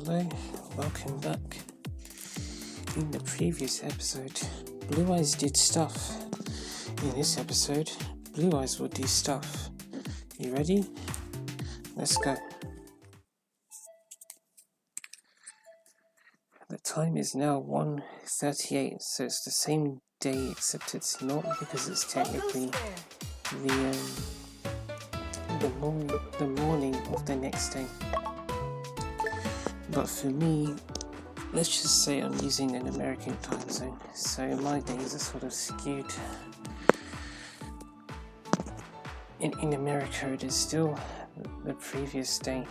Hello, welcome back. In the previous episode, Blue Eyes did stuff. In this episode, Blue Eyes will do stuff. You ready? Let's go. The time is now 1:38, so it's the same day, except it's not because it's technically the morning of the next day. But for me, let's just say I'm using an American time zone, so my days are sort of skewed. In America, it is still the previous day.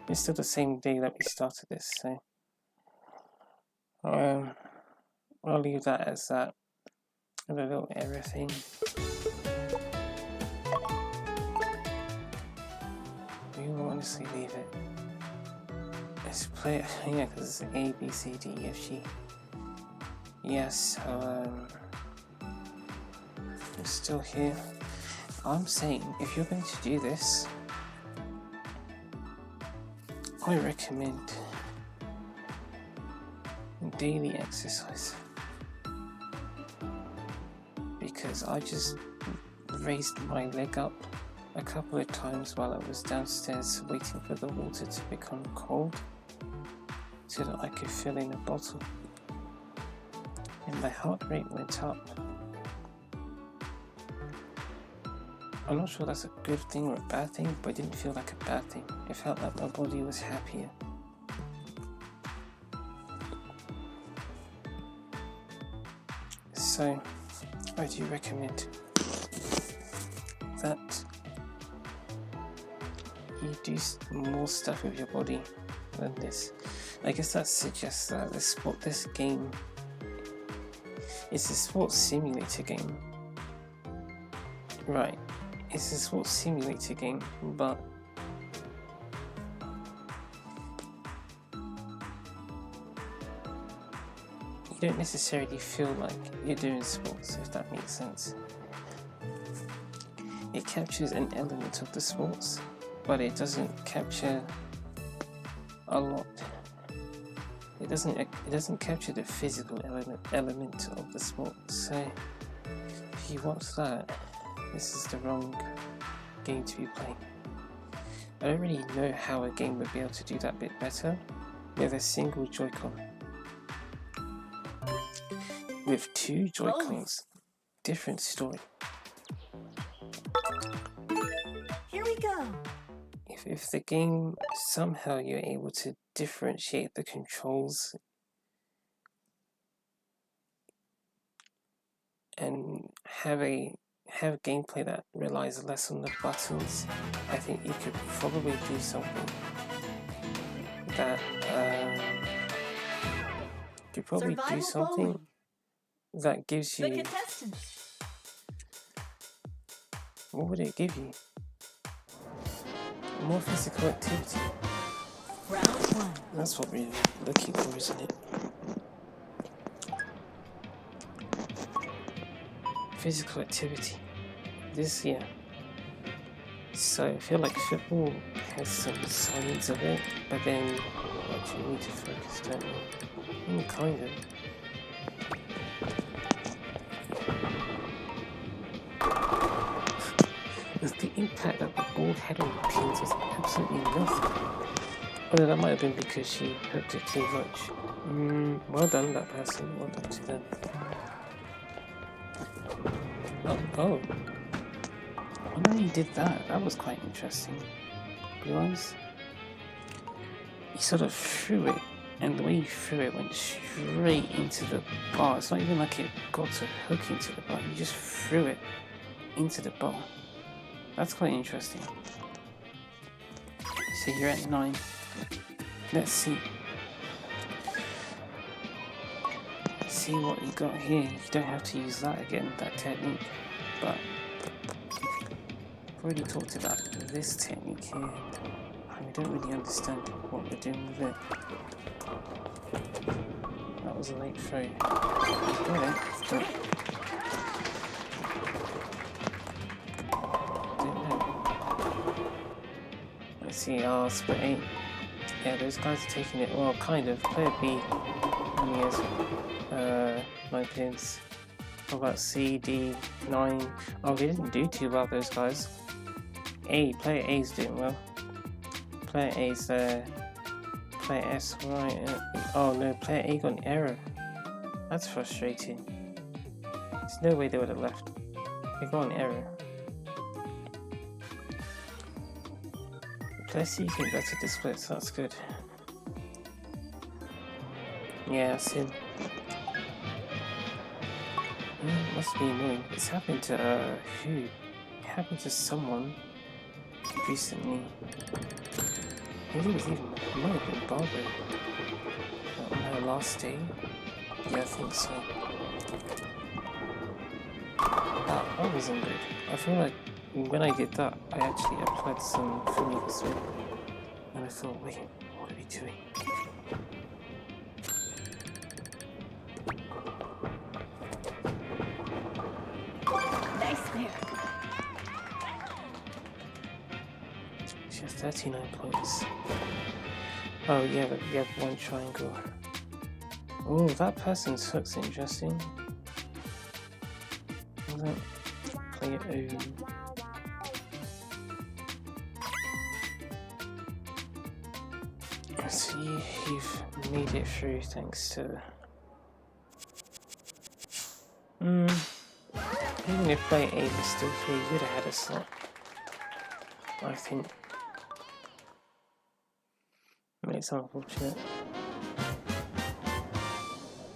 It's still the same day that we started this, so I'll leave that as that. A little error thing. We will honestly leave it. Let's play it, yeah, because it's A, B, C, D, E, F, G. Yes, it's still here. I'm saying, if you're going to do this, I recommend daily exercise. Because I just raised my leg up a couple of times while I was downstairs waiting for the water to become cold so that I could fill in a bottle. And my heart rate went up. I'm not sure that's a good thing or a bad thing, but it didn't feel like a bad thing. It felt like my body was happier. So, I do recommend that you do more stuff with your body than this. I guess that suggests that this game is a sports simulator game. Right, it's a sports simulator game, but you don't necessarily feel like you're doing sports, if that makes sense. It captures an element of the sports, but it doesn't capture a lot. It doesn't capture the physical element of the sport. So if you watch that, this is the wrong game to be playing. I don't really know how a game would be able to do that bit better with a single Joy-Con. With two Joy-Cons, different story. Here we go. If the game, somehow you're able to differentiate the controls and have gameplay that relies less on the buttons, I think you could probably do something that that gives you. The contestants. What would it give you? More physical activity. Round one. That's what we're looking for, isn't it? Physical activity. This year. So I feel like football has some signs of it, but then actually need to focus, don't we? Kind of. The impact that the ball had on the pins was absolutely nothing. Although that might have been because she hooked it too much. Well done, that person. Well done to them. Oh. I know you did that. That was quite interesting. Blue Eyes? You sort of threw it, and the way you threw it went straight into the bar. It's not even like it got to hook into the bar. You just threw it into the bar. That's quite interesting. So you're at 9. Let's see. See what you got here. You don't have to use that again, that technique. But I've already talked about this technique here. I don't really understand what we're doing with it. That was a late throw. Got it. But Let's see, split 8. Yeah, those guys are taking it, well, kind of. Player B only has 9 pins. What about C, D, 9? Oh, they didn't do too well, those guys. Player A's doing well. Player A's there. Player S, right. Oh no, player A got an error. That's frustrating. There's no way they would have left. They got an error. Player C can better the splits, that's good. Yeah, that's him. It must be annoying. It's happened to, who? It happened to someone recently. Maybe it was even, it might have been Barbara. On her last day? Yeah, I think so. That wasn't good. I feel like when I did that, I actually applied some Fumiko Swim. And I thought, wait, what are we doing? Nice there. She has 39 points. Oh yeah, but we have one triangle. Oh, that person's hook's interesting. What's that? Player O. So you've made it through thanks to... Even if player A was still here, you would have had a slot. I think. I mean, it's unfortunate.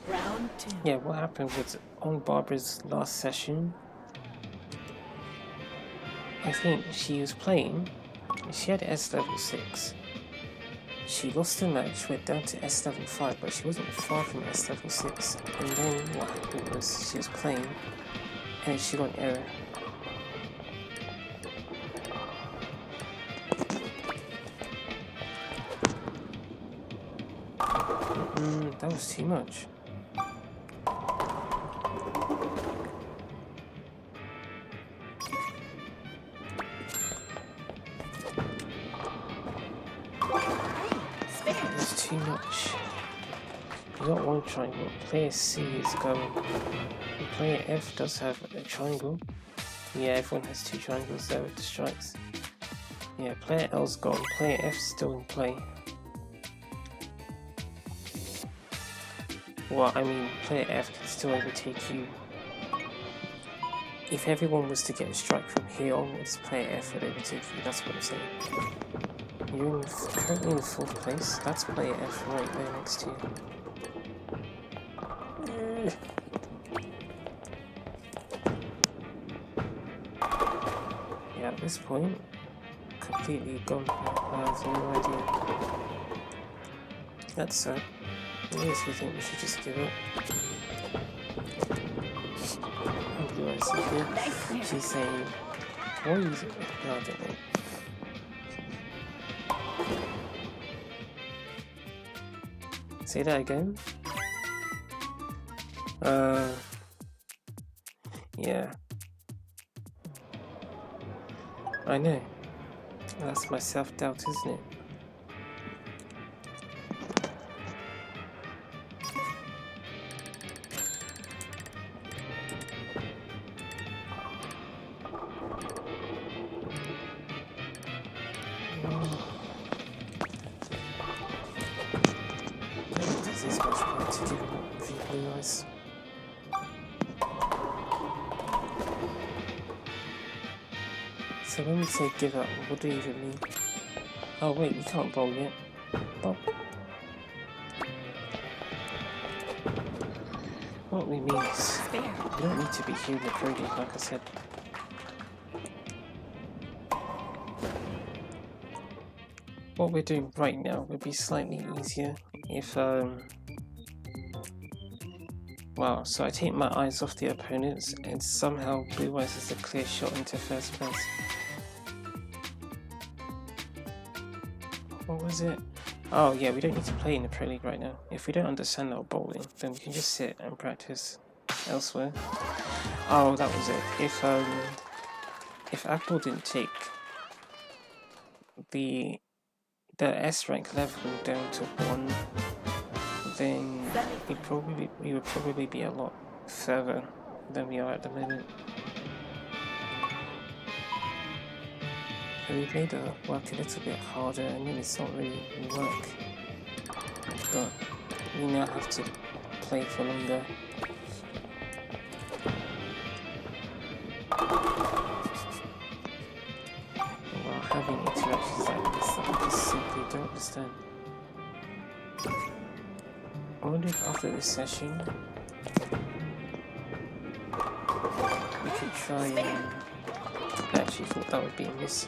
Round 2. Yeah, what happened was on Barbara's last session, I think she was playing, she had S level 6. She lost the match, went down to S level 5, but she wasn't far from S level 6. And then what happened was she was playing and she got an error. That was too much. That's too much. You got one triangle. Player C is going. And player F does have a triangle. Yeah, everyone has 2 triangles there with the strikes. Yeah, player L's gone. Player F's still in play. Well, I mean, player F can still overtake you. If everyone was to get a strike from here onwards, player F would overtake you. That's what I'm saying. You're currently in 4th place. That's player F right there next to you. Yeah, at this point, completely gone. I have no idea. That's sad. It makes me think we should just give up. Blue eyes here. She's saying, what is it? No, I don't know. Say that again? Yeah. I know. That's my self-doubt, isn't it? This much point to give up with your blue eyes. So when we say give up, what do you even mean? Oh wait, you can't bowl yet. Bob. What we mean is, you don't need to be here in the Pro League, like I said. What we're doing right now would be slightly easier if, wow, so I take my eyes off the opponents and somehow Blue Eyes is a clear shot into 1st place. What was it? Oh yeah, we don't need to play in the Pro League right now. If we don't understand our bowling, then we can just sit and practice elsewhere. Oh, that was it. If Apple didn't take the the S rank level down to 1, then we would probably be a lot further than we are at the moment. So we've made the work a little bit harder. I mean, it's not really work, but we now have to play for longer. While having interactions like this that I just simply don't understand. I wonder if after this session we could try and... I actually thought that would be a miss.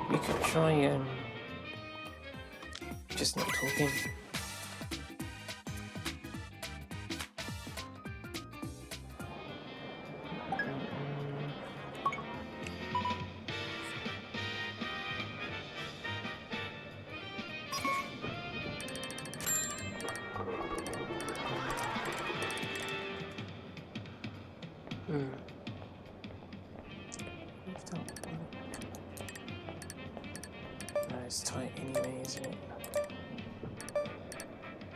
We could try and just not talking. It's tight anyway, isn't it?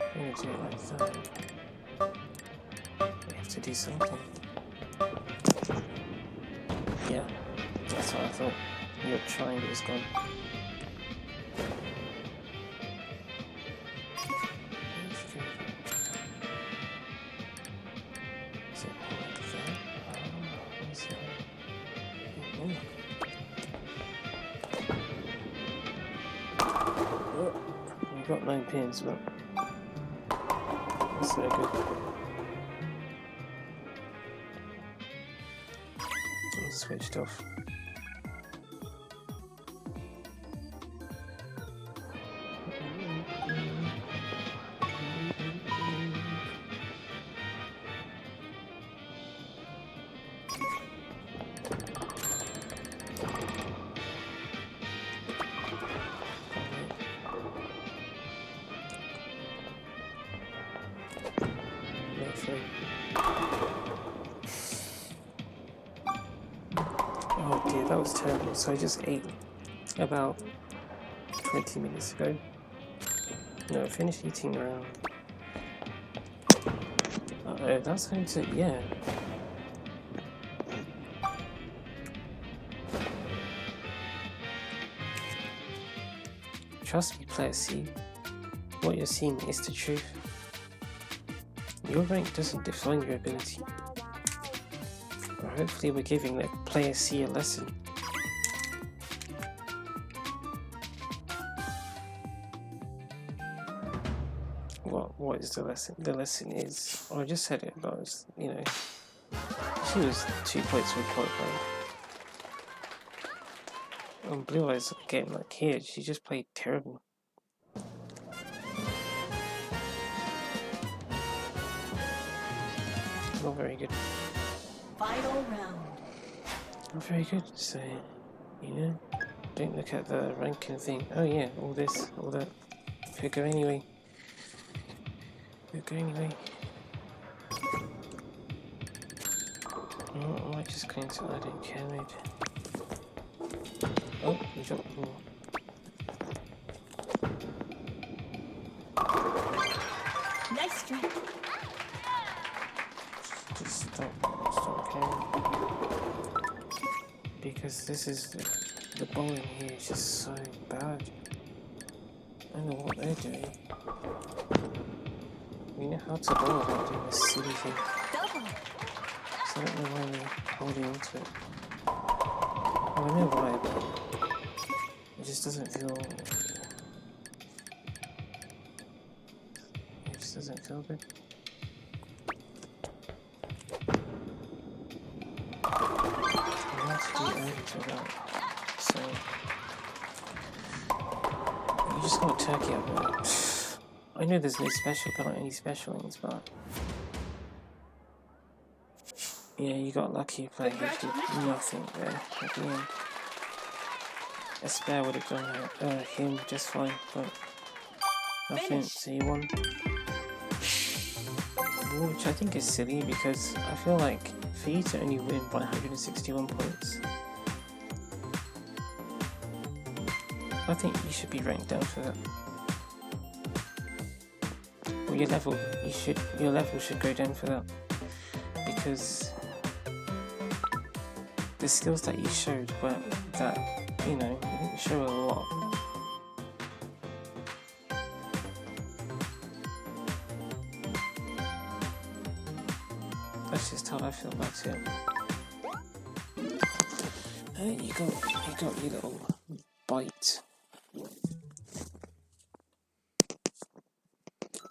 I'm gonna do it like that. We have to do something. Yeah, that's what I thought. Your triangle is gone. Is it like that? What is it? We've got 9 pins, but that's no good. I'm switched off. Oh dear, that was terrible. So I just ate about 20 minutes ago. No, I finished eating around... Uh-oh, that's going to... yeah. Trust me, player C. What you're seeing is the truth. Your rank doesn't define your ability. Or hopefully we're giving the player C a lesson. What is the lesson? The lesson is... oh, I just said it, but was, you know... she was 2 points from qualifying. And Blue Eyes again, like here, she just played terrible. Not very good. Final round. Not very good, so, you know, don't look at the ranking thing. Oh yeah, all this, all that. Could go anyway. Could go anyway. Oh, I might just go into I don't care mode. Oh, you dropped more. Nice strike. Just stop caring. Because this is the bowling here is just so bad. I don't know what they're doing. We know how to bowl without doing this silly thing. Double. So I don't know why we're holding onto it. Well, I know why, but it just doesn't feel... it just doesn't feel good. I have to do early to that, so... you just got turkey up there. I know there's no special, there aren't any special ones, but... yeah, you got lucky playing nothing there at the end. A spare would have done him just fine, but nothing, so you won. Which I think is silly because I feel like for you to only win by 161 points, I think you should be ranked down for that. Or your level should go down for that. Because the skills that you showed were that, you know, you didn't show a lot. That's just how I feel about it. You got your little bite.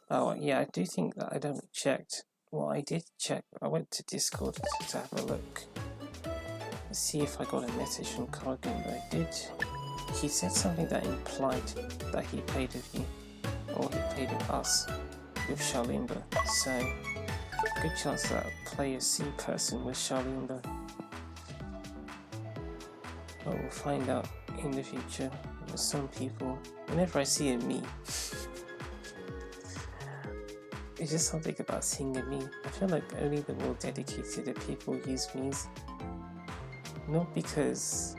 Oh yeah, I do think that I haven't checked. Well, I did check. I went to Discord to have a look. See if I got a message from Cargan, but I did. He said something that implied that he played with you, or he played with us, with Shalimba. So, good chance that player C person was Shalimba. But we'll find out in the future. With some people, whenever I see a me, it's just something about seeing a me. I feel like only the more dedicated people use me's. Not because,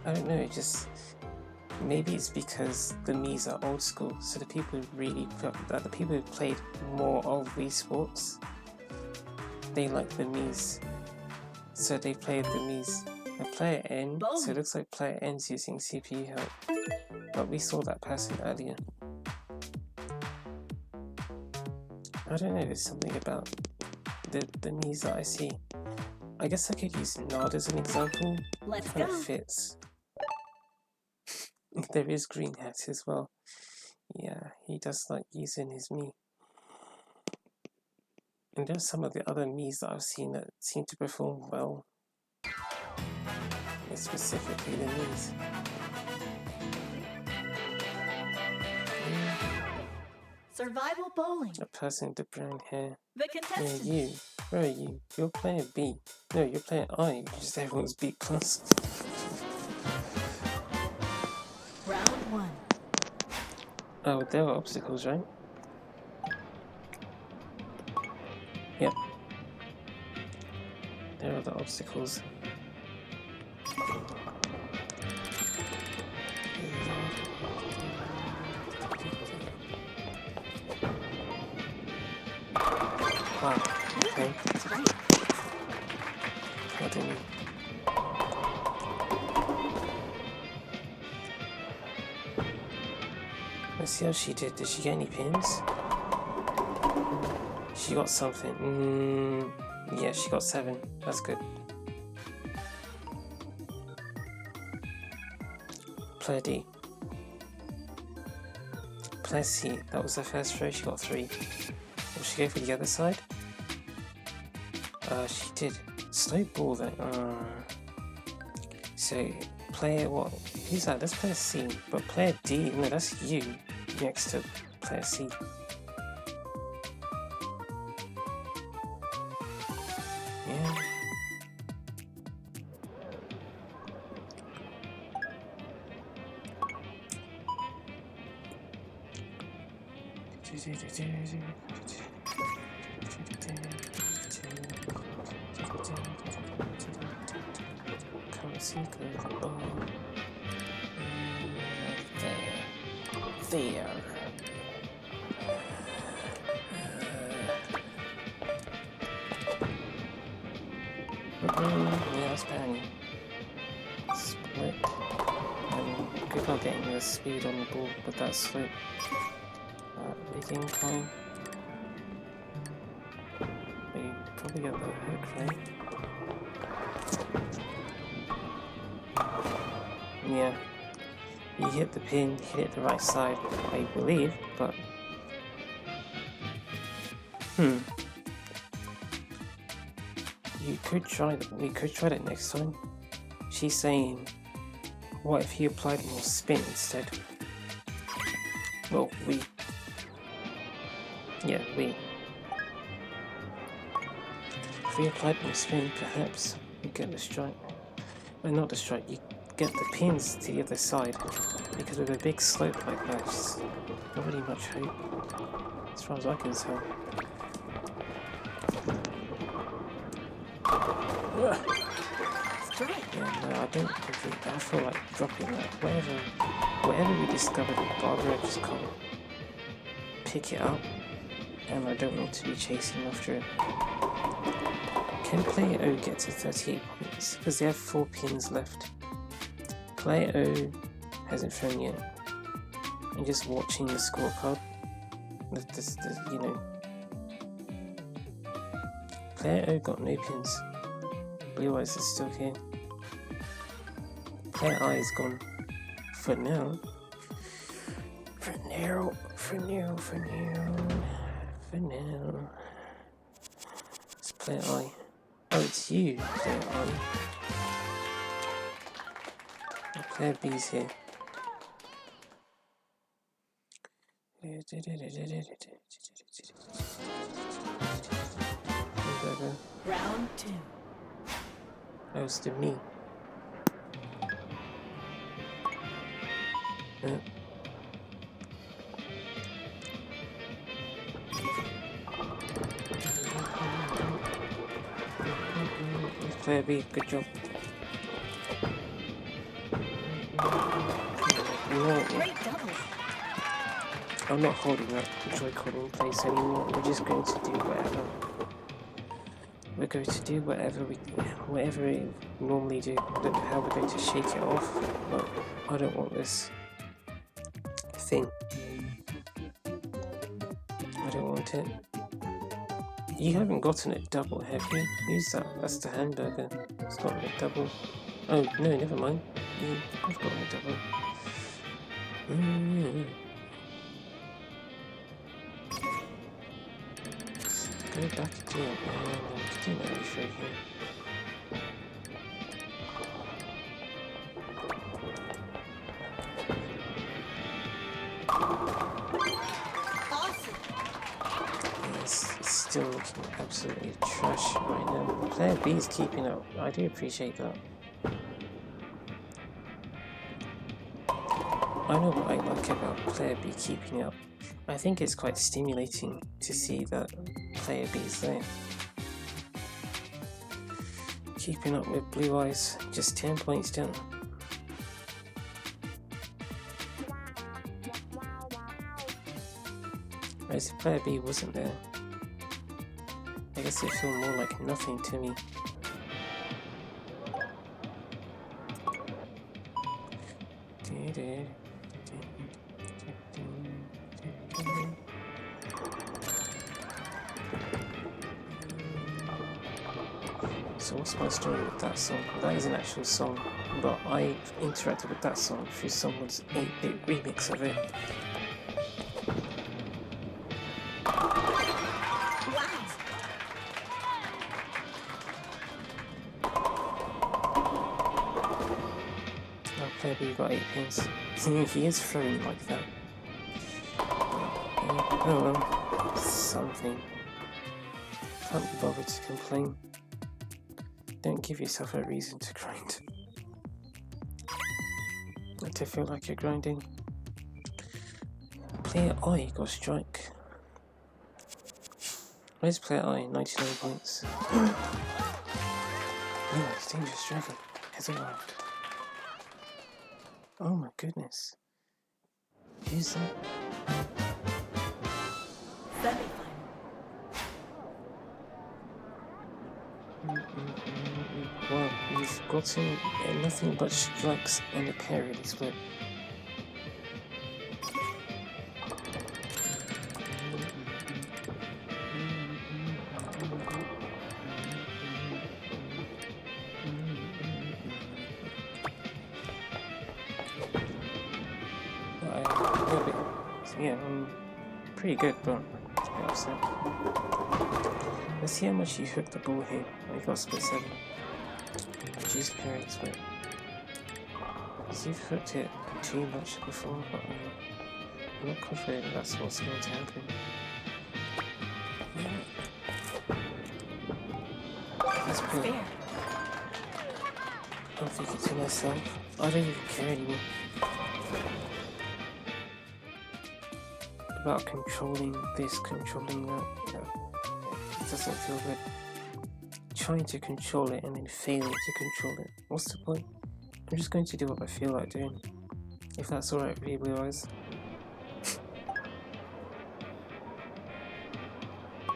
I don't know, it just, maybe it's because the Mii's are old school, so the people who played more of Wii Sports, they like the Mii's, so they played the Mii's. And player N, so it looks like player N's using CPU help, but we saw that person earlier. I don't know, there's something about the Mii's that I see. I guess I could use Nod as an example. Let's Kind go. of fits. There is Green Hat as well. Yeah, he does like using his Mii. And there's some of the other Mii's that I've seen that seem to perform well. And specifically the Mii's. Survival bowling. A person with the brown hair. The Yeah, contestant. you. Where are you? You're player B. No, you're player I. Just everyone's B plus. Round 1. Oh, there are obstacles, right? Yep. There are the obstacles. Wow, okay. That's right. What do you mean? Let's see how she did. Did she get any pins? She got something. Yeah, she got 7. That's good. Player D. Player C. That was her first throw. She got 3. Will she go for the other side? She did. Slow ball though. So, player what? Who's that? That's player C. But player D, no, that's you next to player C. Yeah. Can't see good. Oh. There. Yeah, that's bang. Split. And good luck getting the speed on the ball with that slope. Big incline. But you probably get the hook, right? Yeah. You hit the pin, hit it the right side, I believe, but... You could try that. We could try that next time. She's saying, what if you applied more spin instead? Well, we. Yeah, we. If we applied more spin, perhaps you get the strike. Well, not the strike, you get the pins to the other side. Because with a big slope like that, it's not really much hope. As far as I can tell. strike. Yeah, no, I don't completely. I feel like dropping that. Whatever we discovered with Barbara, I just can't pick it up, and I don't want to be chasing after it. Can player O get to 38 points? Because they have 4 pins left. Player O hasn't thrown yet. I'm just watching the scorecard. You know. Player O got no pins. Blue Eyes is still here. Player I is gone. For now. For now. It's player I. Oh, it's you, player I. Player B's here. Round 2. That was to me. Player B, good job. Great double. I'm not holding that Joy-Con in place anymore. We're just going to do whatever. We're going to do whatever we normally do. I don't know how we're going to shake it off, but I don't want this thing. I don't want it. You haven't gotten it double, have you? Use that. That's the hamburger. It's got a double. Oh, no, never mind. I've got a double. Go back to it. Do that through here. Awesome. It's still looking absolutely trash right now. Player B is keeping up. I do appreciate that. I know what I like about player B keeping up. I think it's quite stimulating to see that player B is there. Keeping up with Blue Eyes, just 10 points down. Whereas if player B wasn't there, I guess it feel more like nothing to me. So what's my story with that song? That is an actual song, but I interacted with that song through someone's 8-bit remix of it. Wow. Oh, player B got 8 pins. He is throwing like that. Oh well, something. Can't be bothered to complain. Don't give yourself a reason to grind. Not to feel like you're grinding. Player I got strike. Where's player I? 99 points. Oh, it's Dangerous Dragon has arrived. Oh my goodness. Who's that? Semi-final. Wow, you've gotten nothing but strikes and a parry split. Yeah, pretty good, but I'm a bit upset. Let's see how much you hooked the ball here. I got split 7. Jeez, parry split. You've hooked it too much before, but I'm not confident that's what's going to happen. That's pretty. Fair. I'm thinking to myself, I don't even care anymore about controlling this, controlling that. It doesn't feel good. trying to control it and then failing to control it. What's the point? I'm just going to do what I feel like doing. If that's alright with you, Blue Eyes.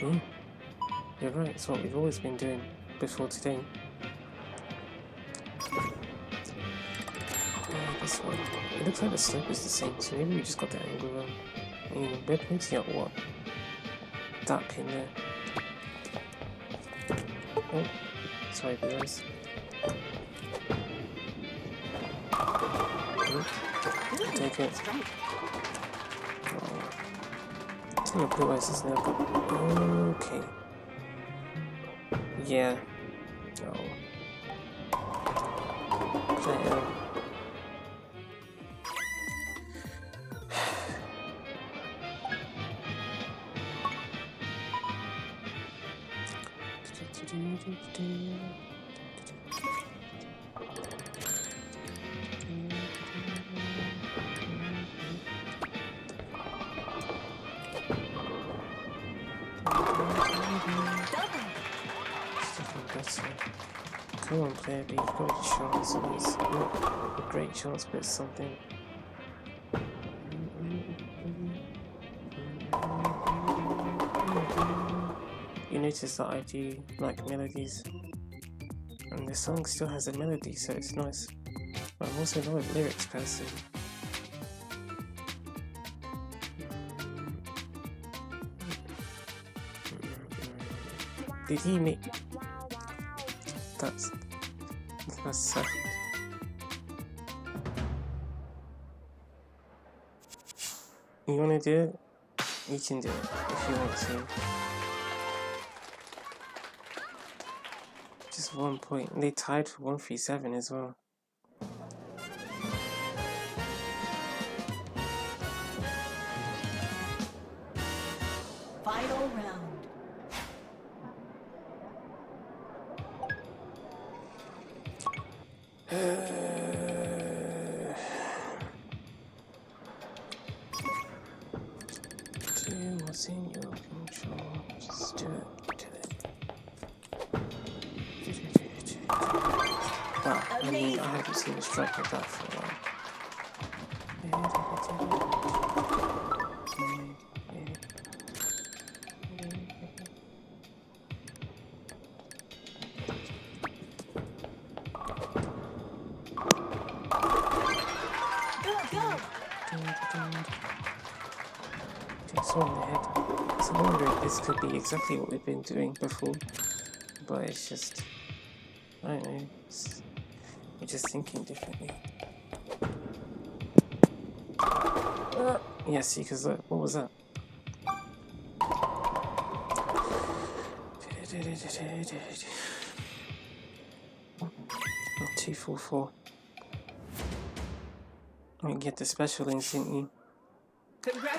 You're right, it's what we've always been doing before today. This one. It looks like the slope is the same, so maybe we just got the angle wrong. I mean, we're pointing at what? That pin there. Oh, sorry guys. Take it. Oh. It's not Blue Eyes, isn't it? Okay. Yeah. Oh. Damn. Come on, player B, you've got a chance at least. Not a great chance, but it's something. You notice that I do like melodies, and the song still has a melody, so it's nice. But I'm also not a lyrics person. Did he make... That's sad. You wanna do it? You can do it if you want to. Just 1 point. They tied for 137 as well. Final round. Do what's in your control. Just do it. Wow, I mean, I haven't seen a strike like that for a while. Just on the head. So I wonder if this could be exactly what we've been doing before, but it's just, I don't know, we're just thinking differently. Yeah, see, because what was that? 244. You get the special links, didn't you?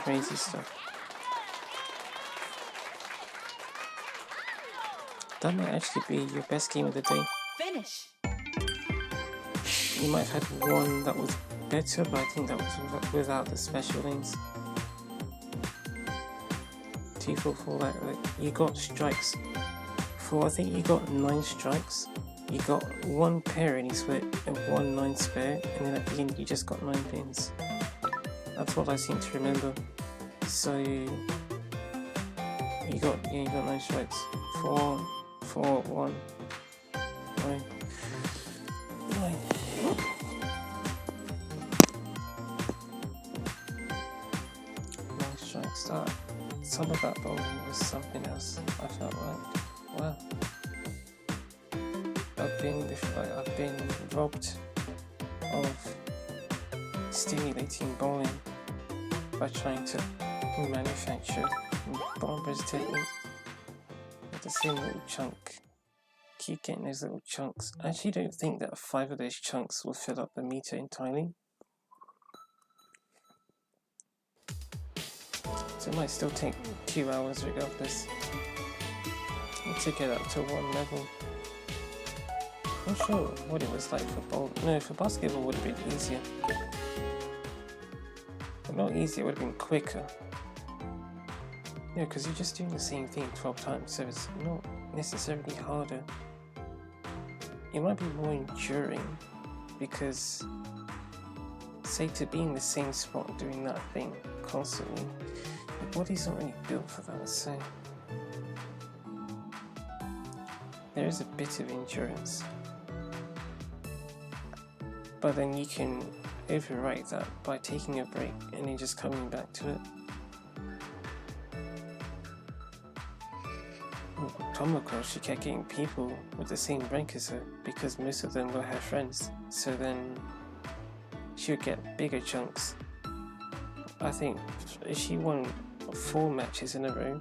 Crazy stuff. That might actually be your best game of the day. Finish. You might have had one that was better, but I think that was without the special links. 244, like you got strikes. I think you got 9 strikes. You got 1 pair any split and 1 9 spare, and then at the end you just got 9 pins. That's what I seem to remember. So you got 9 strikes. 4, 1, 9. 9. Strikes. Some of that bowling was something else. I felt like, wow. I've been robbed of stimulating bowling by trying to manufacture Bomber's technique with the same little chunk. Keep getting those little chunks. I actually don't think that 5 of those chunks will fill up the meter entirely. So it might still take 2 hours regardless. To get up to 1 level. I'm not sure what it was like for bowling. No, for basketball would have been easier. But not easier, it would have been quicker. Yeah, because you're just doing the same thing 12 times, so it's not necessarily harder. it might be more enduring because, say, to be in the same spot doing that thing constantly, your body's not really built for that. So there is a bit of endurance, but then you can overwrite that by taking a break and then just coming back to it. Tomoko, she kept getting people with the same rank as her because most of them were her friends, so then she would get bigger chunks. I think she won 4 matches in a row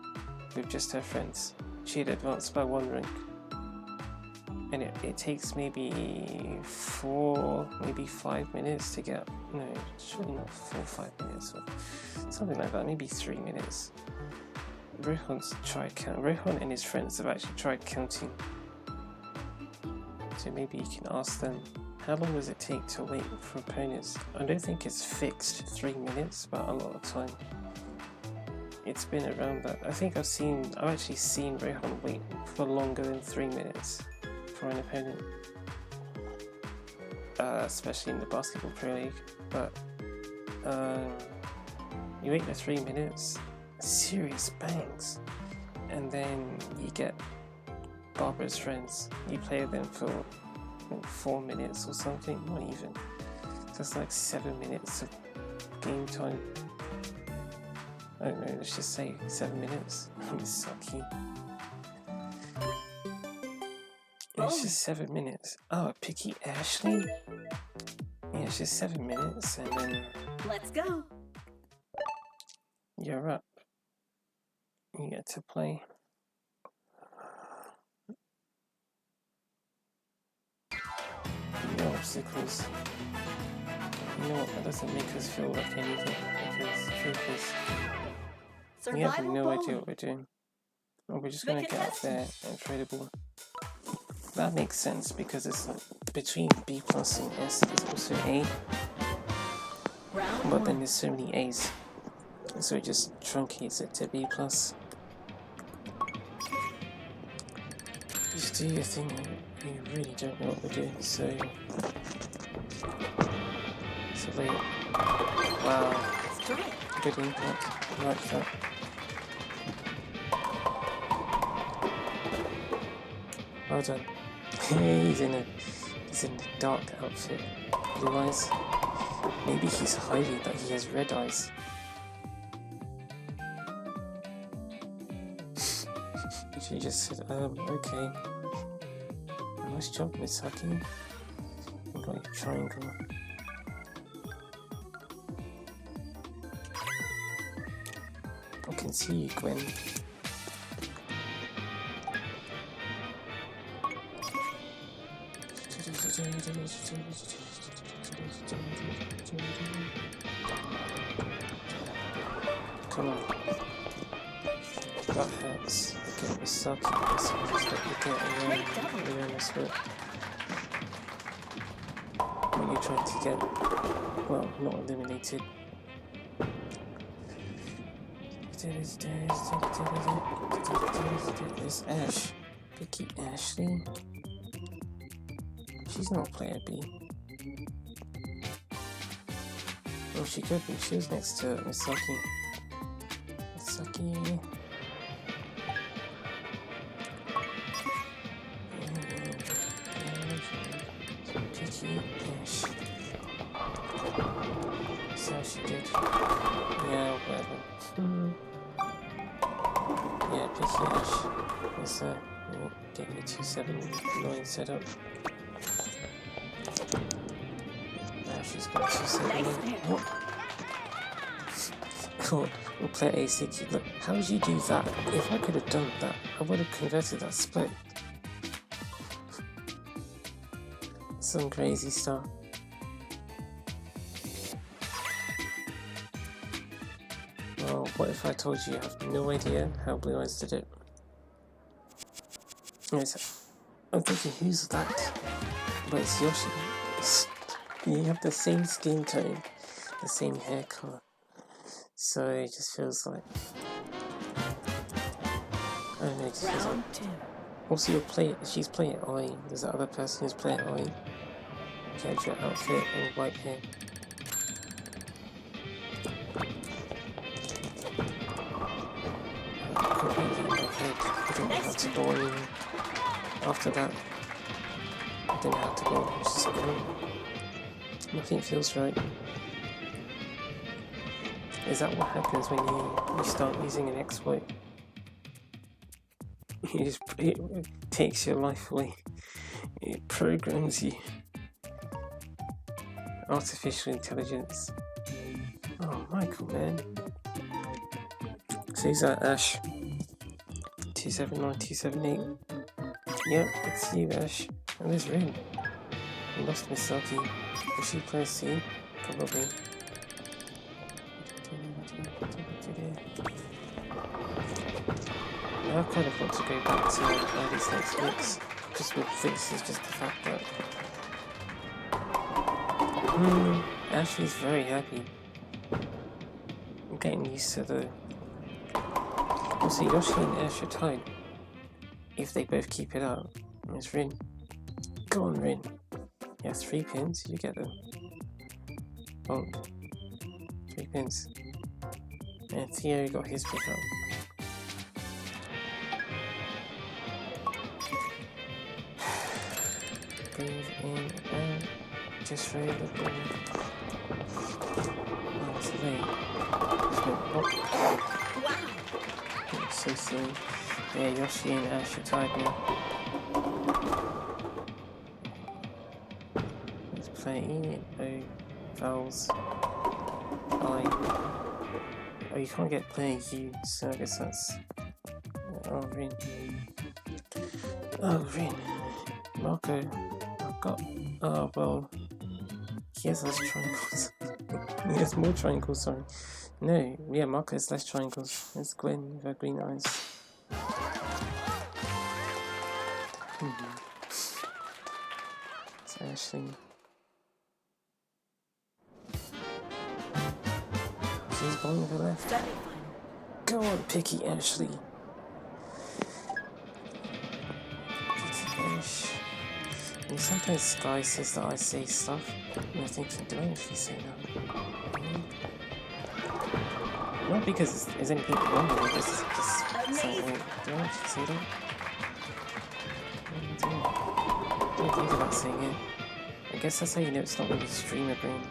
with just her friends. She'd advanced by 1 rank, and it takes maybe 4, maybe 5 minutes to get, no, surely not 4 or 5 minutes, or something like that, maybe 3 minutes. Rohan's tried count. Rohan and his friends have actually tried counting. So maybe you can ask them, how long does it take to wait for opponents? I don't think it's fixed 3 minutes, but a lot of time it's been around that. I think I've actually seen Rohan wait for longer than 3 minutes for an opponent, especially in the Basketball Pro League. But you wait for 3 minutes, serious bangs, and then you get Barbara's friends. You play with them for 4 minutes or something, not even. So it's like 7 minutes of game time. I don't know, let's just say 7 minutes. I'm sucky. It's just 7 minutes. Oh, Picky Ashley? Yeah, it's just 7 minutes and then Let's go. you're up. You get to play. No obstacles. You know what, that doesn't make us feel like anything, because the truth is, we have Survival no idea bowling. what we're doing. And we're just The gonna get up there and throw the ball. That makes sense because it's like between B plus and S there's also A, Round but then 1. there's so many A's, and so it just truncates it to B plus. Just do your thing, you really don't know what we're doing, so late. Wow, Strike. good impact, I like that. Well done. he's in a dark outfit, blue eyes. Maybe he's hiding that he has red eyes. She just said, okay. Nice job, Misaki. You got your triangle. I can see you, Gwen. Come on. That hurts. Okay, Misaki. Misaki's got you get around this bit. When you're trying to get, well, not eliminated. There's Ash. Picky Ashley. She's not player B. Well, she could be. She was next to Misaki. Misaki. Picky Ash. So she did. Yeah, whatever. Yeah, Picky Ash. Let's we'll get your 279 set up. Now she's got 279. What? Cool. We'll play A6. Look, how did you do that? If I could have done that, I would have converted that split. Some crazy stuff. Well, what if I told you have no idea how Blue Eyes did it? Yes, I'm thinking, who's that? But it's Yoshi. You have the same skin tone, the same hair color. So it just feels like, I don't know, it just feels like, Round 2. Also, she's playing I. There's that other person who's playing I. Character outfit and white hair. Completely in my head. I didn't know how to go on. After that, I didn't know how to go. It's just great. Nothing feels right. Is that what happens when you start using an exploit? It takes your life away. It programs you. Artificial intelligence. Oh, Michael, man. So who's that, Ash? 279278. Yep, it's you, Ash. And there's Rin. I lost Misaki. Will she play C? Probably. I kind of want to go back to early Snakes Mix. Just with this is just the fact that Ashley's very happy. I'm getting used to the... Also, Yoshi and Ash are tied. If they both keep it up. It's Rin. Go on, Rin. You have 3 pins, you get them. Oh. 3 pins. And Theo got his pick up. Breathe in and out. Just raise the ball. Oh, it's late. It's so silly. Yeah, Yoshi and Ash are tied now. Let's play E, O, vowels, I. Oh, you can't get player U, so I guess that's... Oh, Rin. Oh, Rin. Marco. I've got... Oh, well... He has less triangles. He has more triangles, sorry. No, yeah, Marco has less triangles. It's Gwen with her green eyes. It's Ashley. She's going with her left. Go on, Picky Ashley. Picky Ash. And sometimes Sky says that I say stuff, and I'm thinking, do I actually say that? Not because there's anything wrong with it, just like, wait, do I actually say that? What am I doing? Don't think about saying it. I guess that's how you know it's not really streamer brain.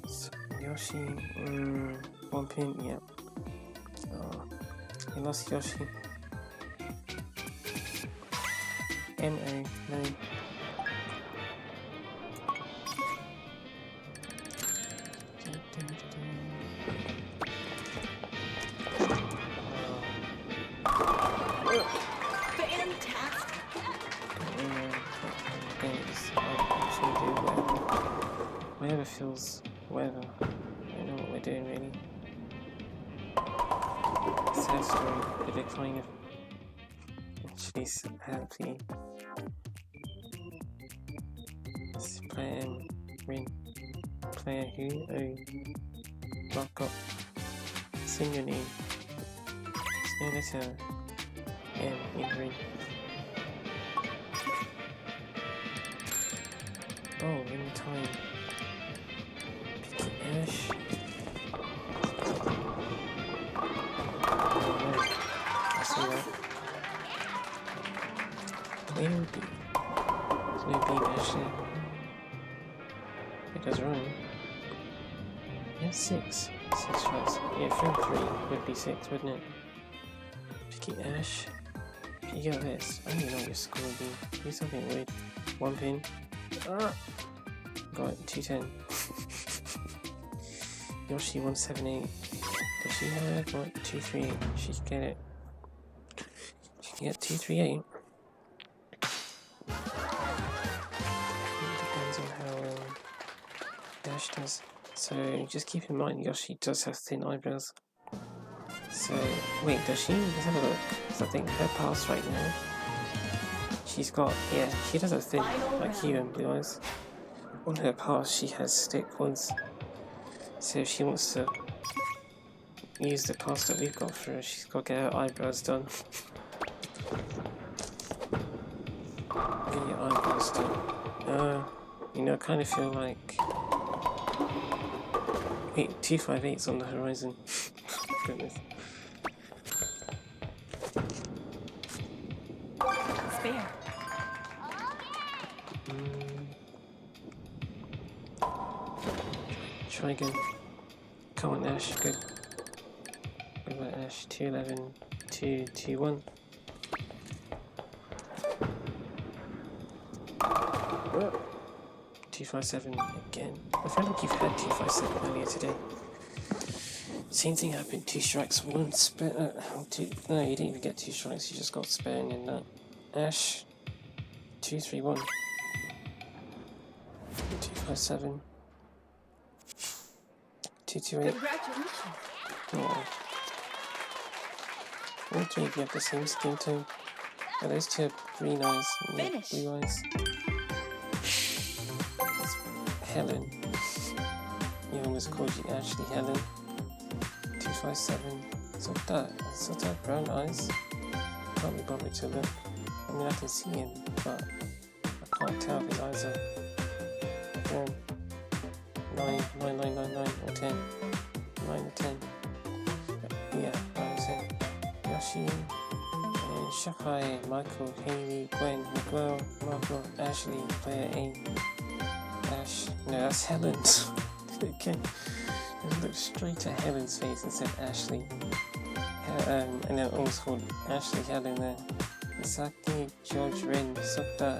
So, Yoshi, 1 pin, yep. Oh, I lost Yoshi. M-O, no. Whatever feels, whatever. I don't know what we're doing really. Sad story, but they're kind of actually happy. Let's play Rin. Player who? Oh, mark up. Sing your name. There's no letter M in Rin. Oh, in time. Picky Ash. Oh no, I see that. Player B. There's no B in Ashley. It does rhyme. Yeah, 6. 6 shots. Yeah, from 3 would be 6, wouldn't it? Picky Ash. If you get this, I don't even know what your score would be. Do something weird. 1 pin. Ah! Got it, 210. Yoshi 178. Does she have what? 238? She can get it. She can get 238. It depends on how Dash does. So just keep in mind Yoshi does have thin eyebrows. So wait, does she? Let's have a look. So I think her pass right now. She's got, yeah, she does have thin, like you and blue eyes. on her pass she has stick ones. So if she wants to use the pass that we've got for her, she's got to get her eyebrows done. Get your eyebrows done. You know, I kind of feel like 258's on the horizon. Goodness. Spare. Try again. Come on, Ash. Good. Good about Ash. 211, 221. 257 again. I feel like you've had 257 earlier today. Same thing happened. 2 strikes, 1 spare. No, you didn't even get 2 strikes. You just got spare in your nut. Ash. 231. 257. 228. Congratulations. Oh. All 3 of you have the same skin tone. Oh, those 2 are green eyes. Finish. Blue eyes. Helen. You almost called you Ashley Helen. 257. So that brown eyes. Can't be bothered to look. I mean, I can see him, but I can't tell if his eyes are 9, 9, 9, 9, 9, or 10. 9 or 10. Yeah, 9 or 10. Yoshi, and Shakai, Michael, Haley, Gwen, Miguel, Margot, Ashley, player A. Ash. No, that's Helen's. Okay. I looked straight at Helen's face and said Ashley. And then almost called Ashley Helen there. Misaki, George, Rin, Sota,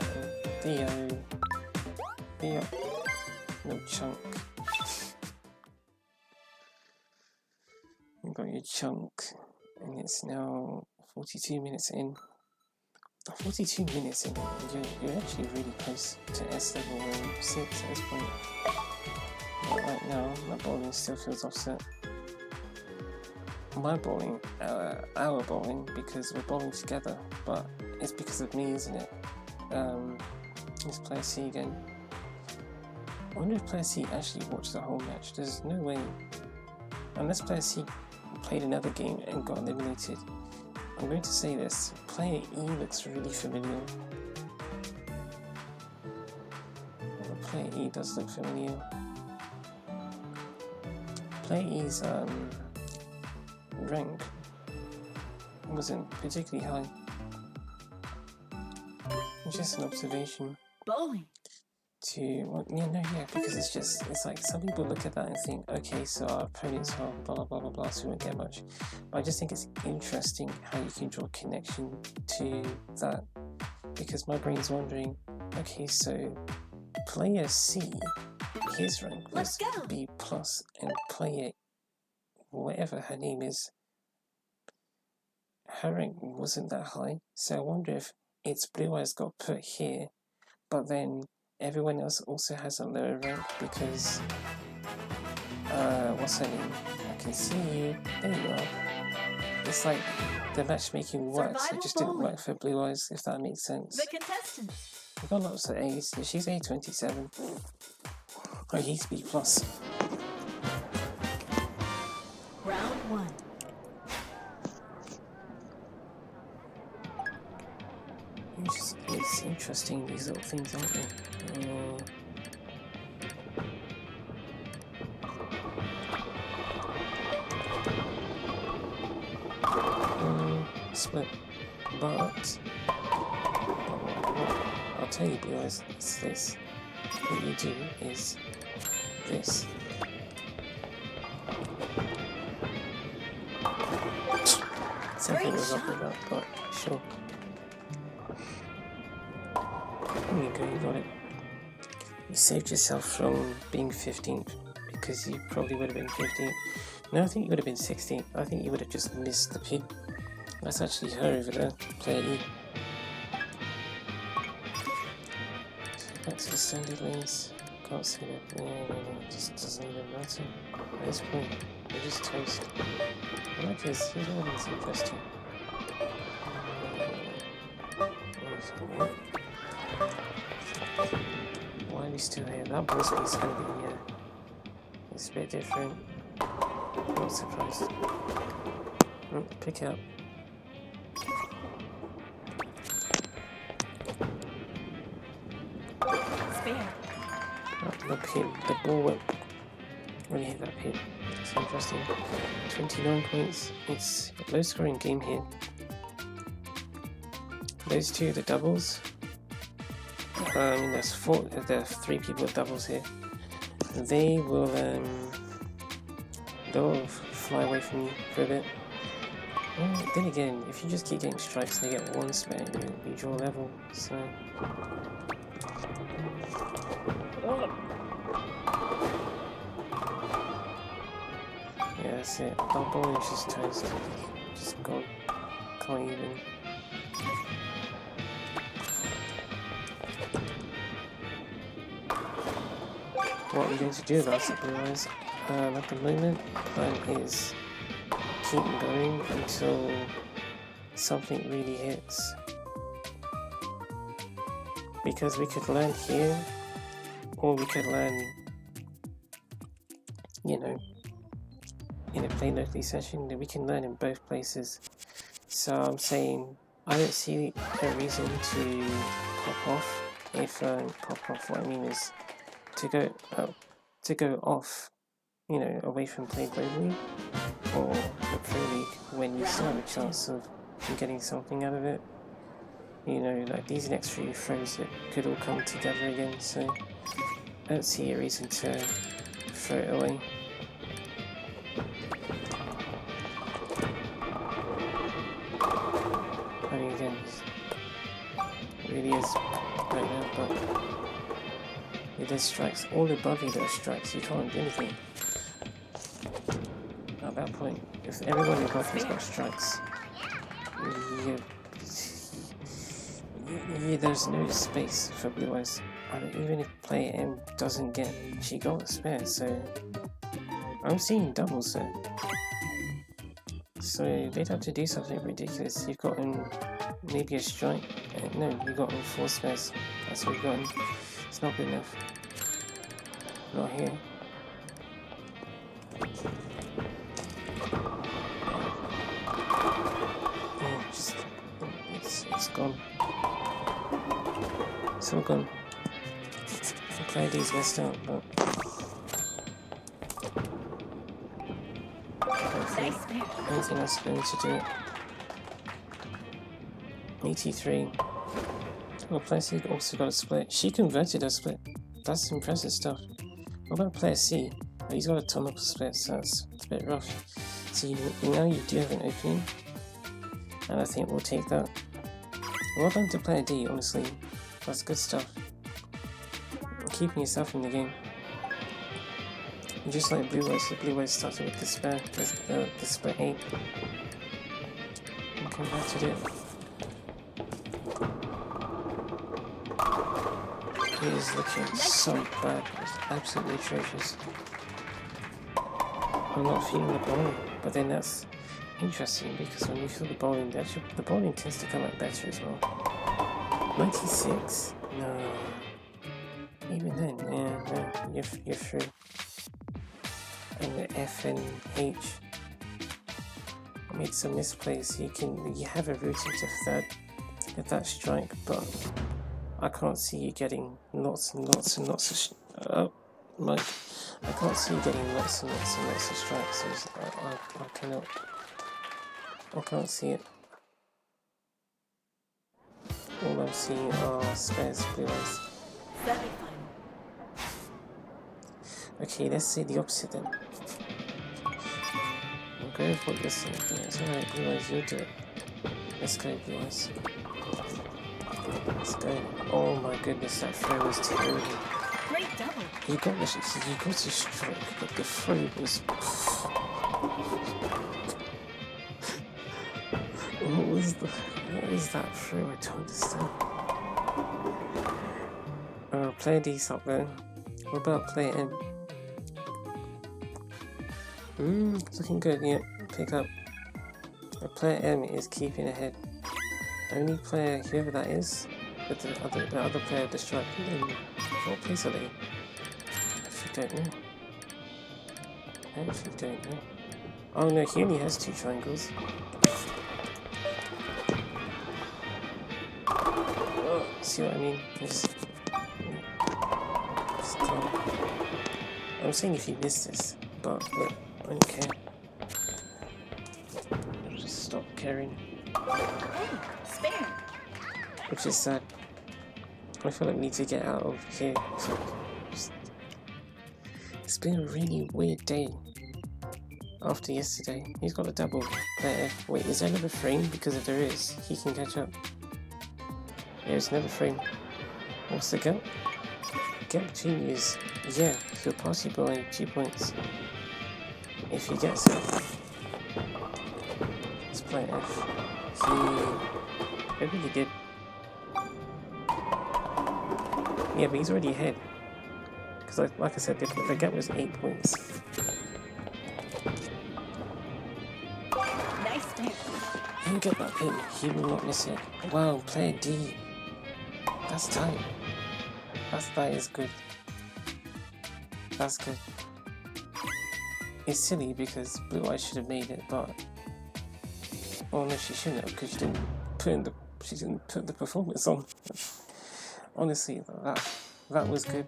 and Theo. No chunk. You got your chunk. And it's now 42 minutes in. 42 minutes in, you're actually really close to S level 6 at this point. But right now, my bowling still feels offset. My bowling, our bowling, because we're bowling together, but it's because of me, isn't it? It's player C again. I wonder if player C actually watched the whole match. There's no way. Unless player C played another game and got eliminated. I'm going to say this, player E looks really familiar. Well, player E does look familiar. Player E's rank wasn't particularly high. It's just an observation. Bowling. Because it's like some people look at that and think, okay, so our opponents are blah blah blah blah blah, so we won't get much. But I just think it's interesting how you can draw a connection to that, because my brain's wondering, okay, so player C, his rank was B+, and player whatever her name is, her rank wasn't that high. So I wonder if it's Blue Eyes got put here, but then everyone else also has a lower rank because, what's her name? I can see you. There you are. It's like the matchmaking works. It just didn't work for Blue Eyes, if that makes sense. The contestants. We've got lots of A's. Yeah, she's A27. Oh, he's B+. Round 1. It's interesting, these little things, aren't they? Split. But I'll tell you, Blue Eyes, it's this. What you do is this. Something was up with that, but sure. There you go, you got it. You saved yourself from being 15th, because you probably would have been 15th. No, I think you would have been 16th. I think you would have just missed the pin. That's actually her over there, player E. So back to the standard lanes. Can't see that. No, it just doesn't even matter. At this point, we're just toast. I like his one is interesting. Why are we still here. That ball speed is going to be it's a bit different. Not surprised. Oh, pick it up. Spare. Oh, the pin. The ball went when you hit that pin. It's interesting. 29 points. It's a low scoring game here. Those two are the doubles. I mean, there are 3 people with doubles here. They will they'll fly away from you for a bit. Well, then again, if you just keep getting strikes and they get 1 spare, you draw level. So yeah, that's it. That ball is just toast. Just gone. Can't even. What are we going to do about it, Blue Eyes? At the moment, plan is keep going until something really hits. Because we could land here, or we could land, you know, in a plain earthly session. We can land in both places. So I'm saying I don't see a reason to pop off. If pop off, what I mean is to go off, you know, away from playing globally or the Pro League when you still have a chance of getting something out of it. You know, like these next few throws that could all come together again, so I don't see a reason to throw it away. I mean, again, it really is right now, but if there's strikes all above you, there's strikes, you can't do anything. At that point, if everyone above you's got strikes, there's no space for Blue Eyes. I mean, even if player M doesn't get, she got a spare, so I'm seeing doubles there. So they'd have to do something ridiculous. You've gotten maybe a strike. No, you've gotten 4 spares. That's what you've gotten. It's not good enough. Not here. Oh, it's gone. It's all gone. The player D's messed up, but anything else is going to do it. 83. Well, player C also got a split. She converted her split. That's impressive stuff. What about player C? Oh, he's got a Tomoko split, so it's a bit rough. So now you do have an opening, and I think we'll take that. Well done to player D, honestly. That's good stuff. Keeping yourself in the game. And just like Blue Eyes, the Blue Eyes started with the spare, the split 8. And converted it. It is looking so bad. It's absolutely atrocious. I'm not feeling the bowling, but then that's interesting because when you feel the bowling, the bowling tends to come out better as well. 96? No. Even then, yeah, no, you're through. And the F and H made some misplays. You have a route into 3rd with that strike, but I can't see you getting lots and lots and lots of I can't see you getting lots and lots and lots of strikes. I can't see it. All I'm seeing are spares, Blue Eyes. Okay, let's say the opposite then. I'll go with what you're saying. Yeah, it's alright, Blue Eyes, you'll do it. Let's go, Blue Eyes. Let's go. Oh my goodness, that throw was terrible. Great double. You got a strike, but the throw was... What is that throw? I don't understand. Player D's up there. What about player M? It's looking good, yeah. Pick up. Player M is keeping ahead. Only player, whoever that is, but the other player distracted him. What place are they? I actually don't know. I actually don't know. Oh no, he only has 2 triangles. Oh, see what I mean? Just I'm saying if he missed this, but look, I don't care. I'll just stop caring. Hey, spare. Which is sad. I feel like we need to get out of here. It's been a really weird day. After yesterday, he's got a double there. Wait, is there another frame? Because if there is, he can catch up. There's another frame. What's the gap? Gap between you is, yeah, he'll pass you by 2 points. If he gets it. Let's play F. Maybe he did. Yeah, but he's already ahead. Because like I said, the gap was 8 points. Nice spare. He'll get that pin. He will not miss it. Wow, player D. That's tight. That is good. That's good. It's silly because Blue Eyes should have made it, but oh no, she shouldn't have because she didn't put the performance on. Honestly, that was good.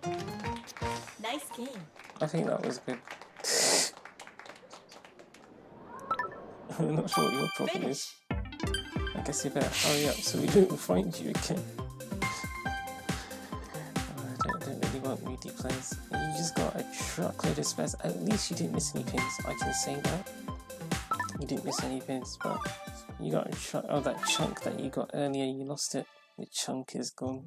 Nice game. I think that was good. I'm not sure what your problem is. I guess you better hurry up so we don't find you again. I don't really want moody players. You just got a truckload of spares. At least you didn't miss any pins. I can say that. You didn't miss any pins, but you got that chunk that you got earlier, you lost it. The chunk is gone.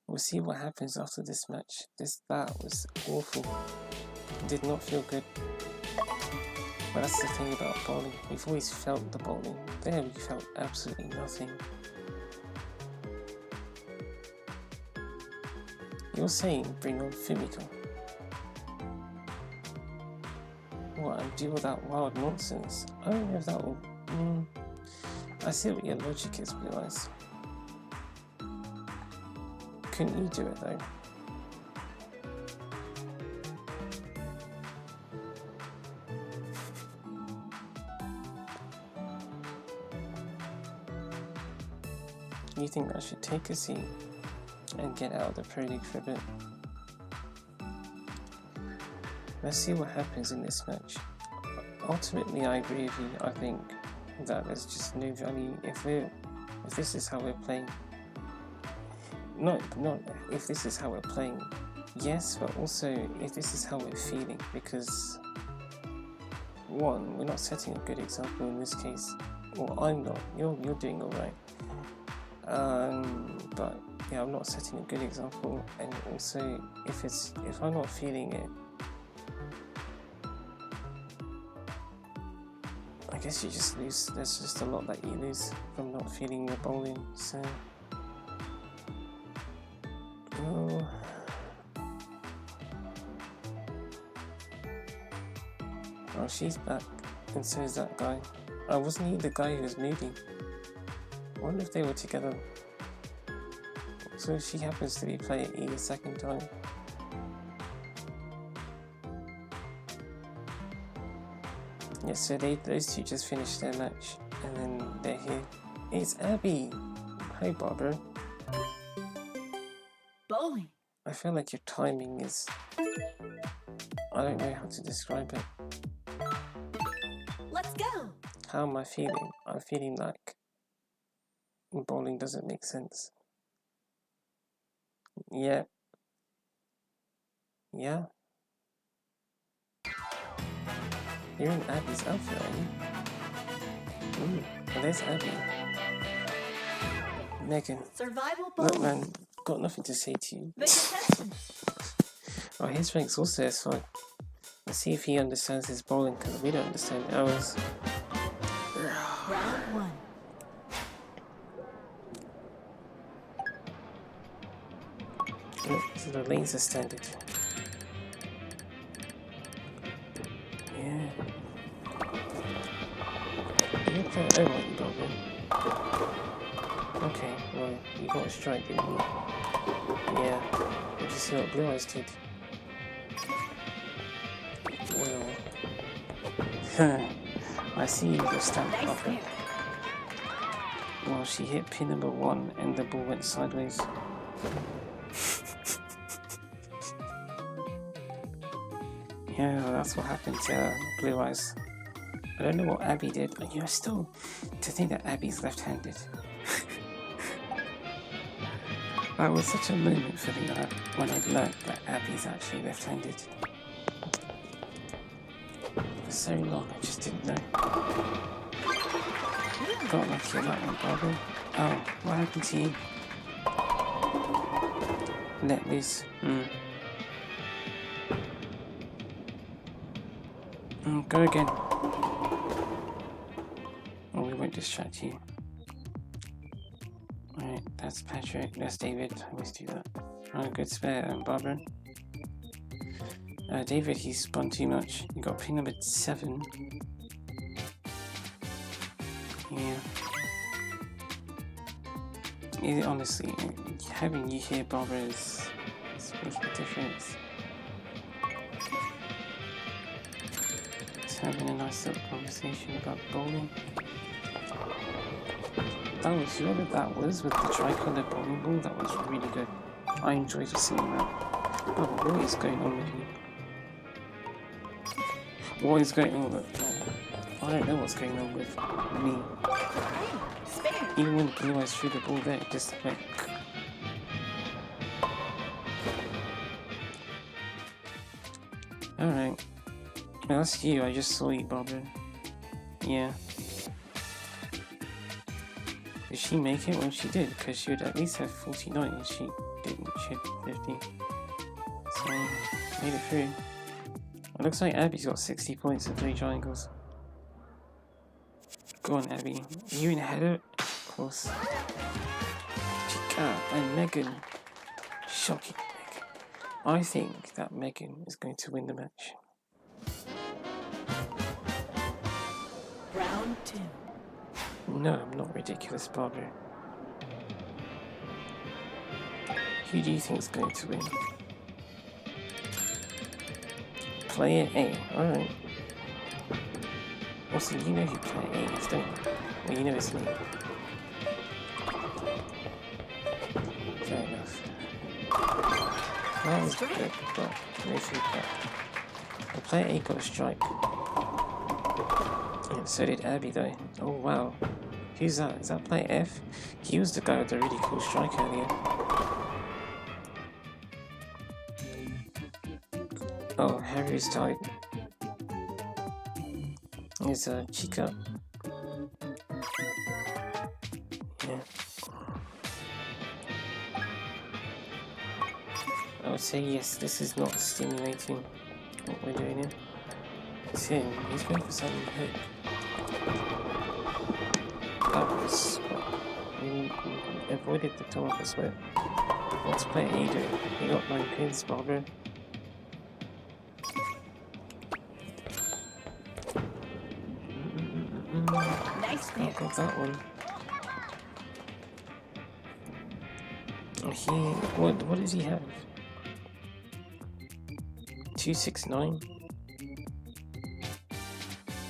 We'll see what happens after this match. That was awful. Did not feel good. But that's the thing about bowling. We've always felt the bowling. There we felt absolutely nothing. You're saying bring on Fumiko. What, and deal with that wild nonsense? I don't know if that will... I see what your logic is, Blue Eyes. Couldn't you do it though? You think I should take a seat and get out of the Pro League for a bit? Let's see what happens in this match. Ultimately, I agree with you. I think that there's just no value if this is how we're playing. Not if this is how we're playing, yes, but also if this is how we're feeling, because one, we're not setting a good example in this case. Well, I'm not. You're doing alright. But yeah, I'm not setting a good example, and also if I'm not feeling it, I guess you just lose. There's just a lot that you lose from not feeling your bowling. So, oh, she's back, and so is that guy. Wasn't he the guy who was moving? I wonder if they were together. So she happens to be playing E the second time. Yeah, so those two just finished their match, and then they're here. It's Abby! Hi, Barbara. Bowling. I feel like your timing is... I don't know how to describe it. Let's go. How am I feeling? I'm feeling like bowling doesn't make sense. Yeah. Yeah. You're in Abby's outfit, are you? Ooh, well, there's Abby. Megan. Survival Look, bowling. man, got nothing to say to you. The contestants. Oh, his rank's also S5. Let's see if he understands his bowling, because we don't understand ours. Round one. Look, so the lanes are standard. Yeah. You play over you don't know. Okay, well, you got a strike, didn't you? Yeah. Did you see what Blue Eyes did? Well, I see you just stand Nice up. spare. Well, she hit pin number 1 and the ball went sideways. Yeah, that's what happened to Blue Eyes. I don't know what Abby did. And you're still to think that Abby's left-handed. That was such a moment for me when I learned that Abby's actually left-handed. For so long, I just didn't know. Got lucky on that one, Barbara. Oh, what happened to you? Let loose. Go again. Oh, we won't distract you. Alright, that's Patrick. That's David. I always do that. Oh, good spare, Barbara. David, he spun too much. You got pin number 7. Yeah. Honestly, having you here, Barbara, is making a difference. Just having a nice little conversation about bowling. That was whoever that was with the tricolour bowling ball. That was really good. I enjoyed seeing that. Barbara, what is going on with you? What is going on with I don't know what's going on with me. Spare. Even when Blue Eyes threw the ball there, it just went. Alright. Well, that's you. I just saw you, Barbara. Yeah. Did she make it? Well, she did, because she would at least have 49 and she didn't. She had 50. So, made it through. It looks like Abby's got 60 points and 3 triangles. Go on, Abby. You in header? Of course. Chica and Megan. Shocking, Megan. I think that Megan is going to win the match. Round 2. No, I'm not ridiculous, Barbara. Who do you think is going to win? Player A. Alright. Also, you know who player A is, don't you? Well, you know it's me. Fair enough. That was good, but no feedback. The player A got a strike. And so did Abby, though. Oh, wow. Who's that? Is that player F? He was the guy with the really cool strike earlier. Oh, Harry's tied. Is Chica. Yeah. I would say yes, this is not stimulating what we're doing here. It's him, he's going for something hook. That was we avoided the top of the sweat. What's player A doing? He got 9 pins, Barbara. Nice Oh, spare. got that one. What does he have? 269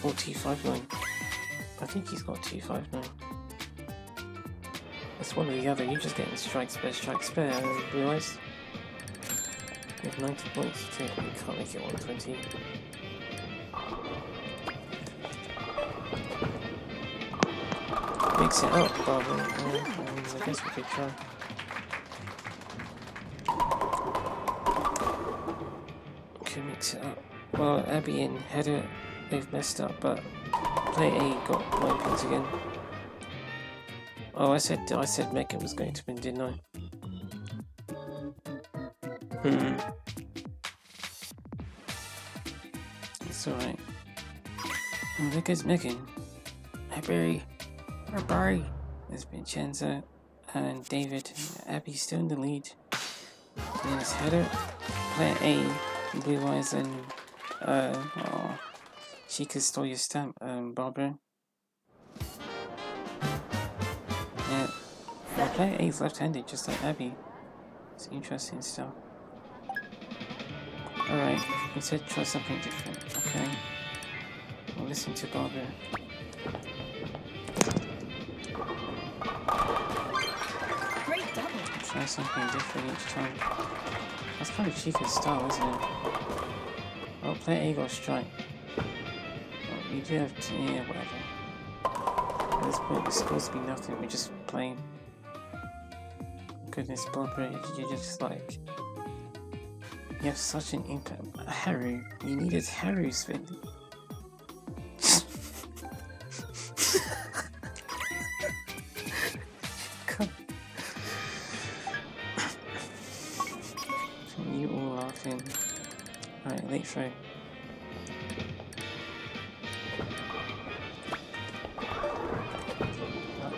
or 259? I think he's got 259. It's one or the other. You're just getting strike spare, Blue Eyes. With 90 points, you can't make it 120. Mix it up, Barbara. I guess we could try. Okay, mix it up. Well, Abby and Heather, they've messed up, but player A got 9 points again. Oh, I said Megan was going to win, didn't I? It's alright. Oh, there goes Megan. Hey, Barry. There's Vincenzo and David. Abby's still in the lead. And then it's Heather, player A, Blue Eyes, and Chica stole your stamp, Barbara. Yeah, player A is left-handed, just like Abby. It's interesting stuff. Alright, instead try something different. Okay. We'll listen to Barbara. Great double. Try something different each time. That's kind of Chica's style, isn't it? Oh, player A got a strike. Oh, you do have to, yeah, whatever. At this point, it's supposed to be nothing, we're just playing. Goodness, Barbara, you're just like... You have such an impact. Haru, you needed Haru spin. Come. You all laughing. Alright, late throw.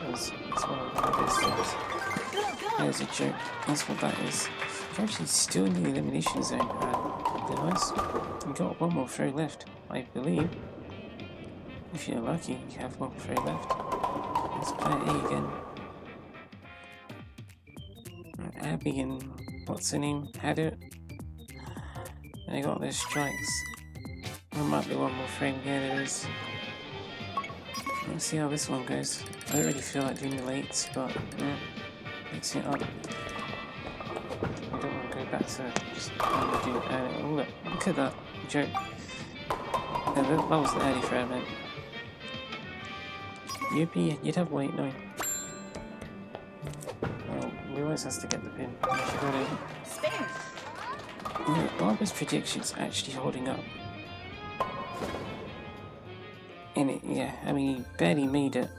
That's one of the best things. That is a joke. That's what that is. You're actually still in the elimination zone. Nice. You got one more throw left, I believe. If you're lucky, you have one throw left. Let's play A again. Abby and what's her name had it. They got their strikes. There might be one more frame. Yeah, there is. Let's see how this one goes. I don't really feel like doing the lates, but yeah, mix it up. I don't want to go back to just do. Oh look at that joke. Yeah, that was the early throw, man. You'd have weight, no. Well, we always has to get the pin. She got it. Spare. Yeah, Barbara's prediction's actually holding up. And it, yeah, I mean, he barely made it.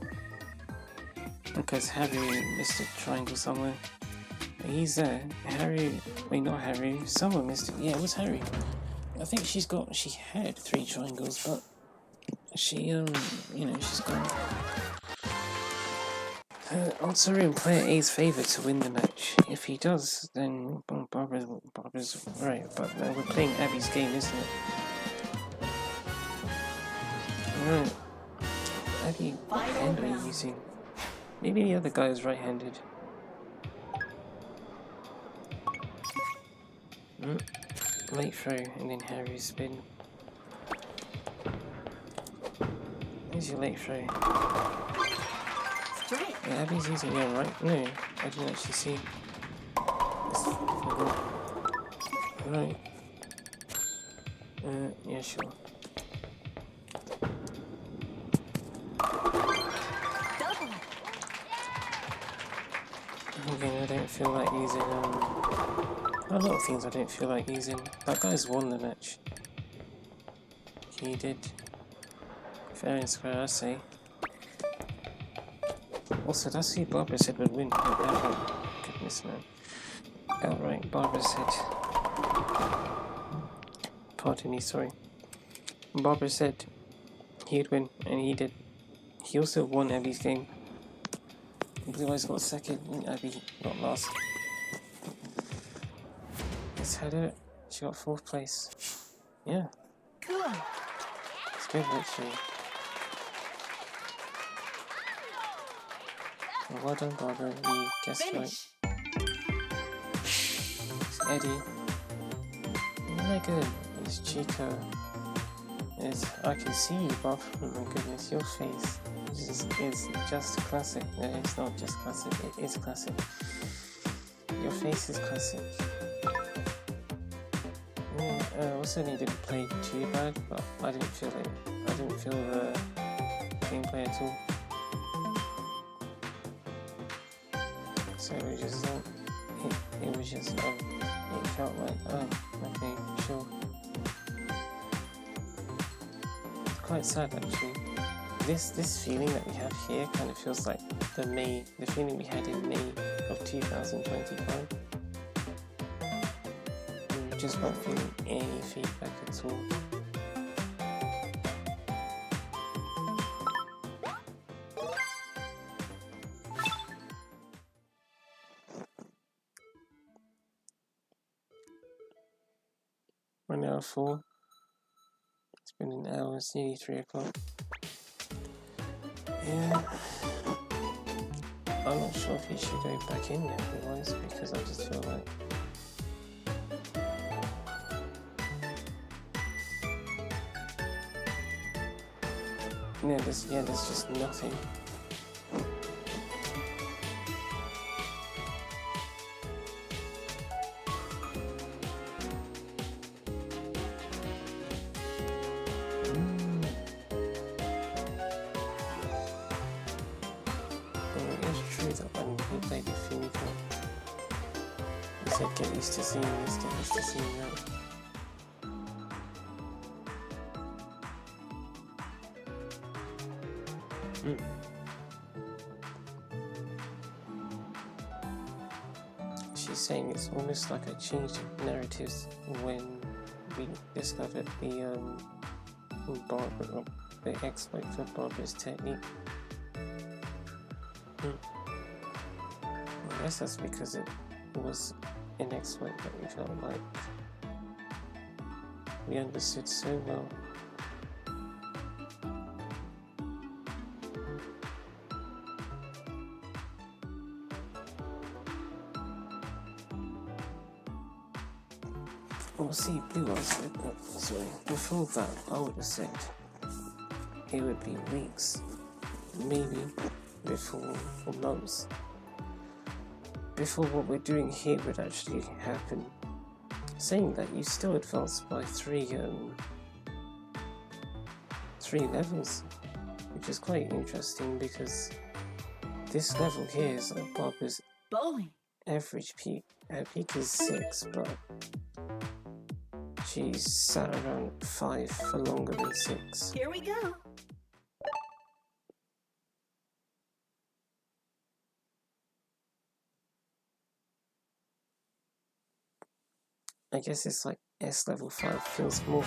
Because Harry missed a triangle somewhere. But he's there. Harry, wait, not Harry. Someone missed it. Yeah, it was Harry. I think she had 3 triangles, but she, you know, she's gone. Odds are in player A's favour to win the match. If he does, then Barbara's right. But we're playing Abby's game, isn't it? Right. Abby, what hand are you using? Maybe the other guy is right-handed. Late throw and then Harry's spin. Here's your late throw. Strike. Yeah, Abby's using it right. No, I didn't actually see. Right. Yeah, sure. Double. Again, I don't feel like using, a lot of things I don't feel like using. That guy's won the match. He did. Fair and square, I say. Also, that's who Barbara said would win. Goodness, man. Outright, Barbara said. Pardon me, sorry. Barbara said he'd win, and he did. He also won Abby's game. Blue Eyes got second, and Abby got last. Let's head it. She got 4th place. Yeah. Good. It's good, actually. Well done, Barbara. You guessed Finish. right. It's Eddie. Mega. It's Chico. I can see you, Bob. Oh my goodness, your face is just classic. No, it's not just classic. It is classic. Your face is classic. Also didn't play too bad, but I didn't feel it. I didn't feel the gameplay at all. So it was just it was just it felt like okay, sure. It's quite sad actually. This feeling that we have here kind of feels like the feeling we had in May of 2025. We just weren't feeling any feedback at all. We're now 4. It's been an hour, it's nearly 3 o'clock. Yeah. I'm not sure if he should go back in there if he wants, because I just feel like there's just nothing. Get used to seeing this, get used to seeing that. She's saying it's almost like a change of narratives when we discovered the exploit for Barbara's technique. I guess that's because it was an exploit that we felt like we understood so well. Well, see, Blue Eyes, sorry, before that, I would have said it would be weeks, maybe before, or months, before what we're doing here would actually happen. Saying that, you still advanced by three levels, which is quite interesting because this level here is like Barbara's Bowling. average peak. Her peak is 6, but she's sat around 5 for longer than 6. Here we go. I guess it's like S level 5 feels more.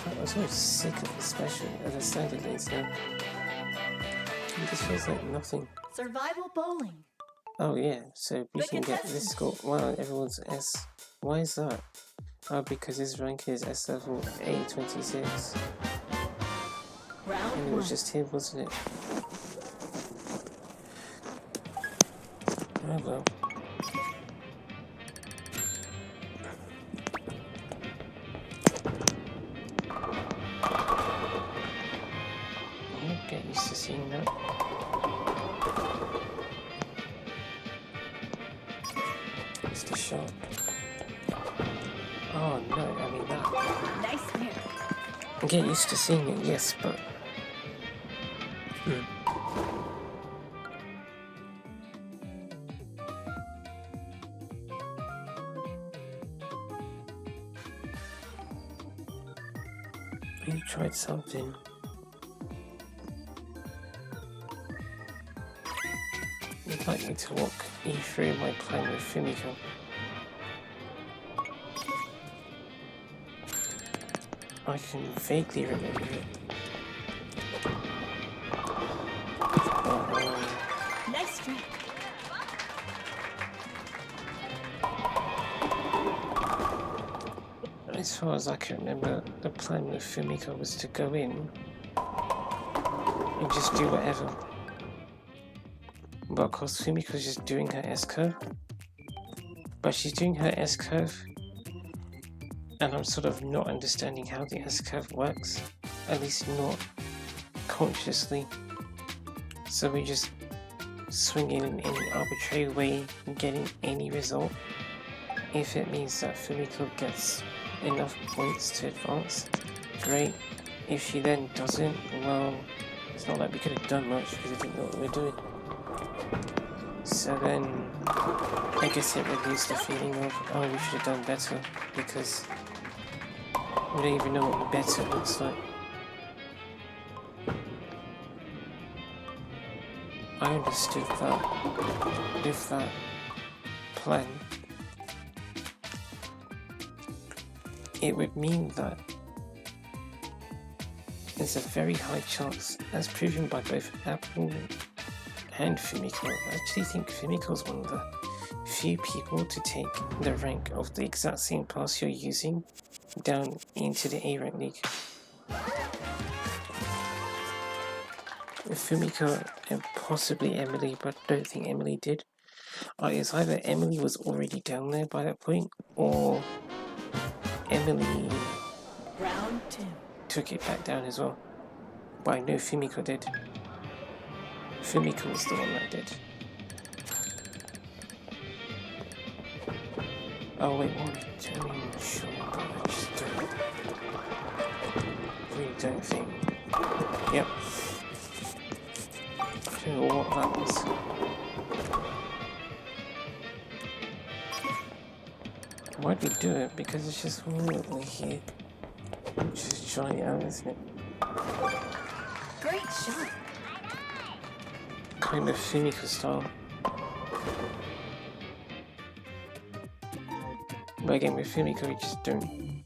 I was so sick of the special at the standard lanes now. It just feels like nothing. Survival bowling. Oh yeah, so we Good can get contestant. this score. Wow, everyone's S. Why is that? Oh, because his rank is S level 826. Round And it one. was just him, wasn't it? Oh well. I'll get used to seeing that. It's the shot. Oh no, I mean that. Nice pair. I get used to seeing it, yes, but... You tried something. You'd like me to walk you through my plan with Fumiko. I can vaguely remember it. Nice strike. As far as I can remember, the plan with Fumiko was to go in and just do whatever. But of course, Fumiko's just doing her S-curve. But she's doing her S-curve, and I'm sort of not understanding how the S-curve works, at least not consciously. So we just swing in any arbitrary way, getting any result. If it means that Fumiko gets enough points to advance, great. If she then doesn't, well, it's not like we could have done much because we didn't know what we were doing. So then, I guess it reduced the feeling of, oh, we should have done better, because we don't even know what the better looks like. I understood that with that plan, it would mean that there's a very high chance, as proven by both Apple and Fumiko. I actually think Fumiko's one of the few people to take the rank of the exact same pass you're using down into the A rank league. Fumiko and possibly Emily, but I don't think Emily did. It's either Emily was already down there by that point, or Emily Round 2. took it back down as well. But I know Fumiko did. Fumiko was the one that did. Oh wait, what? I mean, sure, but I just really don't think. Yep. I don't know what that was. Why'd we do it? Because it's just we're here. Just trying it out, isn't it? Great shot. Kind of Fumiko style. But again, with Fumiko, we just don't.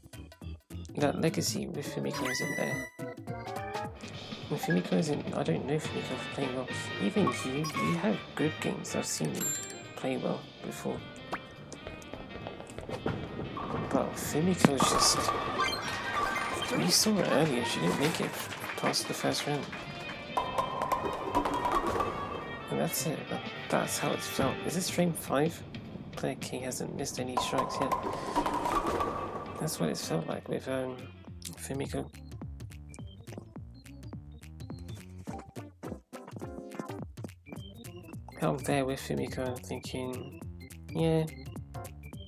That legacy with Fumiko isn't there. When Fumiko isn't, I don't know Fumiko for playing well. Even you have good games. I've seen you play well before. But Fumiko's just. You saw it earlier, she didn't make it past the first round. And that's it. That's how it's felt. Is this frame 5? Player K hasn't missed any strikes yet. That's what it's felt like with Fumiko. I'm there with Fumiko thinking, yeah,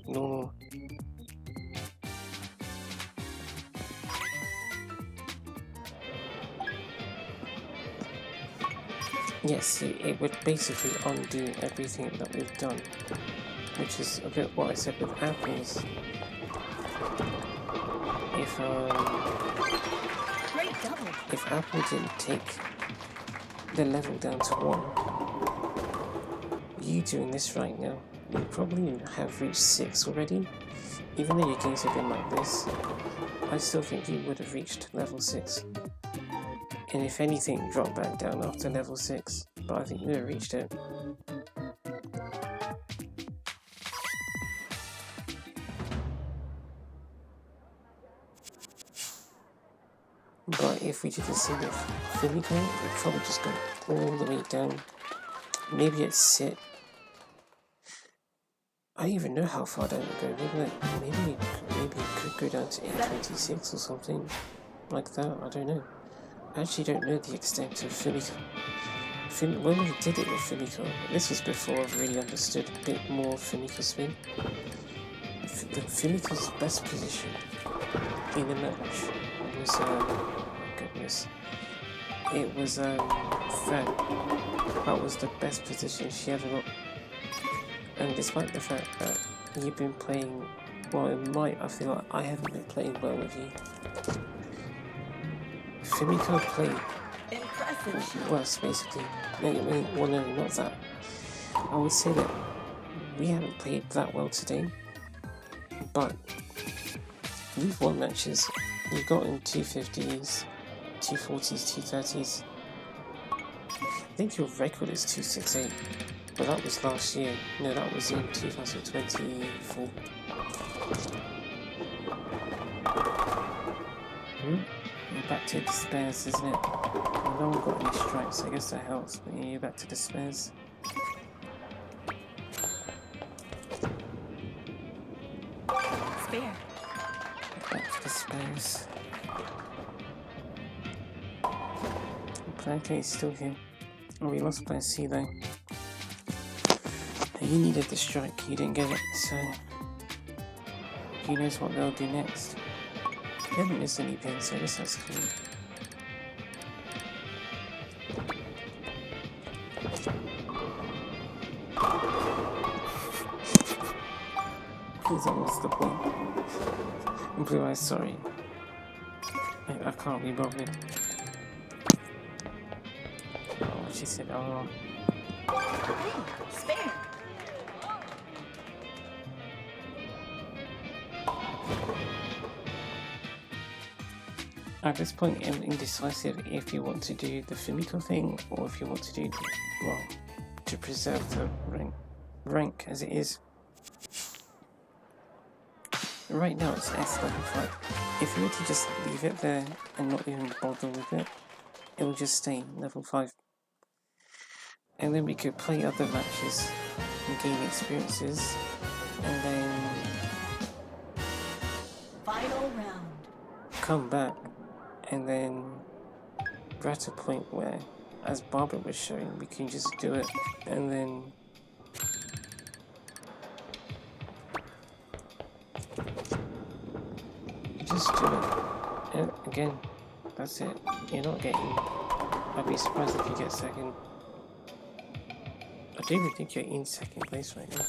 normal. Yes, it would basically undo everything that we've done, which is a bit what I said with apples. If Apple didn't take the level down to 1, you doing this right now, you probably have reached 6 already. Even though your games have been like this, I still think you would have reached level 6. And if anything, drop back down after level 6. But I think you would have reached it. But if we did the same with Fumiko, we'd probably just go all the way down. Maybe it's sit. I don't even know how far down it go. Maybe it could go down to 826 or something like that. I don't know. I actually don't know the extent of Fumiko. When we did it with Fumiko, this was before I've really understood a bit more Fumiko spin. Fumiko's best position in the match was, goodness, it was third. That was the best position she ever got. And despite the fact that you've been playing, well, I feel like I haven't been playing well with you. Fumiko played worse, basically. No, not that. I would say that we haven't played that well today, but we've won matches. You've gotten 250s, 240s, 230s. I think your record is 268, but that was last year. No, that was in 2024. You're back to the spares, isn't it? Well, no one got any strikes, I guess that helps, but yeah, you're back to the spares. Spare. Back to the spares. Player K is still here. Oh, we lost player C though. You needed the strike, you didn't get it, so who knows what they'll do next. They haven't missed any pins, so I guess that's cool. Because that was the point. Blue Eyes, sorry. I can't be bothered. Oh, she said, oh. Spare. At this point, I'm indecisive if you want to do the Fumiko thing or if you want to do, well, to preserve the rank as it is. Right now it's S level 5. If you were to just leave it there and not even bother with it, it will just stay level 5 and then we could play other matches and gain experiences, and then Final round. come back, and then we're at a point where, as Barbara was showing, we can just do it, and then just do it. And again, that's it. You're not getting. I'd be surprised if you get second. I don't even think you're in second place right now.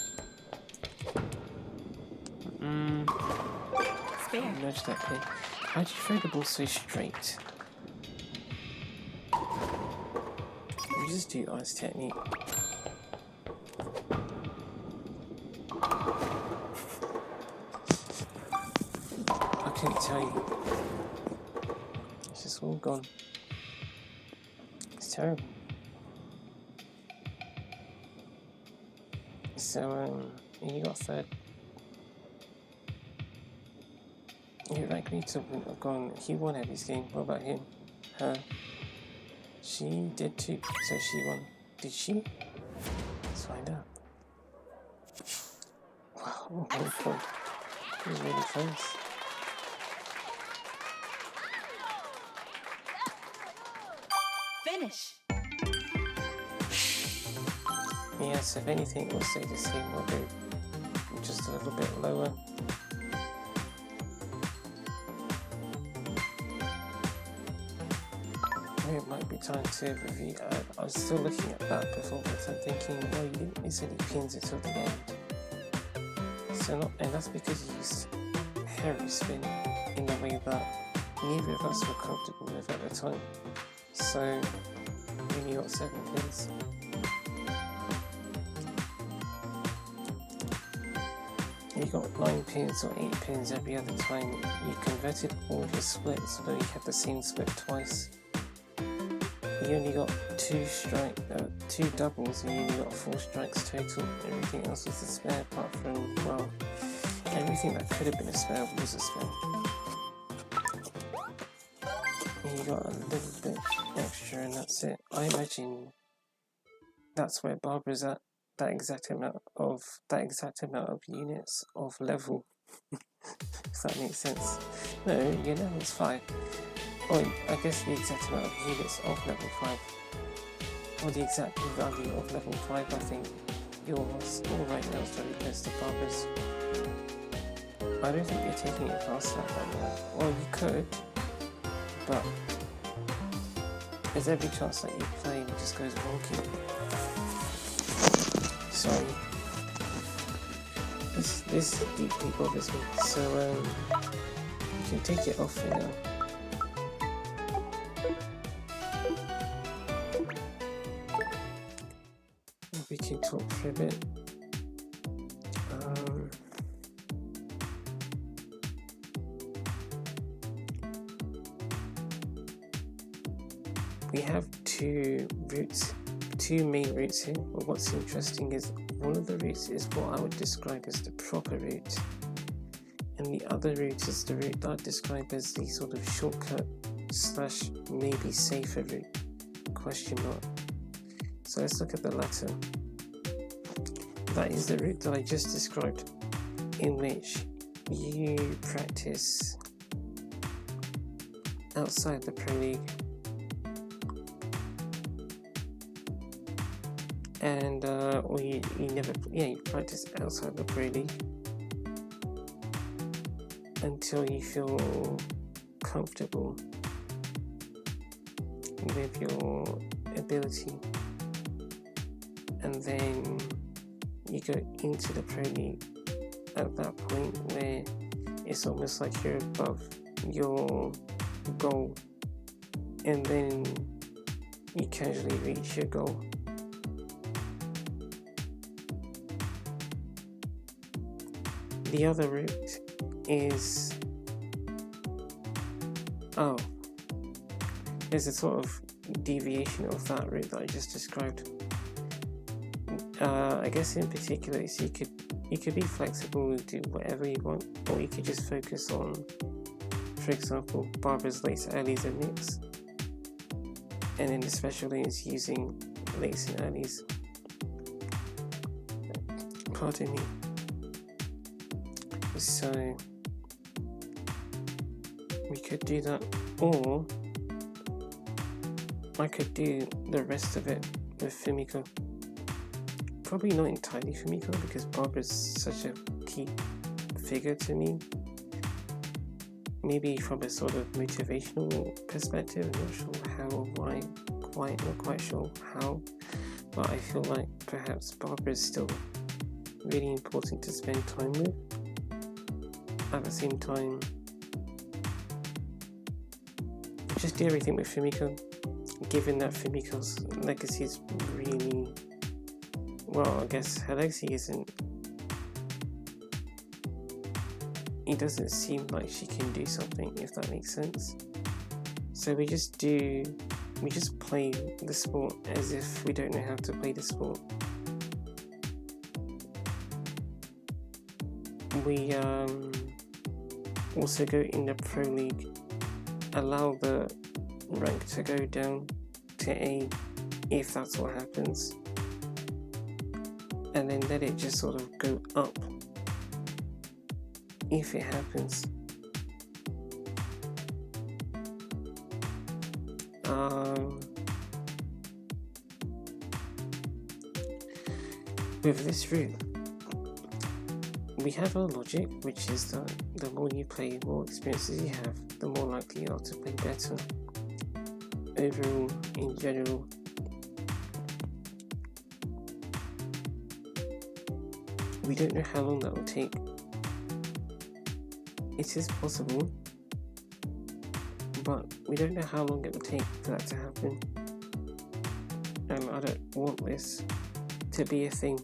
Spare. Nudge that pin. How do you throw the ball so straight? You just do ice technique. I couldn't tell you. It's just all gone. It's terrible. So, you got third. You're likely to have gone. He won Abby's game. What about him? Her. She did too. So she won. Did she? Let's find out. Wow, 1 point. It was really close. Finish. Yes, if anything, we'll stay the same. We'll go just a little bit lower. It might be time to review. I was still looking at that performance and thinking, well, you didn't miss any pins until the end. So not, and that's because you used heavy spin in a way that neither of us were comfortable with at the time. So we only got 7 pins. You got 9 pins or 8 pins every other time. You converted all your splits, although you had the same split twice. You only got 2 doubles, and you only got 4 strikes total. Everything else was a spare, apart from, well, everything that could have been a spare was a spare. And you got a little bit extra, and that's it. I imagine that's where Barbara's at. That exact amount of units of level. If that makes sense. No, your level's 5. Or I guess the exact amount of units of level 5. Or the exact value of level 5, I think yours all right now is very close to Barbara's. I don't think you're taking it past that right now. Well, you could, but there's every chance that you play and it just goes wonky. Sorry. This deeply bothers me. So, you can take it off for now. We can talk for a bit. We have 2 routes. 2 main routes here, but what's interesting is one of the routes is what I would describe as the proper route, and the other route is the route that I'd describe as the sort of shortcut / maybe safer route, question mark. So let's look at the latter. That is the route that I just described, in which you practice outside the Pro League. And or you practice outside the Pro League until you feel comfortable with your ability, and then you go into the Pro League at that point where it's almost like you're above your goal, and then you casually reach your goal. The other route is, there's a sort of deviation of that route that I just described. I guess in particular, so you could be flexible and do whatever you want, or you could just focus on, for example, Barbara's lates, earlys and nicks, and in the special lanes using lates and earlies. Pardon me. So we could do that, or I could do the rest of it with Fumiko. Probably not entirely Fumiko, because Barbara's such a key figure to me. Maybe from a sort of motivational perspective, I'm not sure how or why, not quite sure how, but I feel like perhaps Barbara is still really important to spend time with. At the same time, just do everything with Fumiko, given that Fumiko's legacy is really, well, I guess her legacy isn't, it doesn't seem like she can do something, if that makes sense. So we just play the sport as if we don't know how to play the sport. We also go in the Pro League, allow the rank to go down to A if that's what happens, and then let it just sort of go up if it happens. With this route, we have our logic, which is that the more you play, the more experiences you have, the more likely you are to play better. Overall, in general, we don't know how long that will take. It is possible, but we don't know how long it will take for that to happen. And I don't want this to be a thing,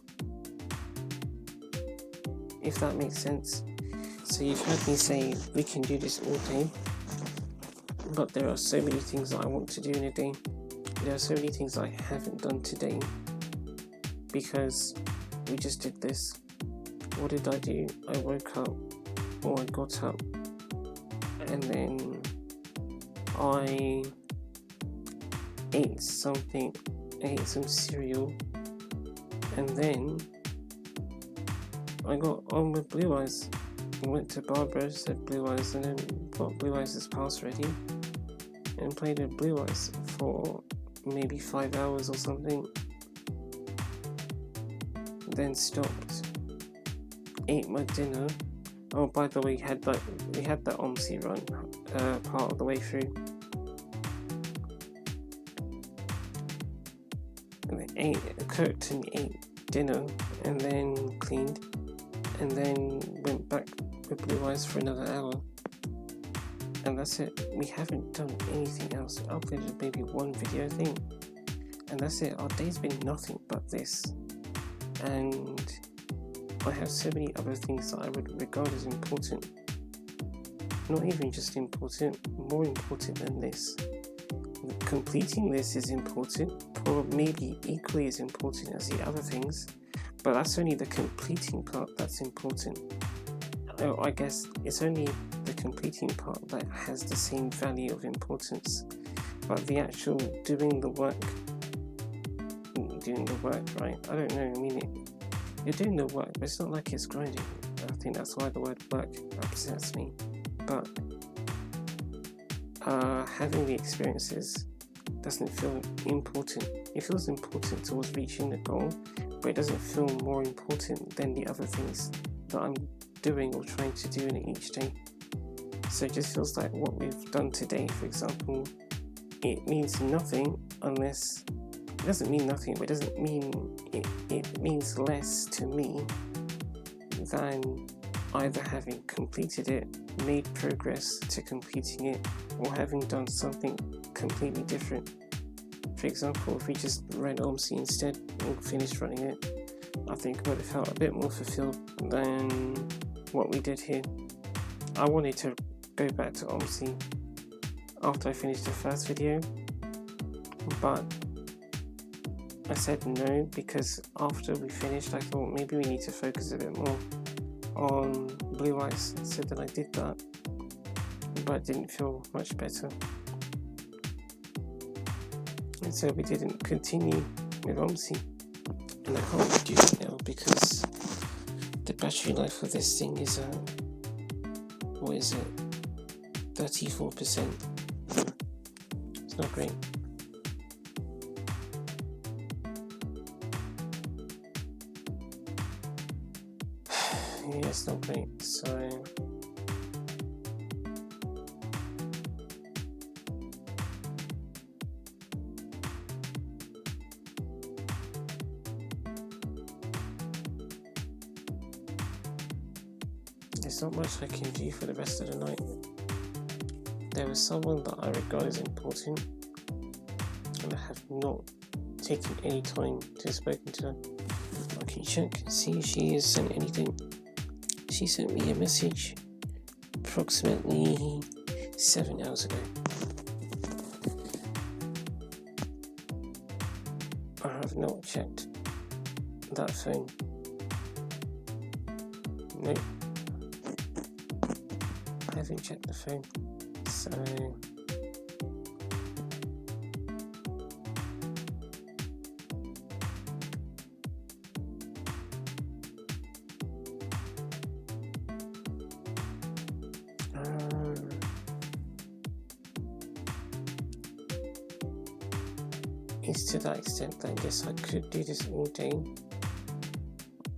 if that makes sense. So you've heard me say we can do this all day, but there are so many things that I want to do in a day. There are so many things I haven't done today because we just did this. What did I do? I woke up, or I got up, and then I ate something. I ate some cereal, and then I got on with Blue Eyes. I went to Barbara, said Blue Eyes, and then got Blue Eyes' pass ready and played with Blue Eyes for maybe 5 hours or something. Then stopped, ate my dinner. Oh, by the way, we had the OMSI run part of the way through. And then cooked and ate dinner, and then cleaned, and then went back with Blue Eyes for another hour. And that's it. We haven't done anything else. I uploaded maybe one video thing, and that's it. Our day's been nothing but this. And I have so many other things that I would regard as important. Not even just important, more important than this. Completing this is important, probably maybe equally as important as the other things, but that's only the completing part that's important. I guess it's only the completing part that has the same value of importance, but the actual doing the work, right? I don't know, I mean, you're doing the work, but it's not like it's grinding. I think that's why the word work upsets me. But having the experiences doesn't feel important. It feels important towards reaching the goal, but it doesn't feel more important than the other things that I'm doing or trying to do in each day. So it just feels like what we've done today, for example, it means nothing unless, it doesn't mean nothing, but it doesn't mean, it means less to me than either having completed it, made progress to completing it, or having done something completely different. For example, if we just ran OMSI instead and finished running it, I think I would have felt a bit more fulfilled than what we did here. I wanted to go back to OMSI after I finished the first video, but I said no, because after we finished I thought maybe we need to focus a bit more on Blue Eyes, so then I did that, but it didn't feel much better. And so we didn't continue with OMSI, and I can't do that now because the battery life of this thing is what is it? 34%. It's not great. Yeah, it's not great. So there's not much I can do for the rest of the night. There was someone that I regard as important, and I have not taken any time to have spoken to her. I can check and see if she has sent anything. She sent me a message approximately 7 hours ago. I have not checked that phone. Nope. I haven't checked the phone. So it's to that extent that yes, I could do this all day,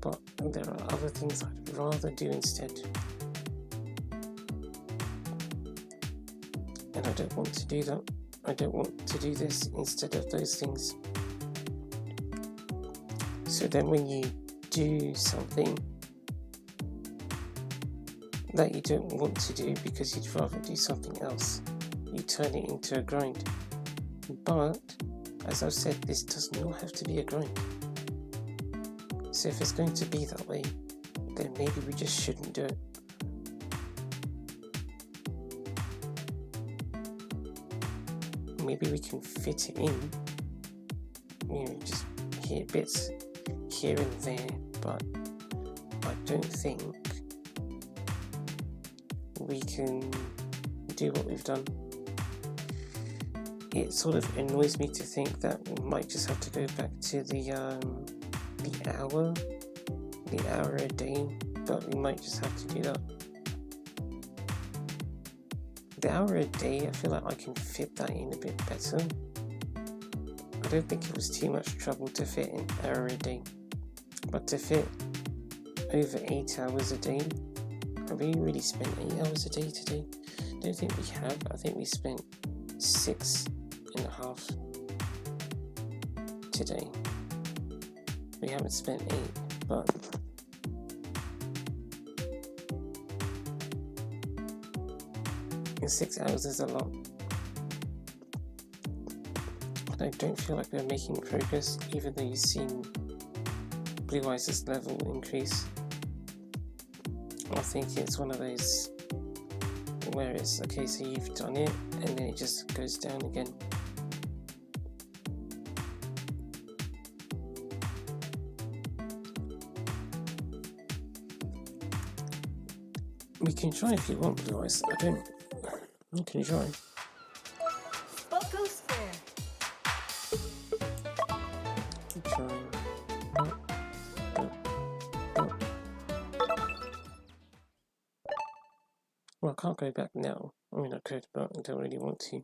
but there are other things I'd rather do instead. And I don't want to do that. I don't want to do this instead of those things. So then when you do something that you don't want to do because you'd rather do something else, you turn it into a grind. But as I've said, this does not have to be a grind. So if it's going to be that way, then maybe we just shouldn't do it. Maybe we can fit it in, just hear bits here and there, but I don't think we can do what we've done. It sort of annoys me to think that we might just have to go back to the hour a day, but we might just have to do that. The hour a day, I feel like I can fit that in a bit better. I don't think it was too much trouble to fit an hour a day, but to fit over 8 hours a day, have we really spent 8 hours a day today? I don't think we have. I think we spent 6.5 today. We haven't spent 8, but in 6 hours is a lot. And I don't feel like we're making progress, even though you've seen Blue Eyes' level increase. I think it's one of those where it's okay, so you've done it, and then it just goes down again. We can try if you want, Blue Eyes. I don't. You can try. What goes there? Try. Well, I can't go back now. I mean, I could, but I don't really want to.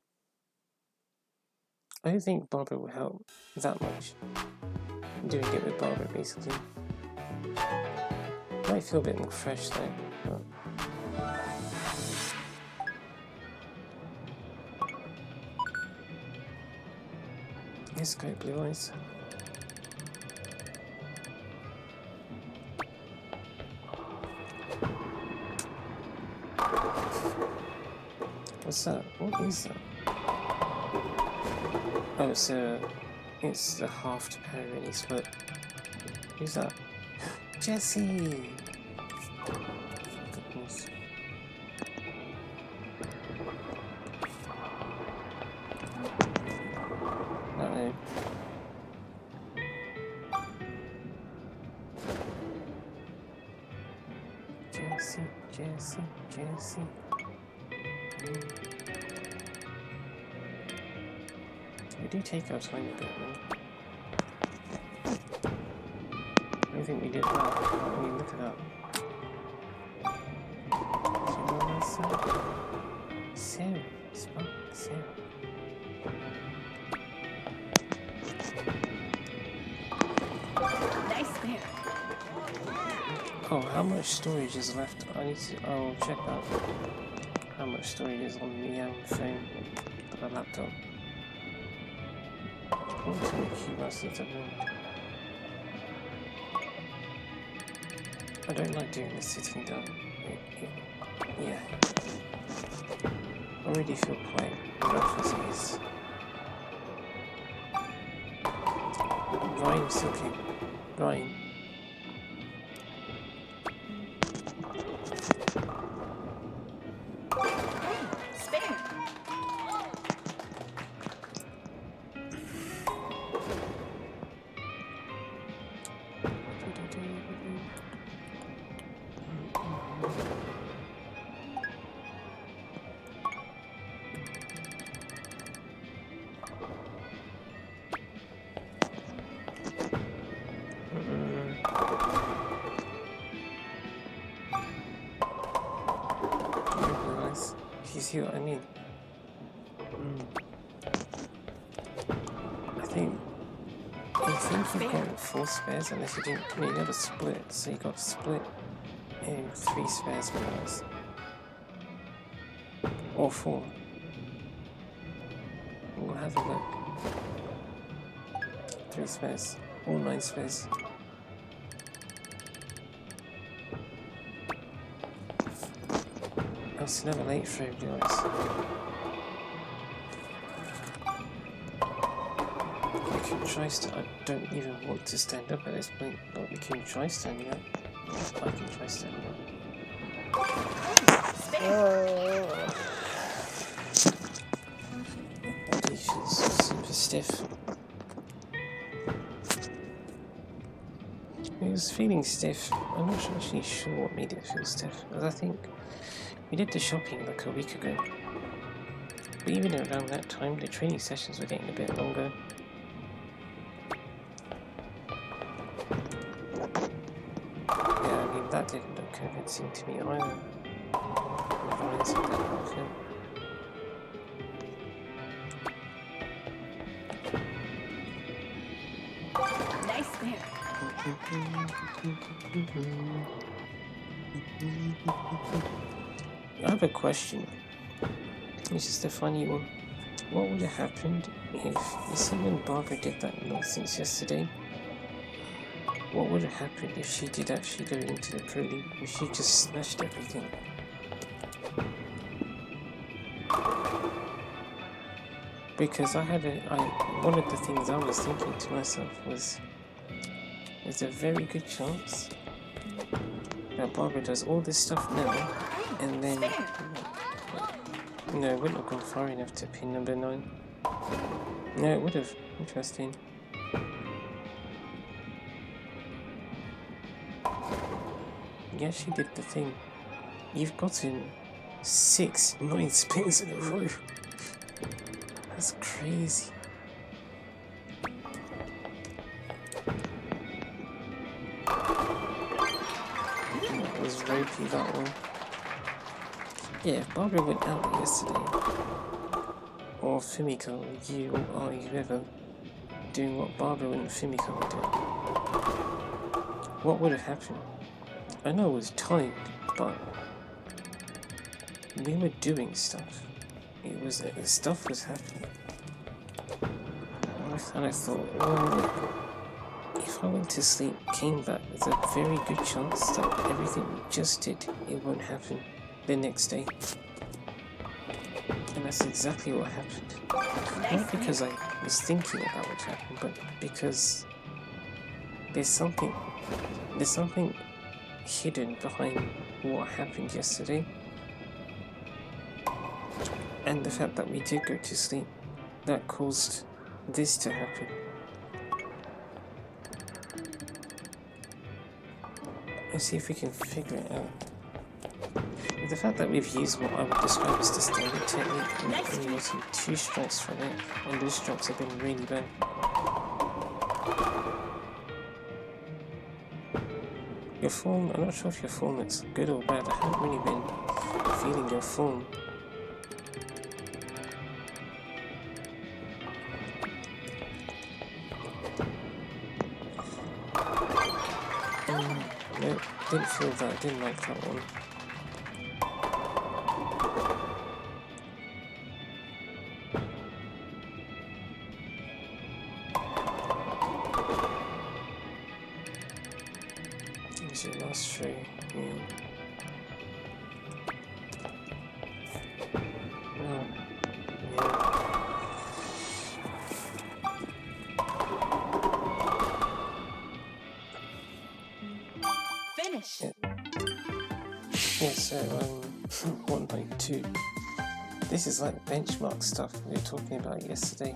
I don't think Barbara will help that much. Doing it with Barbara, basically. Might feel a bit more fresh though. But let's go, Blue Eyes. What's that? What is that? Oh, it's the halved power release, but who's that? Jessie! Goodness. Uh-oh. Jessie. We do take our time a bit, man. think we did well. I mean, look at that. Do you know what that's Sarah. Spot Sarah. Nice there. Oh, how much storage is left? I'll check out how much storage is on the phone, the laptop. What's the key since I've been... I don't like doing this sitting down. Yeah. I already feel quite rough as it is. Ryan's looking. Ryan. Spare. You see what I mean? I think you've got 4 spares unless you didn't. No, you never split, so you got split in 3 spares more or less. Or 4. We'll have a look. 3 spares. All 9 spares. It's never late for everybody else. We can try I don't even want to stand up at this point, but we can try standing up. I can try standing up. Body feels super stiff. It was feeling stiff. I'm not actually sure what made it feel stiff, because I think we did the shopping like a week ago, but even around that time the training sessions were getting a bit longer. Yeah, I mean that didn't look convincing to me either. Ryan's in that outfit. Nice there. I have a question. It's just a funny one. What would have happened if, you see when Barbara did that nonsense yesterday? What would have happened if she did actually go into the Pro League? If she just smashed everything? Because one of the things I was thinking to myself was, there's a very good chance that Barbara does all this stuff now, and then... No, it wouldn't have gone far enough to pin number 9. No, it would have. Interesting. Yeah, she did the thing. You've gotten 6 9 spins in a row. That's crazy. That was ropey, that one. Yeah, if Barbara went out yesterday, or Fumiko, or you, or whoever, doing what Barbara and Fumiko were doing, what would have happened? I know it was timed, but we were doing stuff. Stuff was happening. And I thought, well, if I went to sleep, came back, there's a very good chance that everything we just did, it won't happen the next day. And that's exactly what happened. Not because I was thinking about what happened, but because there's something hidden behind what happened yesterday. And the fact that we did go to sleep, that caused this to happen. Let's see if we can figure it out. The fact that we've used what I would describe as the standard technique, and only gotten 2 strikes from it, and those strikes have been really bad. Your form, I'm not sure if your form looks good or bad. I haven't really been feeling your form. No, didn't feel that. Didn't like that one. It was your last show. Yeah. Finish. Yeah, so 192. This is like benchmark stuff we were talking about yesterday.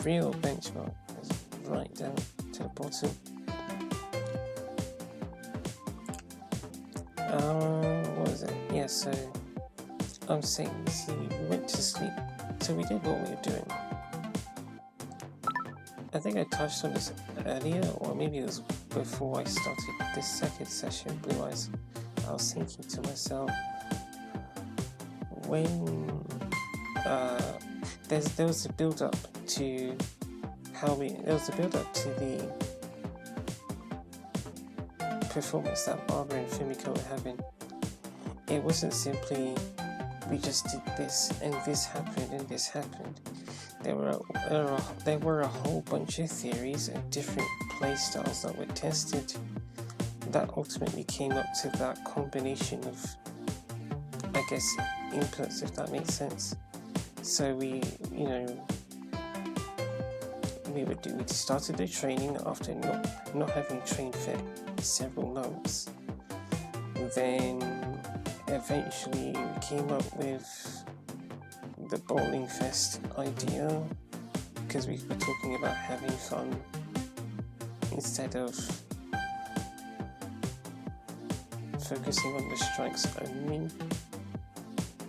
Real benchmark is right down to the bottom. What is it? Yeah, so I'm saying, see, we went to sleep. So we did what we were doing. I think I touched on this earlier, or maybe it was before I started this second session, Blue Eyes. I was thinking to myself, when there was a build up to there was a build up to the performance that Barbara and Fumiko were having. It wasn't simply we just did this and this happened and this happened. There were a whole bunch of theories and different playstyles that were tested that ultimately came up to that combination of, I guess, inputs, if that makes sense. So we started the training after not having trained for several months. Then eventually we came up with the Bowling Fest idea because we were talking about having fun instead of focusing on the strikes only.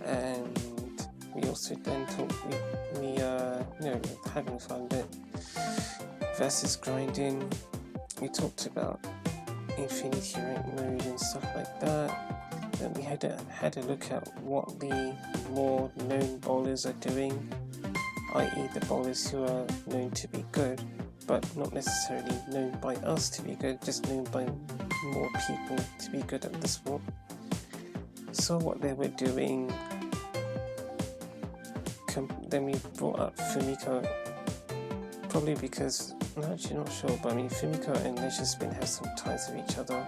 And we also then talked having fun bit versus grinding. We talked about infinity rank mode and stuff like that. Then we had a look at what the more known bowlers are doing, i.e. the bowlers who are known to be good, but not necessarily known by us to be good, just known by more people to be good at the sport. Saw what they were doing. Then we brought up Fumiko, probably because, I'm actually not sure, but I mean Fumiko and Leisure Spin have some ties with each other.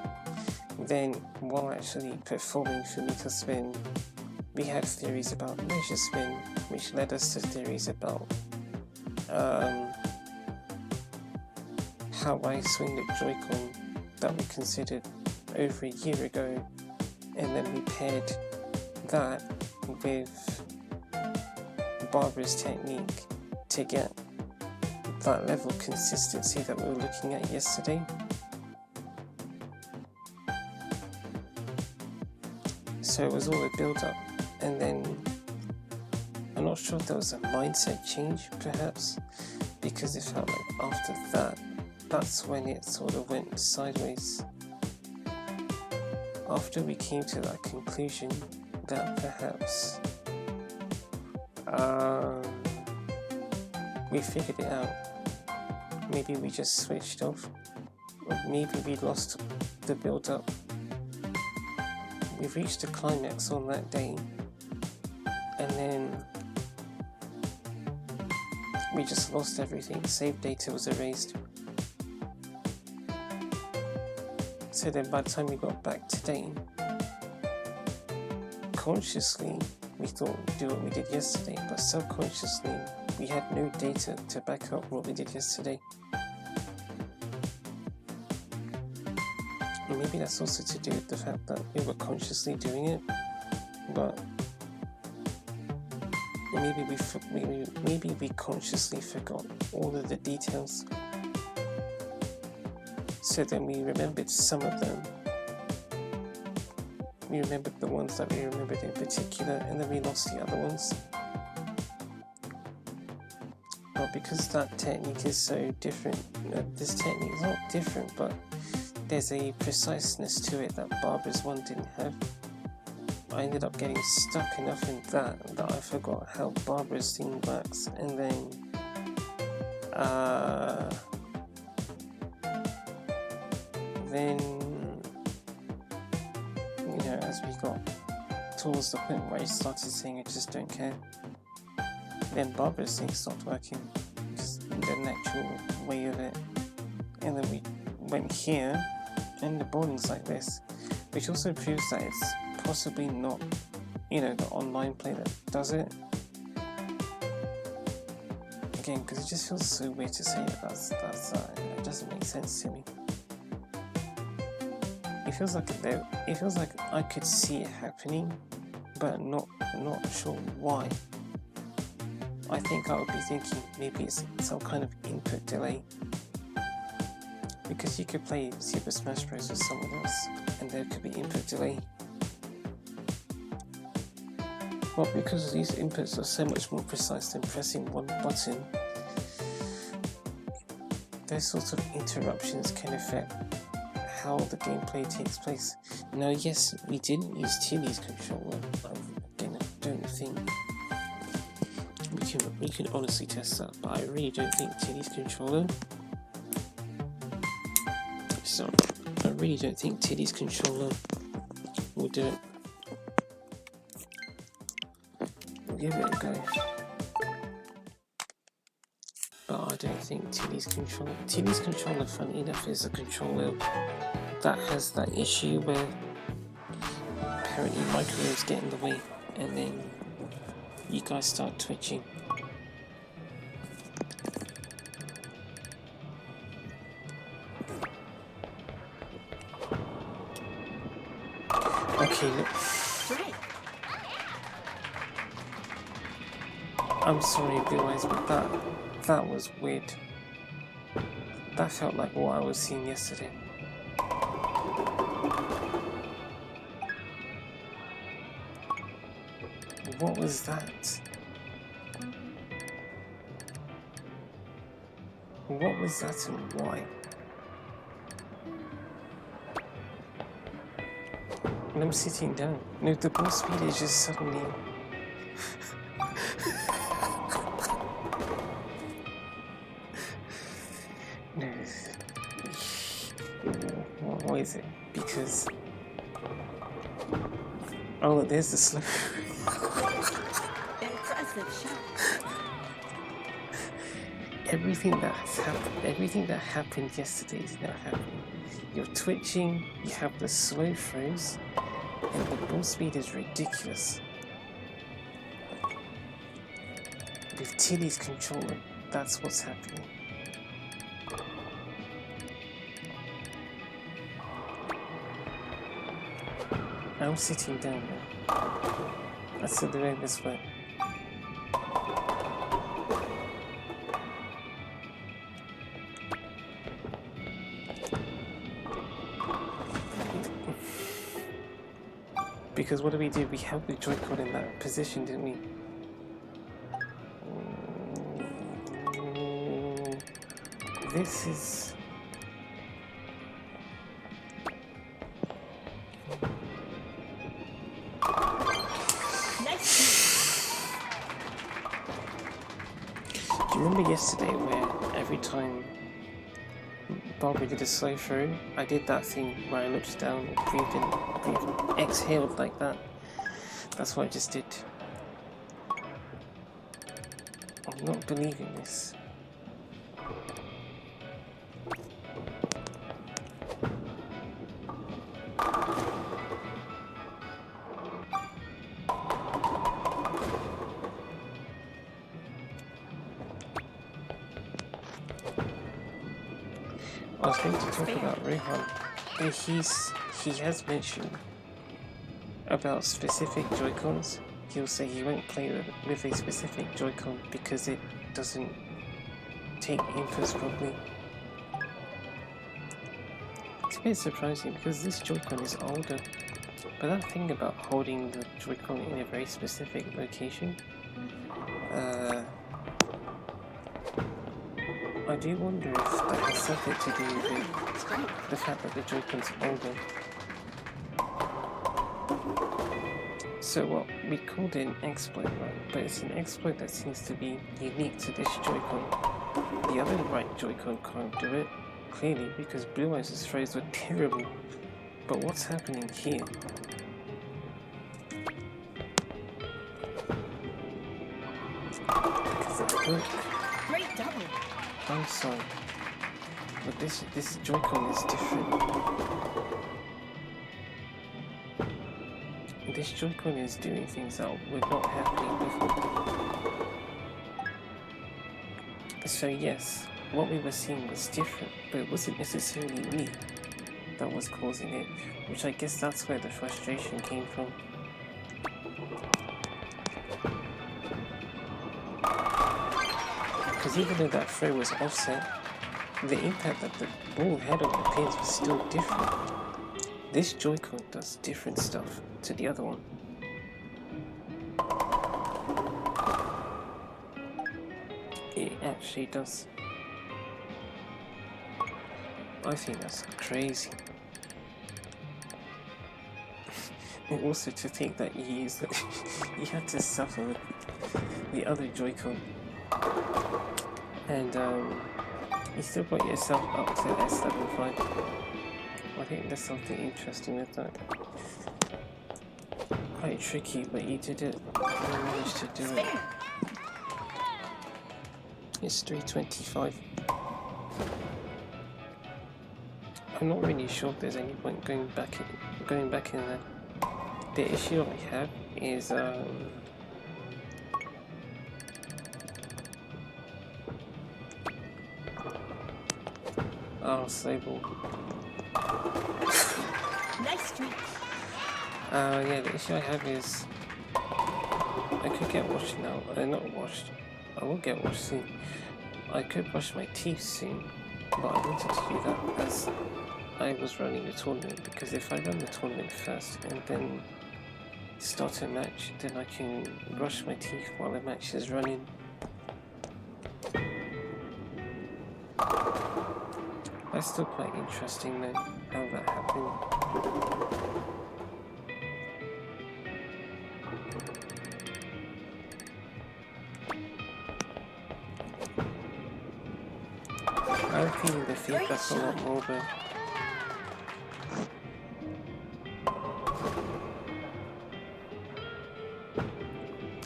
Then, while actually performing Fumiko Spin, we had theories about Leisure Spin, which led us to theories about how I swing the Joy-Con that we considered over a year ago, and then we paired that with Barbara's technique to get that level of consistency that we were looking at yesterday. So it was all a build up, and then I'm not sure if there was a mindset change perhaps, because it felt like after that's when it sort of went sideways. After we came to that conclusion that perhaps we figured it out, maybe we just switched off, or maybe we lost the build up. We reached a climax on that day, and then we just lost everything. Save data was erased. So then by the time we got back today, consciously we thought we'd do what we did yesterday, but subconsciously we had no data to back up what we did yesterday. And maybe that's also to do with the fact that we were consciously doing it, but maybe we consciously forgot all of the details. So then we remembered some of them. We remembered the ones that we remembered in particular, and then we lost the other ones. But because that technique is so different, this technique is not different, but there's a preciseness to it that Barbara's one didn't have. I ended up getting stuck enough in that I forgot how Barbara's thing works, and then you know, as we got towards the point where I started saying I just don't care, then Barbara's thing stopped working, just the natural way of it, and then we went here, and the boarding's like this, which also proves that it's possibly not, you know, the online play that does it. Again, because it just feels so weird to say that it doesn't make sense to me. It feels like I could see it happening, but not sure why. I think I would be thinking maybe it's some kind of input delay, because you could play Super Smash Bros with someone else and there could be input delay. Well, because these inputs are so much more precise than pressing one button, those sorts of interruptions can affect how the gameplay takes place. Now, yes, we didn't use Tilly's controller. Again, I don't think we can honestly test that, but I really don't think Tilly's controller. So, I really don't think Tilly's controller will do it. We'll give it a go. But I don't think Tilly's controller, funny enough, is a controller that has that issue where apparently microwaves get in the way and then you guys start twitching. Okay, look. I'm sorry, Blue Eyes, but that was weird. That felt like what I was seeing yesterday. What was that? What was that and why? And I'm sitting down. No, the ball speed is just suddenly... No. Why is it? Because... Oh, look, there's the slow... Impressive shot. Everything that happened yesterday is now happening. You're twitching, you have the slow throws, and the ball speed is ridiculous. With Tilly's controller, that's what's happening. I'm sitting down now. That's the way this way. Because what do? We held the Joy-Con in that position, didn't we? This is... Do you remember yesterday where every time Barbara did a slow through, I did that thing where I looked down, breathed, exhaled like that? That's what I just did. I'm not believing this. I was going to talk about Rohan, and he has mentioned about specific Joy-Cons. He'll say he won't play with a specific Joy-Con because it doesn't take inputs properly. It's a bit surprising because this Joy-Con is older, but that thing about holding the Joy-Con in a very specific location, I do wonder if that has something to do with Strength. the fact that the Joy-Con's older. So what we called it an exploit, right? But it's an exploit that seems to be unique to this Joy-Con. The other right Joy-Con can't do it, clearly, because Blue Eyes' throws were terrible. But what's happening here? Because it's good. Great double. I'm sorry. But this Joy-Con is different. This Joy-Con is doing things that were not happening before. So yes, what we were seeing was different, but it wasn't necessarily me that was causing it, which I guess that's where the frustration came from. Because even though that throw was offset, the impact that the ball had on the pins was still different. This Joy-Con does different stuff to the other one. It actually does. I think that's crazy. And also to think that you had to suffer with the other Joy-Con, and you still got yourself up to S level 5. I think there's something interesting with that. Quite tricky, but you did it. You managed to do it. Spare. It's 325. I'm not really sure if there's any point going back in there. The issue I have is Sable. Nice strength. Yeah, the issue I have is I could get washed now. Not washed. I will get washed soon. I could brush my teeth soon, but I wanted to do that as I was running the tournament, because if I run the tournament first and then start a match, then I can brush my teeth while the match is running. That's still quite interesting though, how that happened. I'm feeling the feedback a lot more though.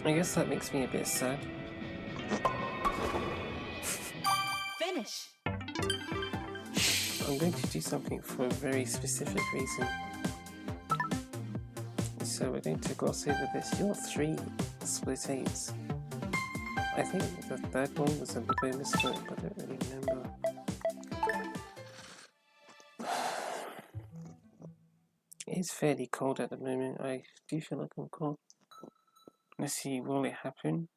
I guess that makes me a bit sad. Finish. I'm going to do something for a very specific reason. So we're going to gloss over this. You're 3 split 8s. I think the third one was a bonus split, but I don't really remember. It's fairly cold at the moment. I do feel like I'm cold. Let's see, will it happen?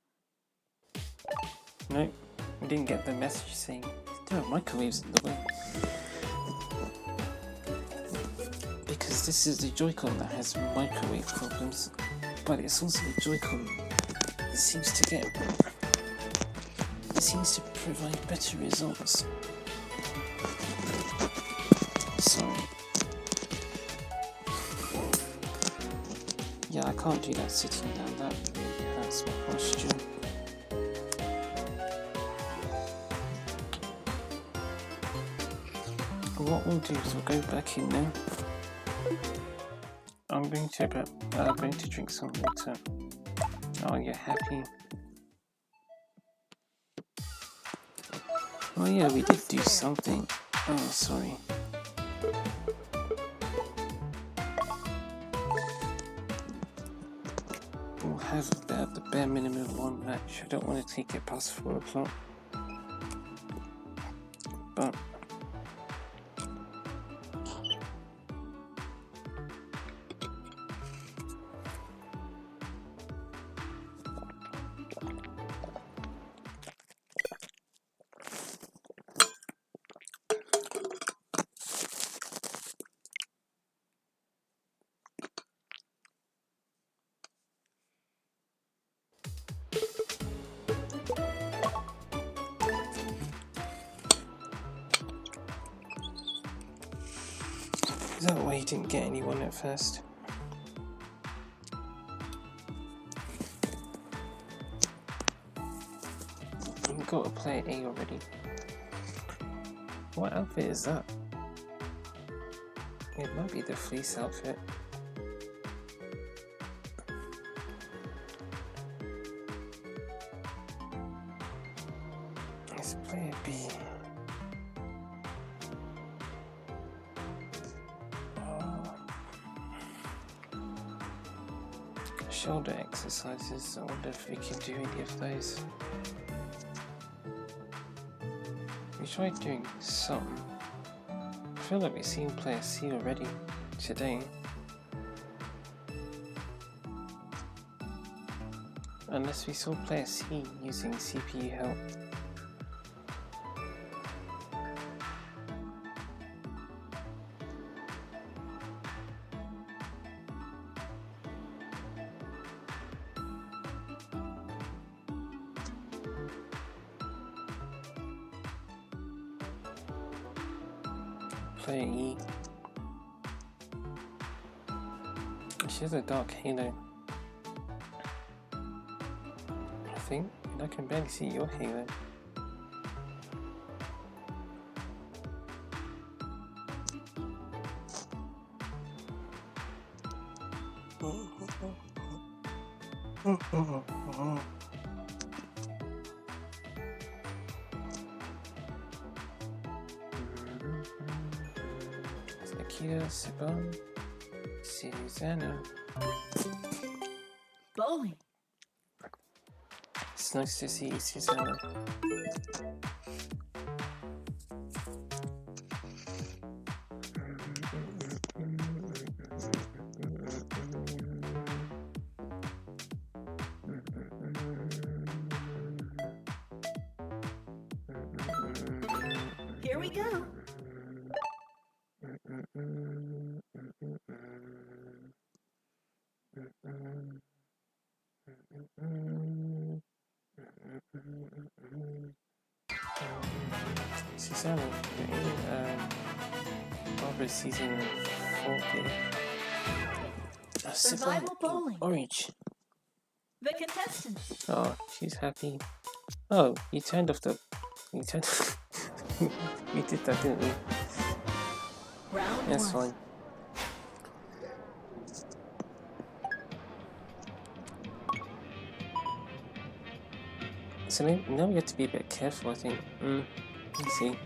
Nope, I didn't get the message saying there are microwaves in the way. Because this is the Joy-Con that has microwave problems, but it's also the Joy-Con that seems to provide better results. Sorry. Yeah, I can't do that sitting down, that really hurts my posture. What we'll do is we'll go back in now. I'm going to drink some water. Oh, you're happy? Oh yeah, we did do something. Oh, sorry. We'll have the bare minimum one match. I don't want to take it past 4 o'clock. But Is that why you didn't get anyone at first? You've got to play A already. What outfit is that? It might be the fleece outfit. Let's play a B. Shoulder exercises. I wonder if we can do any of those. We tried doing some. I feel like we've seen player C already today. Unless we saw player C using CPU help. Player E. She has a dark halo. I think, and I can barely see your halo. Akira, Siobhan, Susanna. Bowling. It's nice to see Susanna. Here we go. Susanna, Barbara's season 4 Survival bowling. Orange. The contestants. Oh, she's happy. Oh, you turned off the. You turned. We did that, didn't we? Round That's one. fine. So now we have to be a bit careful, I think. Let's see.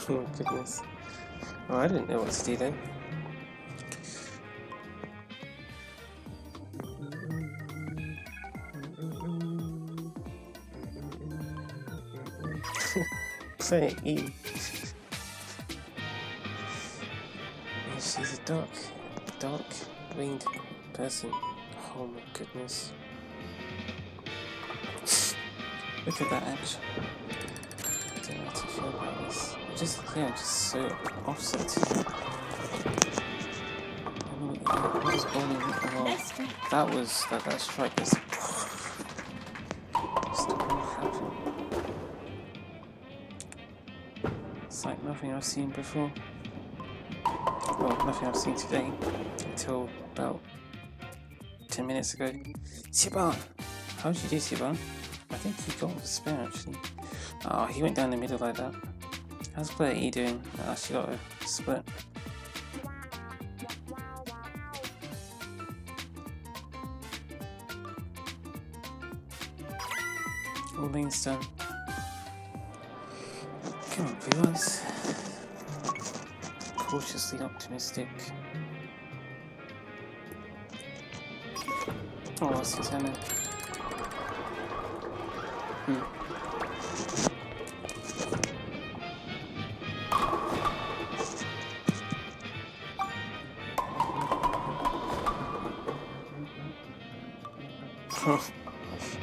Oh my goodness. Oh, I didn't know what to do then. Play E. She's a dark winged person. Oh my goodness. Look at that action. I don't know how to feel about this. Just so offset. What was bowling? Oh, Nice strike. that strike is. Just what happened? It's like nothing I've seen before. Well, nothing I've seen today until about 10 minutes ago. Siobhan! How did you do, Siobhan? I think he got a spare actually. Oh, he went down the middle like that. How's player E doing? She got a split. All lanes done. Come on, viewers. Cautiously optimistic. Oh, Susanna.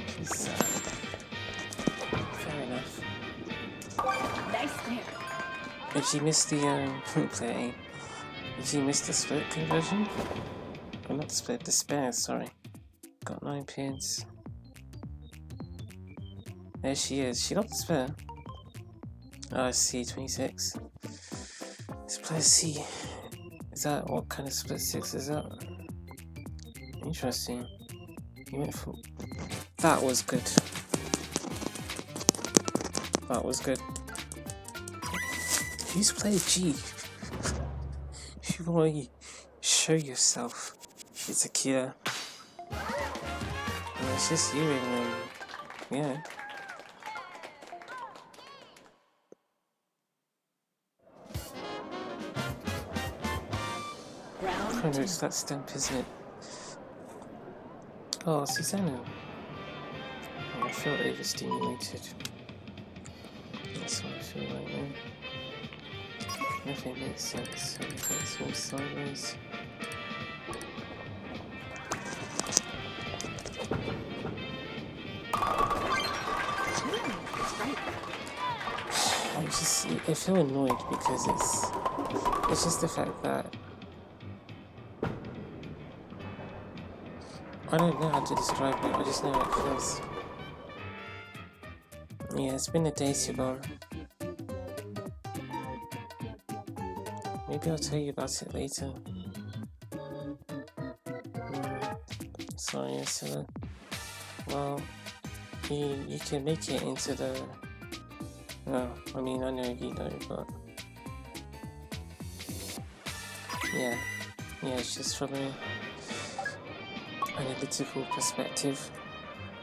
She's sad. Did you miss the play? Did you miss the split conversion? Or not split, the spare, sorry. Got 9 pins. There she is. She got the spare. Oh, I see, 26. Split C. Is that what kind of split 6 is that? Interesting. You went for. That was good. That was good. Who's played G? You want to show yourself. It's a killer. And it's just you and yeah. Round two. It's that stamp, isn't it? Oh, Susanna. Oh, I feel overstimulated. That's what I feel right now. Nothing makes sense. It's all sideways. I feel annoyed because it's just the fact that I don't know how to describe it, I just know how it feels. Yeah, it's been a day, Siobhan. Maybe I'll tell you about it later. Sorry, Ursula. Well, you can make it into the... No, I mean, I know you know, but... Yeah, it's just from an analytical perspective.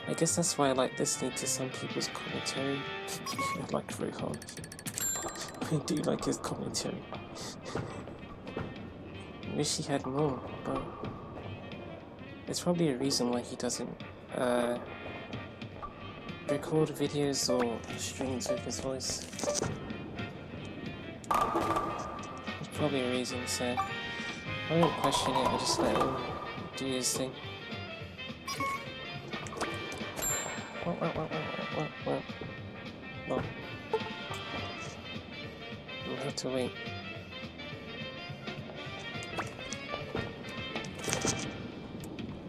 I guess that's why I like listening to some people's commentary. I like Rohan. I do like his commentary. I wish he had more, but there's probably a reason why he doesn't record videos or streams with his voice. There's probably a reason, so I don't question it, I just let him do his thing. What? No. We'll have to wait.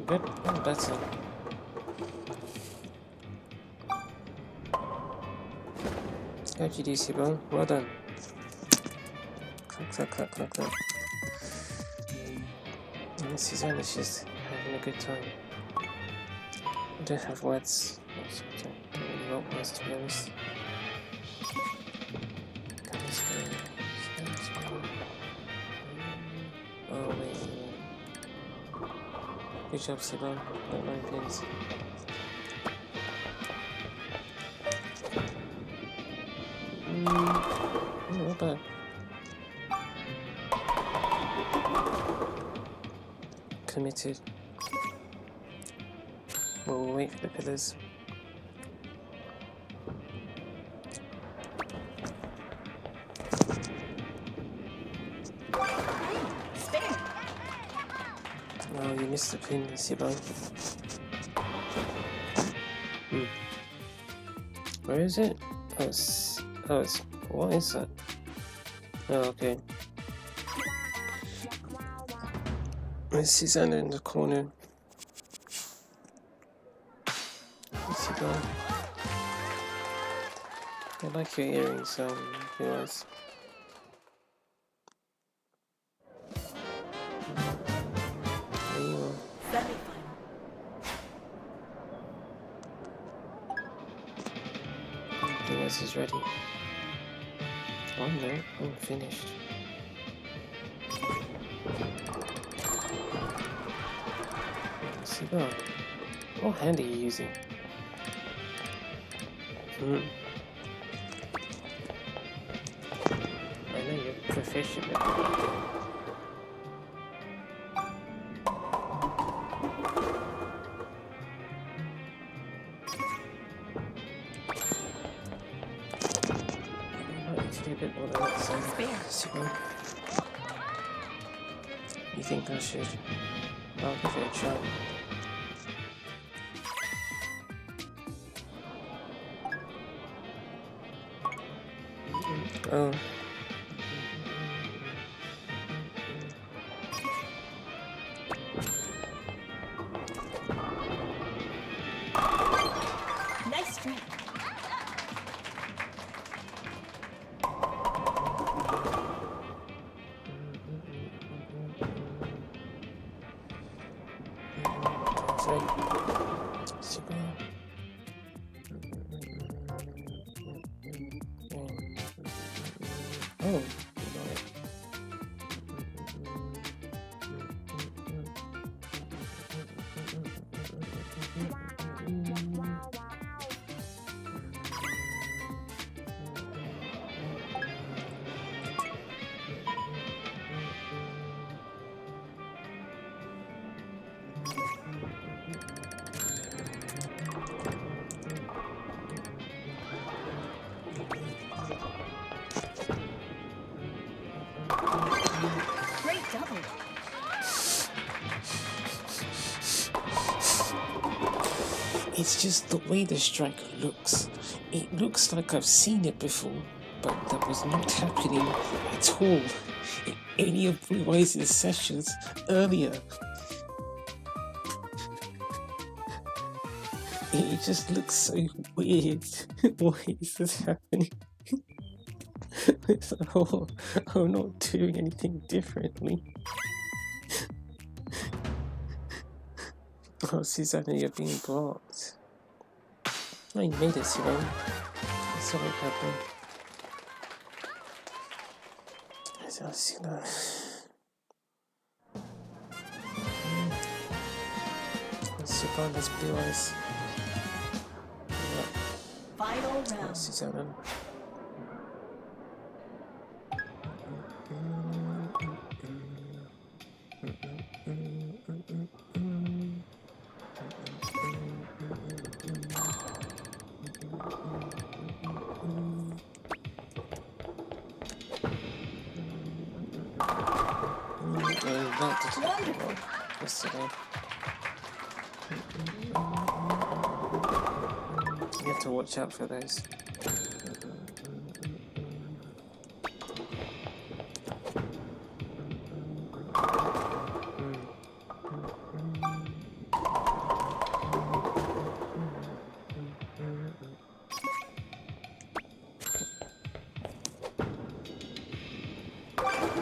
Good? Oh, that's it. How'd you do, Siobhan? Well done. Clap. And Susanna's just having a good time. I don't have words. I don't really want words, to be honest. Oh, wait. Good job, Siobhan. Got 9 pins. Not bad. Committed. We'll wait for the pillars. Oh, you missed the pin, Siobhan. Where is it? It's what is that? Oh, okay. There's Susanna in the corner. Siobhan. I like your earrings, yours. There you are. Semi-final. The rest is ready. Oh no, I'm finished. Siobhan, what hand are you using? I know you're proficient at it. A bit more than that, Siobhan. You think I should? I'll give it a try. Oh, Oh, you know it. Great double. It's just the way the striker looks. It looks like I've seen it before, but that was not happening at all in any of Blue Eyes' sessions earlier. It just looks so weird. Why is this happening? It's like, oh, I'm not doing anything differently. Oh, Susanna, you're being blocked. Oh, you made it, Simone. That's all that happened. Susanna's Blue Eyes. Final round. Susanna. That did happen well yesterday. You have to watch out for those.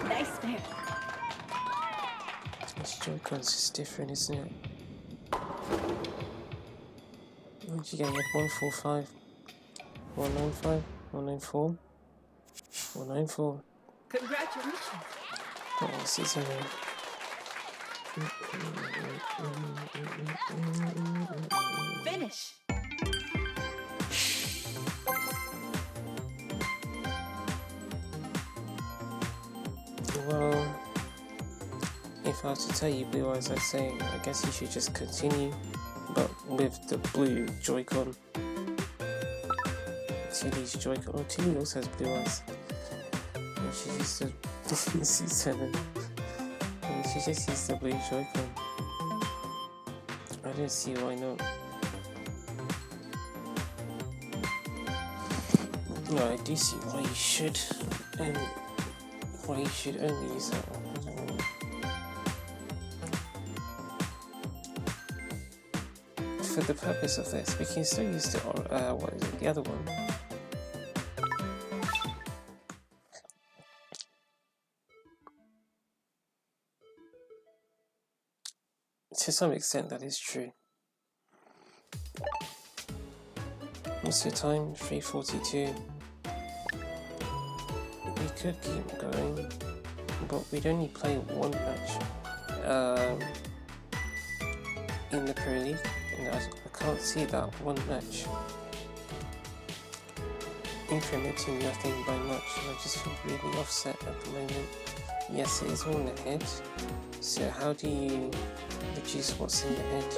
Nice fair. This Joy-Con's just different, isn't it? What did you get? You had 145, 195, 194, 194. Congratulations. What else is there? Finish. Well, if I was to tell you Blue Eyes, I'd say I guess you should just continue, but with the blue Joy-Con. Tilly's Joy-Con. Oh, Tilly also has Blue Eyes. And she used to C7. And she just used the blue Joy-Con. I don't see why not. No, I do see why you should, and why you should only use that one. I don't know. For the purpose of this, we can still use the what is it? The other one. To some extent, that is true. What's your time? 3:42. We could keep going, but we'd only play one match in the Pro League, and I can't see that one match incrementing nothing by much. I just feel really offset at the moment. Yes, it is all in the head. So how do you reduce what's in the head?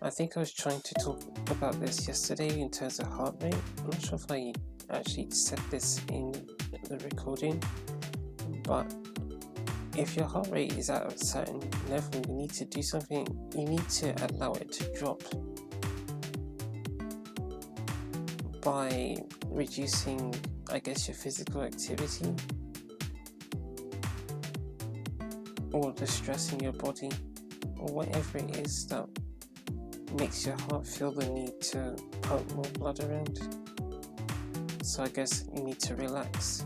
I think I was trying to talk about this yesterday in terms of heart rate. I'm not sure if I actually said this in the recording, but if your heart rate is at a certain level, you need to do something. You need to allow it to drop by reducing, I guess, your physical activity or the stress in your body or whatever it is that makes your heart feel the need to pump more blood around. So I guess you need to relax.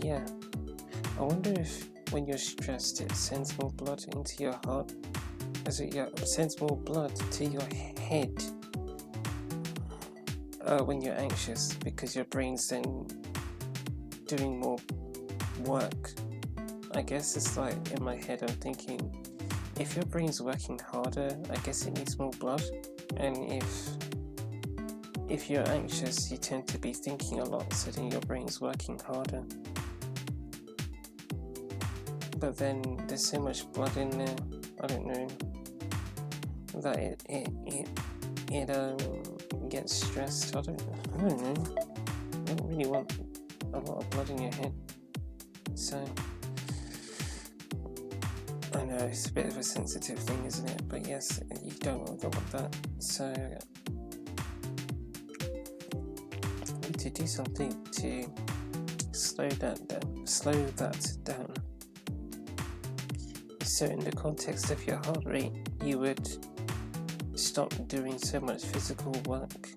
Yeah, I wonder if when you're stressed it sends more blood into your heart, as it sends more blood to your head. when you're anxious, because your brain's then doing more work. I guess it's like in my head I'm thinking, if your brain's working harder, I guess it needs more blood. And if you're anxious, you tend to be thinking a lot, so then your brain's working harder. But then there's so much blood in there, I don't know, that it gets stressed. I don't know. You don't really want a lot of blood in your head. So I know it's a bit of a sensitive thing, isn't it? But yes, you don't want that. So you need to do something to slow that down. So in the context of your heart rate, you would stop doing so much physical work.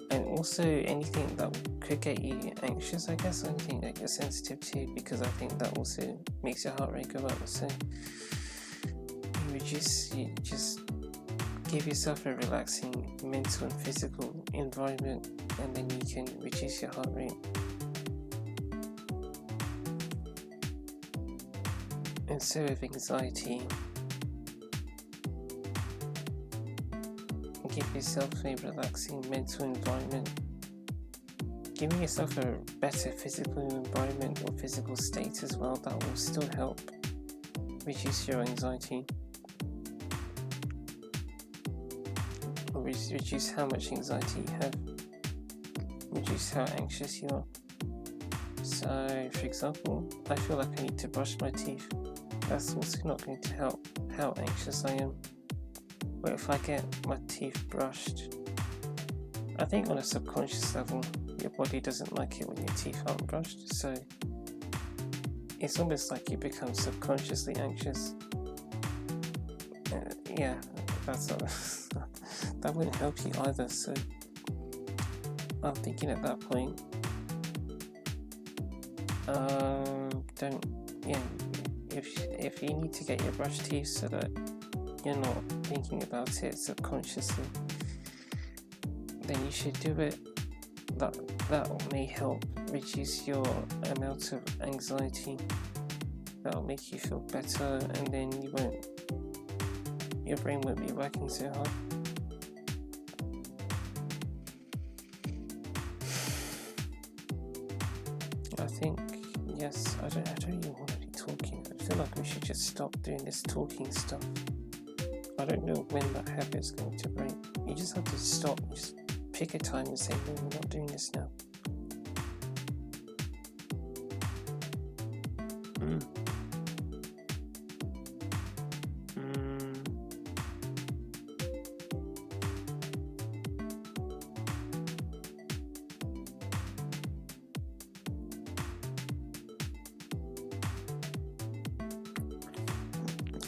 And also anything that could get you anxious, I guess, anything that you're sensitive to, because I think that also makes your heart rate go up. So you just give yourself a relaxing mental and physical environment, and then you can reduce your heart rate. And so with anxiety, give yourself a relaxing mental environment. Giving yourself a better physical environment or physical state as well, that will still help reduce your anxiety. Or reduce how much anxiety you have. Reduce how anxious you are. So, for example, I feel like I need to brush my teeth. That's also not going to help how anxious I am. But if I get my teeth brushed, I think on a subconscious level, your body doesn't like it when your teeth aren't brushed. So it's almost like you become subconsciously anxious. Yeah, that wouldn't help you either. So I'm thinking at that point, if you need to get your brushed teeth so that you're not thinking about it subconsciously, then you should do it. That may help reduce your amount of anxiety. That'll make you feel better, and then your brain won't be working so hard. I think, yes, I don't even want to be talking. I feel like we should just stop doing this talking stuff. I don't know when that habit's going to break. You just have to stop, just pick a time and say, no, we're not doing this now.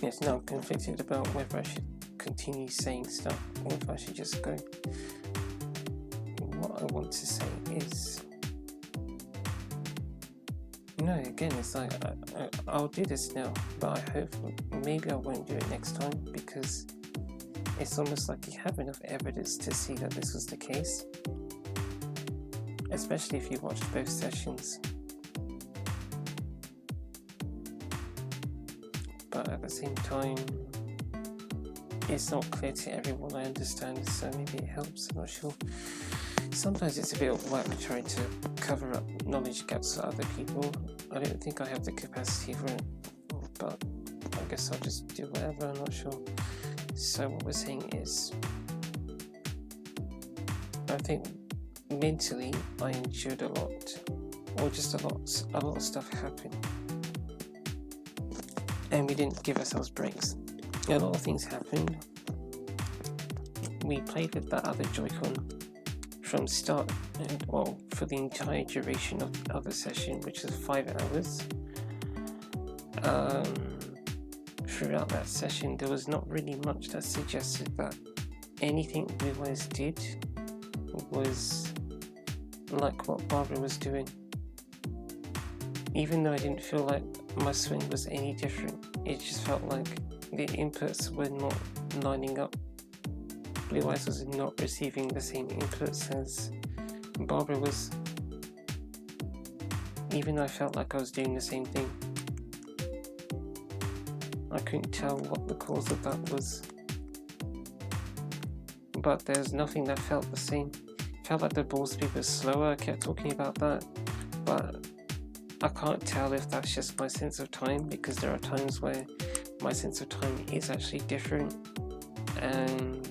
Yes, now I'm conflicted about whether I should continue saying stuff or if I should just go. What I want to say is, again, it's like I'll do this now, but I hope maybe I won't do it next time, because it's almost like you have enough evidence to see that this was the case, especially if you watched both sessions. But at the same time, it's not clear to everyone, I understand, so maybe it helps, I'm not sure. Sometimes it's a bit of work trying to cover up knowledge gaps for other people. I don't think I have the capacity for it, but I guess I'll just do whatever, I'm not sure. So what we're saying is, I think mentally I endured a lot, or just a lot of stuff happened. And we didn't give ourselves breaks. A lot of things happened. We played with that other Joy-Con from start, for the entire duration of the session, which is 5 hours. Throughout that session, there was not really much that suggested that anything we always did was like what Barbara was doing. Even though I didn't feel like my swing was any different, it just felt like the inputs were not lining up Blue Eyes was not receiving the same inputs as Barbara was, even though I felt like I was doing the same thing. I couldn't tell what the cause of that was, but there's nothing that felt the same. It felt like the ball speed was slower. I kept talking about that, but I can't tell if that's just my sense of time, because there are times where my sense of time is actually different, and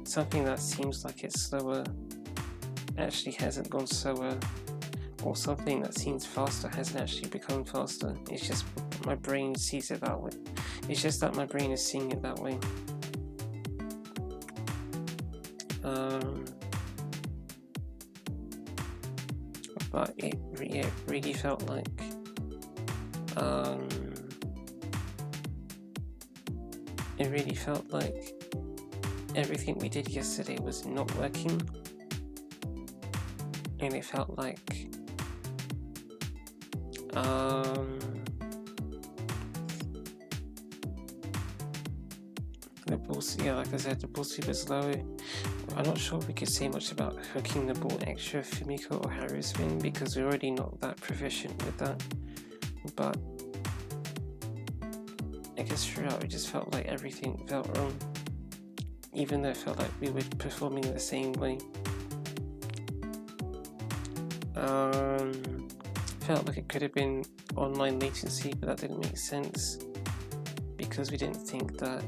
something that seems like it's slower actually hasn't gone slower, or something that seems faster hasn't actually become faster. It's just my brain sees it that way. It's just that my brain is seeing it that way. But it really felt like everything we did yesterday was not working, and it felt like the ball, like I said, the ball speed was low. I'm not sure if we could say much about hooking the ball extra Fumiko or Haru spin, because we're already not that proficient with that, but I guess throughout it just felt like everything felt wrong, even though it felt like we were performing the same way. Felt like it could have been online latency, but that didn't make sense because we didn't think that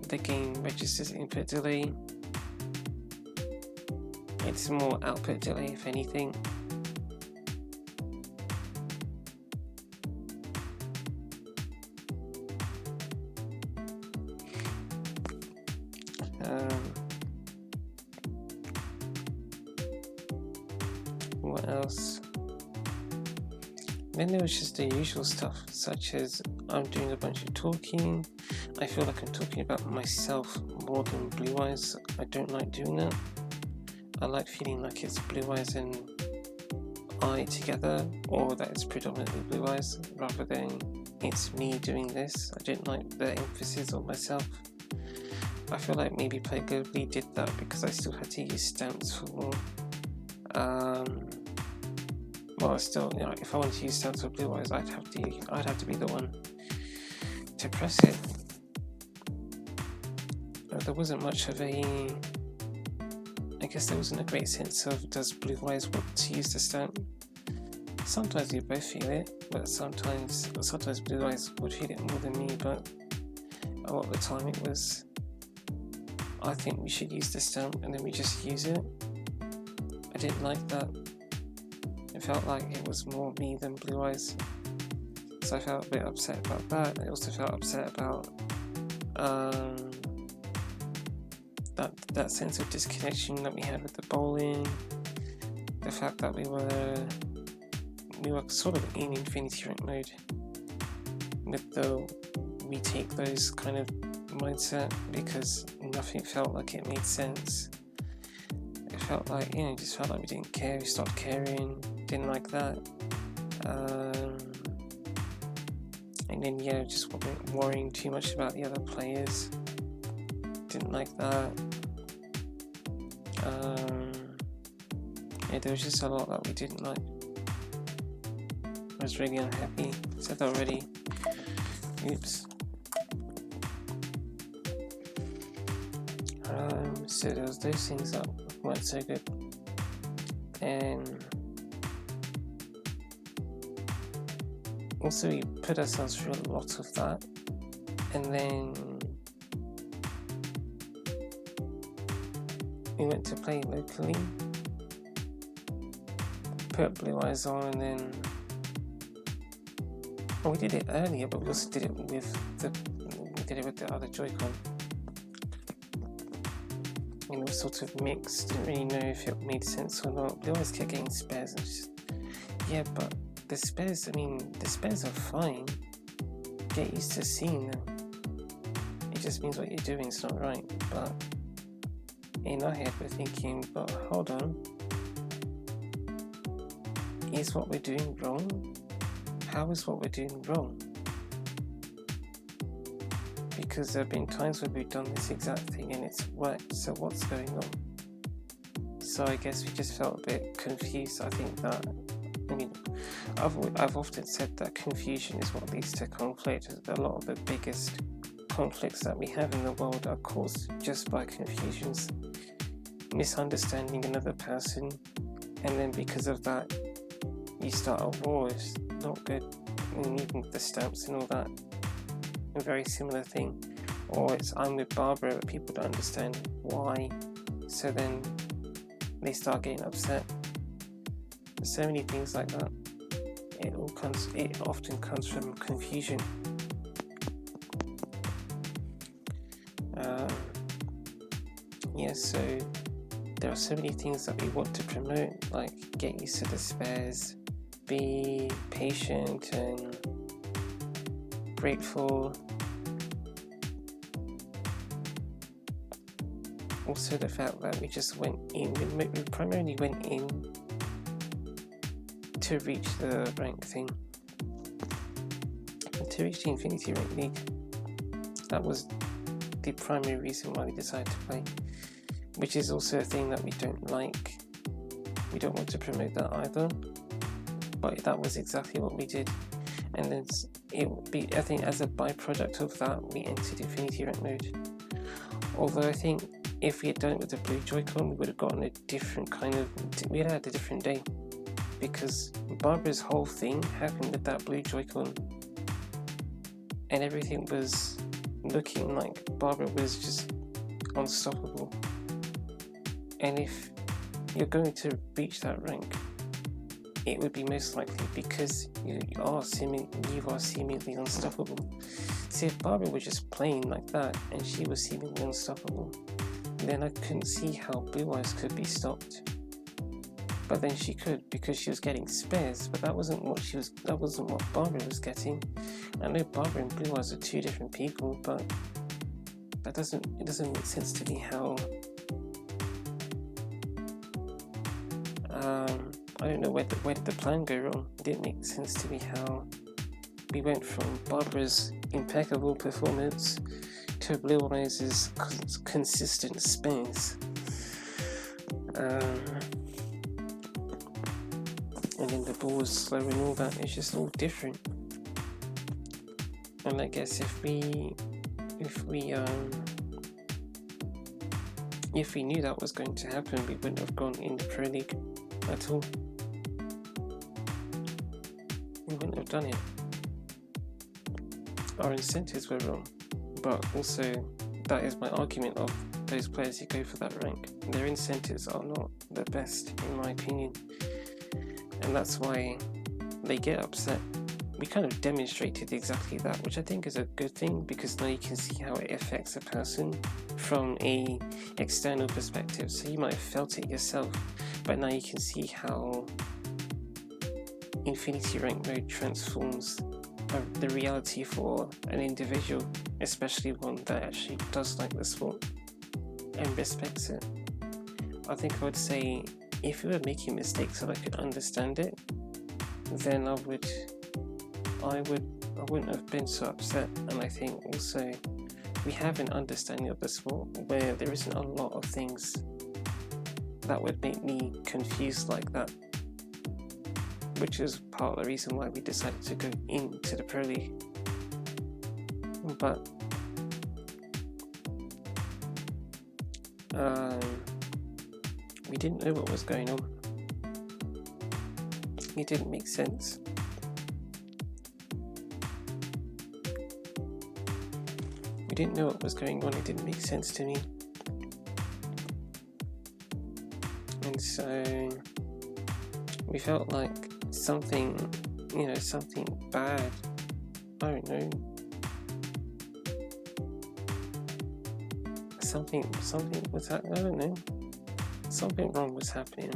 the game registers input delay. It's more output delay, if anything. What else? Then there was just the usual stuff, such as I'm doing a bunch of talking. I feel like I'm talking about myself more than Blue Eyes. I don't like doing that. I like feeling like it's Blue Eyes and I together, or that it's predominantly Blue Eyes, rather than it's me doing this. I didn't like the emphasis on myself. I feel like maybe Play Globally did that because I still had to use stamps for still, if I wanted to use stamps for Blue Eyes, I'd have to be the one to press it. There wasn't much of I guess there wasn't a great sense of, does Blue Eyes want to use the stamp? Sometimes you both feel it, but sometimes Blue Eyes would feel it more than me, but a lot of the time it was, I think we should use the stamp, and then we just use it. I didn't like that. It felt like it was more me than Blue Eyes, so I felt a bit upset about that. I also felt upset about that sense of disconnection that we had with the bowling, the fact that we were sort of in Infinity Rank mode with the retake those kind of mindset, because nothing felt like it made sense. It felt like, it just felt like we didn't care, we stopped caring, didn't like that. And then just worrying too much about the other players, didn't like that. There was just a lot that we didn't like. I was really unhappy. I said that already. Oops. So there was those things that weren't so good. And also we put ourselves through a lot of that. And then we went to play locally, put Blue Eyes on, and then we did it earlier, but we also did it with the other Joy-Con. And it was sort of mixed, didn't really know if it made sense or not. Blue Eyes kept getting spares, and but the spares are fine. Get used to seeing them. It just means what you're doing is not right. But in our head we're thinking, but hold on, is what we're doing wrong? How is what we're doing wrong? because there have been times where we've done this exact thing and it's worked, so what's going on? So I guess we just felt a bit confused. I think that, I mean, I've often said that confusion is what leads to conflict. A lot of the biggest conflicts that we have in the world are caused just by confusions, misunderstanding another person, and then because of that you start a war. It's not good. And even the stamps and all that, a very similar thing. Or it's I'm with Barbara, but people don't understand why, so then they start getting upset. There's so many things like that. It often comes from confusion. So there are so many things that we want to promote, like get used to the spares, be patient and grateful. Also the fact that we just went in, we primarily went in to reach the rank thing, to reach the Infinity Rank League. That was the primary reason why we decided to play, which is also a thing that we don't like. We don't want to promote that either, but that was exactly what we did. And then it would be, I think, as a byproduct of that, we entered Infinity Rank mode. Although I think if we had done it with the blue Joy-Con, we would have gotten a different kind of, we had had a different day, because Barbara's whole thing happened with that blue Joy-Con, and everything was looking like Barbara was just unstoppable. And if you're going to reach that rank, it would be most likely because you are seemingly unstoppable. See, if Barbara was just playing like that and she was seemingly unstoppable, then I couldn't see how Blue Eyes could be stopped. But then she could, because she was getting spares, but that wasn't what Barbara was getting. I know Barbara and Blue Eyes are two different people, but it doesn't make sense to me how I don't know where did the plan go wrong. It didn't make sense to me how we went from Barbara's impeccable performance to Blue Eyes' consistent space. And then the ball was slow and all that. It's just all different. And I guess if we knew that was going to happen, we wouldn't have gone in the Pro League at all. We wouldn't have done it. Our incentives were wrong, but also that is my argument of those players who go for that rank. Their incentives are not the best, in my opinion, and that's why they get upset. We kind of demonstrated exactly that, which I think is a good thing, because now you can see how it affects a person from a external perspective. So you might have felt it yourself, but now you can see how Infinity Rank mode transforms the reality for an individual, especially one that actually does like the sport and respects it. I think I would say if we were making mistakes and I could understand it, then I wouldn't have been so upset. And I think also we have an understanding of the sport where there isn't a lot of things that would make me confused like that, which is part of the reason why we decided to go into the Pro League. But we didn't know what was going on. It didn't make sense. We didn't know what was going on. It didn't make sense to me. And so we felt like something bad, I don't know, something was happening, I don't know, something wrong was happening.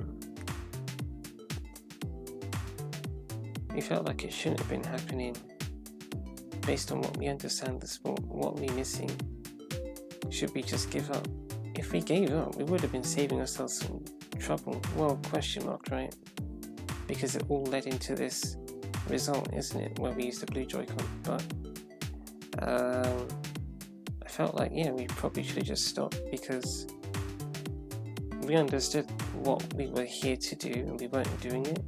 We felt like it shouldn't have been happening based on what we understand the sport, what we're missing. Should we just give up? If we gave up, we would have been saving ourselves some trouble. Well, question mark, right? Because it all led into this result, isn't it, where we used the blue Joy-Con. But felt like, yeah, we probably should have just stopped, because we understood what we were here to do and we weren't doing it,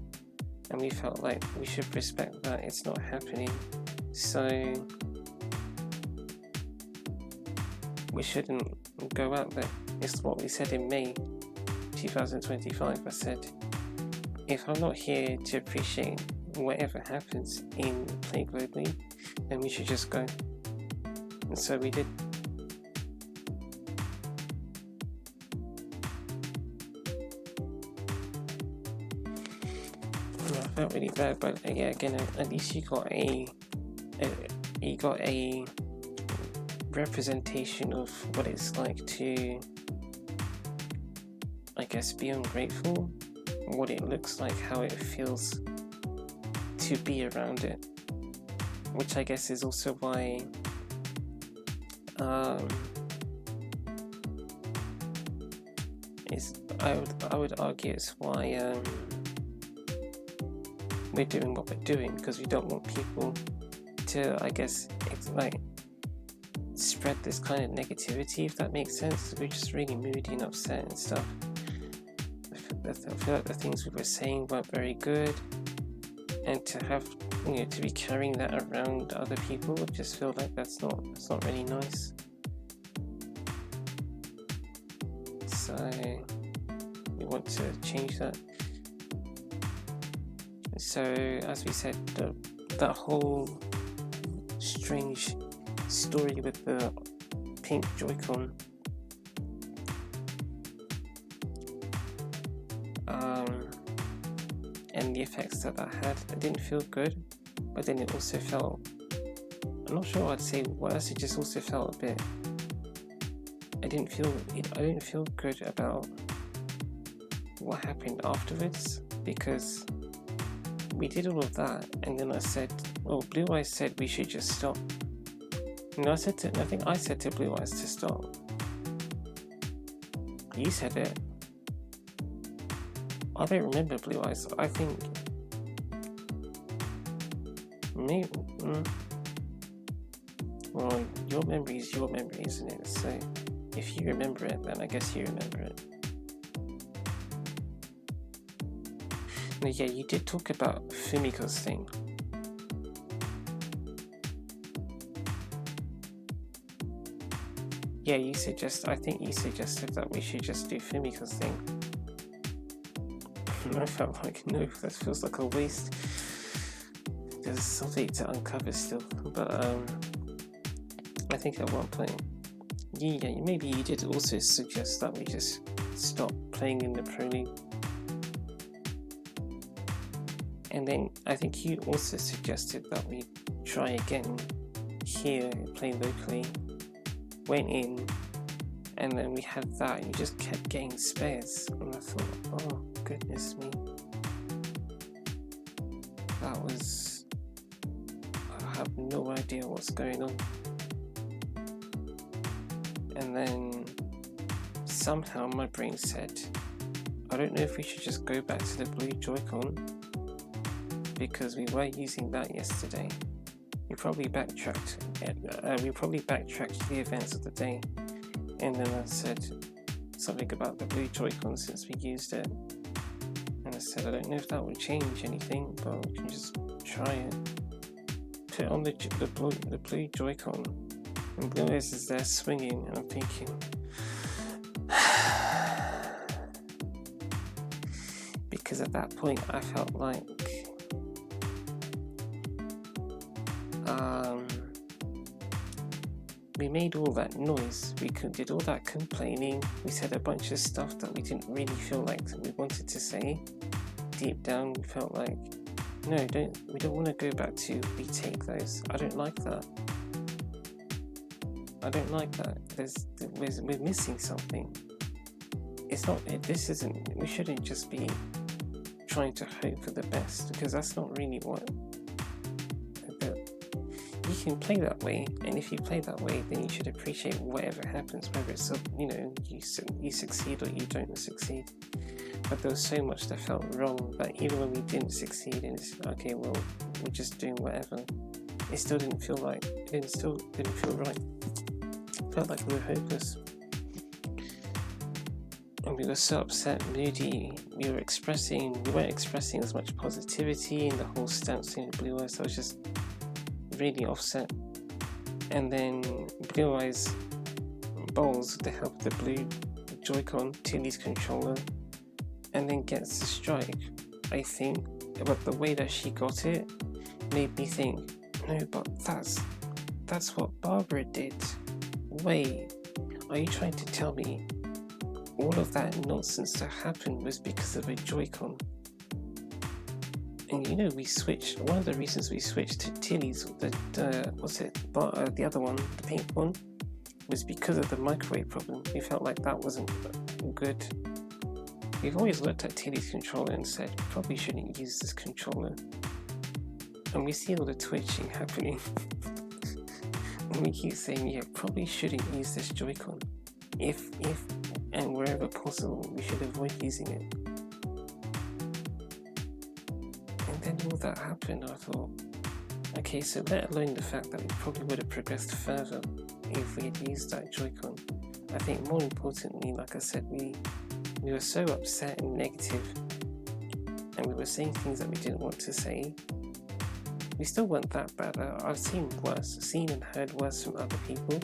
and we felt like we should respect that it's not happening. So we shouldn't go out there. It's what we said in May 2025. I said, if I'm not here to appreciate whatever happens in Play Globally, then we should just go. And so we did. I felt really bad, but yeah, again, at least you got a representation of what it's like to, I guess, be ungrateful, what it looks like, how it feels to be around it, which I guess is also why I would argue it's why we're doing what we're doing, because we don't want people to, I guess, spread this kind of negativity, if that makes sense. We're just really moody and upset and stuff. I feel like the things we were saying weren't very good, and to have, to be carrying that around other people, I just feel like that's not really nice. So we want to change that. So as we said, that whole strange story with the pink Joy-Con, and the effects that had, it didn't feel good, but then it also felt, I'm not sure I'd say worse, it just also felt a bit, I didn't feel good about what happened afterwards, because we did all of that, and then I said, well, Blue Eyes said we should just stop. And I think I said to Blue Eyes to stop. You said it. I don't remember Blue Eyes. I think maybe. Well, your memory is your memory, isn't it? So if you remember it, then I guess you remember it. No, yeah, you did talk about Fumiko's thing. Yeah, I think you suggested that we should just do Fumiko's thing. And I felt like, no, that feels like a waste. There's something to uncover still. But I think at one point, yeah, maybe you did also suggest that we just stop playing in the Pro League. And then I think you also suggested that we try again here, play locally. Went in, and then we had that, and you just kept getting spares. And I thought, oh, goodness me. That was... I have no idea what's going on. And then somehow my brain said, I don't know if we should just go back to the blue Joy-Con, because we were using that yesterday. We probably backtracked to the events of the day, and then I said something about the blue Joy-Con since we used it, and I said I don't know if that would change anything, but we can just try it. Put on the blue Joy-Con, and Blue Eyes is there swinging, and I'm thinking, because at that point I felt like we made all that noise, we did all that complaining, we said a bunch of stuff that we didn't really feel like we wanted to say. Deep down we felt like, no, we don't want to go back to retake those. I don't like that. We're missing something. We shouldn't just be trying to hope for the best, because that's not really what. You can play that way, and if you play that way, then you should appreciate whatever happens, whether it's you succeed or you don't succeed. But there was so much that felt wrong that even when we didn't succeed, and it's okay, well, we're just doing whatever, it still didn't feel right. It felt felt like we were hopeless. And we were so upset, moody. We weren't expressing as much positivity in the whole stance in Blue Eyes. I was just really offset. And then Blue Eyes bowls with the help of the blue Joy-Con Tilly's controller, and then gets the strike, I think. But the way that she got it made me think, no, but that's what Barbara did. Wait, are you trying to tell me all of that nonsense that happened was because of a Joy-Con? And you know, we switched. One of the reasons we switched to Tilly's, the other one, the pink one, was because of the microwave problem. We felt like that wasn't good. We've always looked at Tilly's controller and said, probably shouldn't use this controller. And we see all the twitching happening. And we keep saying, yeah, probably shouldn't use this Joy-Con. If and wherever possible, we should avoid using it. And then all that happened, I thought, okay, so let alone the fact that we probably would have progressed further if we had used that Joy-Con. I think more importantly, like I said, we were so upset and negative, and we were saying things that we didn't want to say. We still weren't that bad. I've seen and heard worse from other people,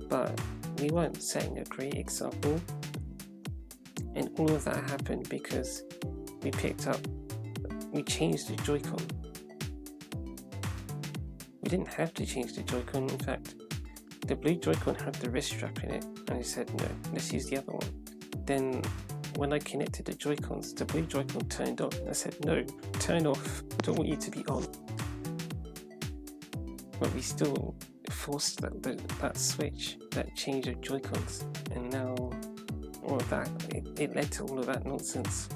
but we weren't setting a great example. And all of that happened because we changed the Joy-Con. We didn't have to change the Joy-Con. In fact, the blue Joy-Con had the wrist strap in it, and I said, no, let's use the other one. Then when I connected the Joy-Cons, the blue Joy-Con turned on. I said, no, turn off, I don't want you to be on. But we still forced that switch, that change of Joy-Cons, and now all of that, it led to all of that nonsense.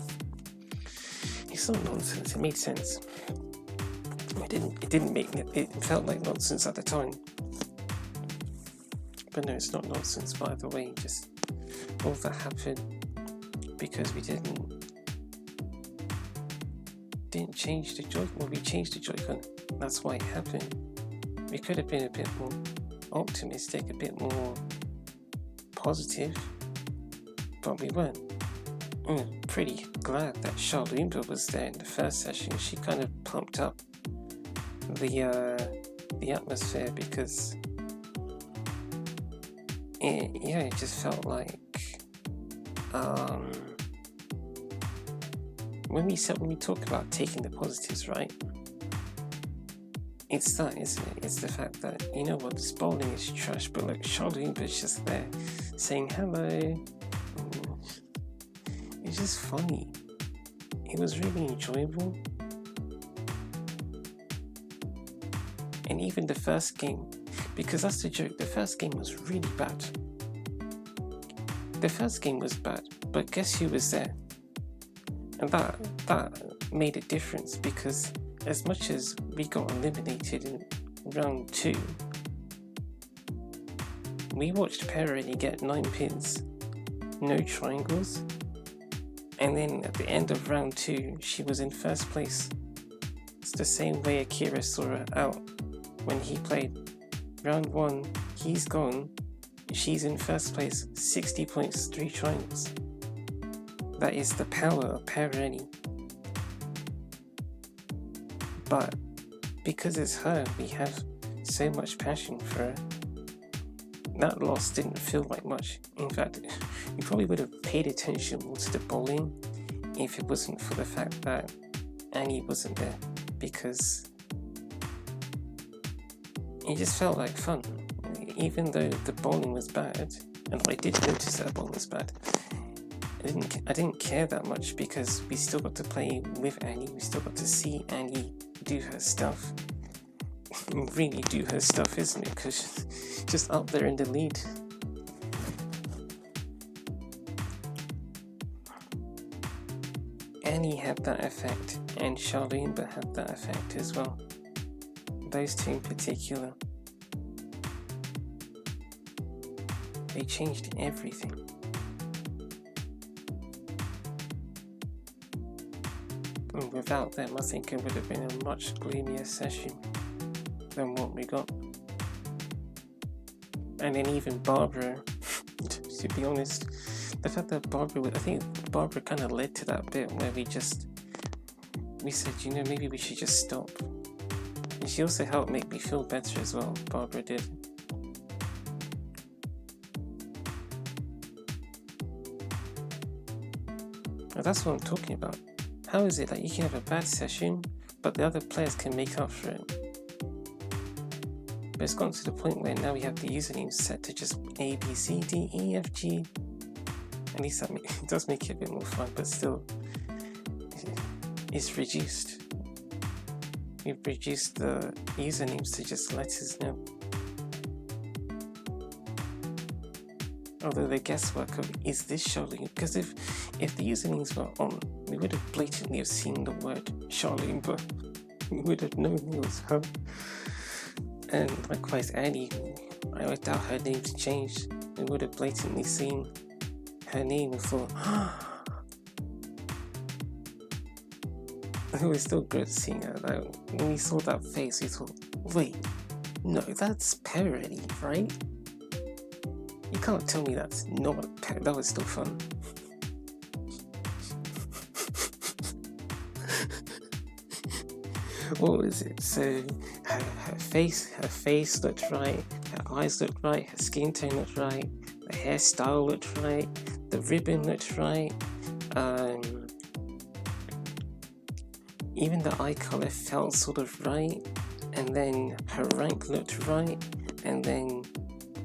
It's not nonsense, it made sense. It felt like nonsense at the time. But no, it's not nonsense, by the way, just all of that happened because we didn't change the Joy-Con. Well, we changed the Joy-Con, that's why it happened. We could have been a bit more optimistic, a bit more positive, but we weren't. I'm pretty glad that Charloomba was there in the first session. She kind of pumped up the atmosphere because it just felt like when we talk about taking the positives, right? It's that, isn't it? It's the fact that, you know what, this bowling is trash, but like Charloomba's just there saying hello. It's just funny. It was really enjoyable. And even the first game, because that's the joke, the first game was really bad. The first game was bad, but guess who was there? And that made a difference because as much as we got eliminated in round 2, we watched Perroni get 9 pins, no triangles, and then at the end of round 2, she was in first place. It's the same way Akira saw her out when he played. Round 1, he's gone, she's in first place, 60 points, 3 triangles. That is the power of Perroni. But because it's her, we have so much passion for her. That loss didn't feel like much. In fact, we probably would have paid attention more to the bowling if it wasn't for the fact that Annie wasn't there, because it just felt like fun. Even though the bowling was bad, and I did notice that the bowling was bad, I didn't care that much because we still got to play with Annie, we still got to see Annie do her stuff. Really do her stuff, isn't it? Because she's just up there in the lead. Annie had that effect, and Charloomba had that effect as well. Those two in particular. They changed everything. And without them, I think it would have been a much gloomier session than what we got. And then even Barbara, to be honest, the fact that I think Barbara kind of led to that bit where we said, you know, maybe we should just stop. And she also helped make me feel better as well, Barbara did. Now that's what I'm talking about. How is it that you can have a bad session, but the other players can make up for it? But it's gotten to the point where now we have the username set to just A, B, C, D, E, F, G. At least that it does make it a bit more fun, but still, it's reduced. We've reduced the usernames to just letters now. Although the guesswork of, is this Charlene? Because if the usernames were on, we would have blatantly have seen the word Charlene, but we would have known it was her. And likewise Annie, I doubt her name's changed. We would have blatantly seen her name and thought, it was still good seeing her though. When we saw that face, we thought, wait, no, that's Parody, right? You can't tell me that's not Parody. That was still fun. What was it? So her face looked right, her eyes looked right, her skin tone looked right, the hairstyle looked right, the ribbon looked right, even the eye color felt sort of right, and then her rank looked right, and then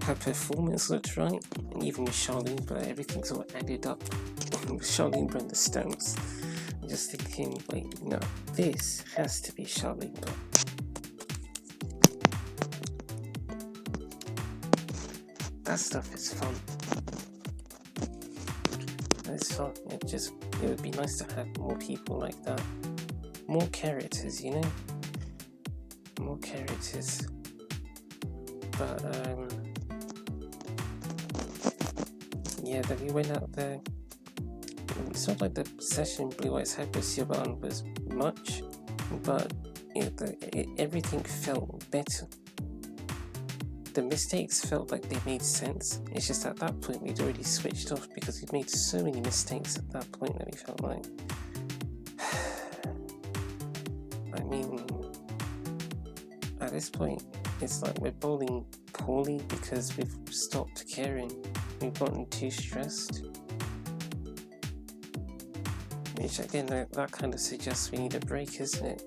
her performance looked right, and even with Charlene, but everything sort of added up with Charlene and the Stones. I'm just thinking, wait, no, this has to be Charlene. That stuff is fun. It's fun. It would be nice to have more people like that. More characters, you know? More characters. But, yeah, that we went out there. It's not like the session Blue Eyes Hyper was much, but everything felt better. The mistakes felt like they made sense. It's just at that point we'd already switched off because we'd made so many mistakes at that point that we felt like, I mean, at this point it's like we're bowling poorly because we've stopped caring. We've gotten too stressed. Which again, that kind of suggests we need a break, isn't it?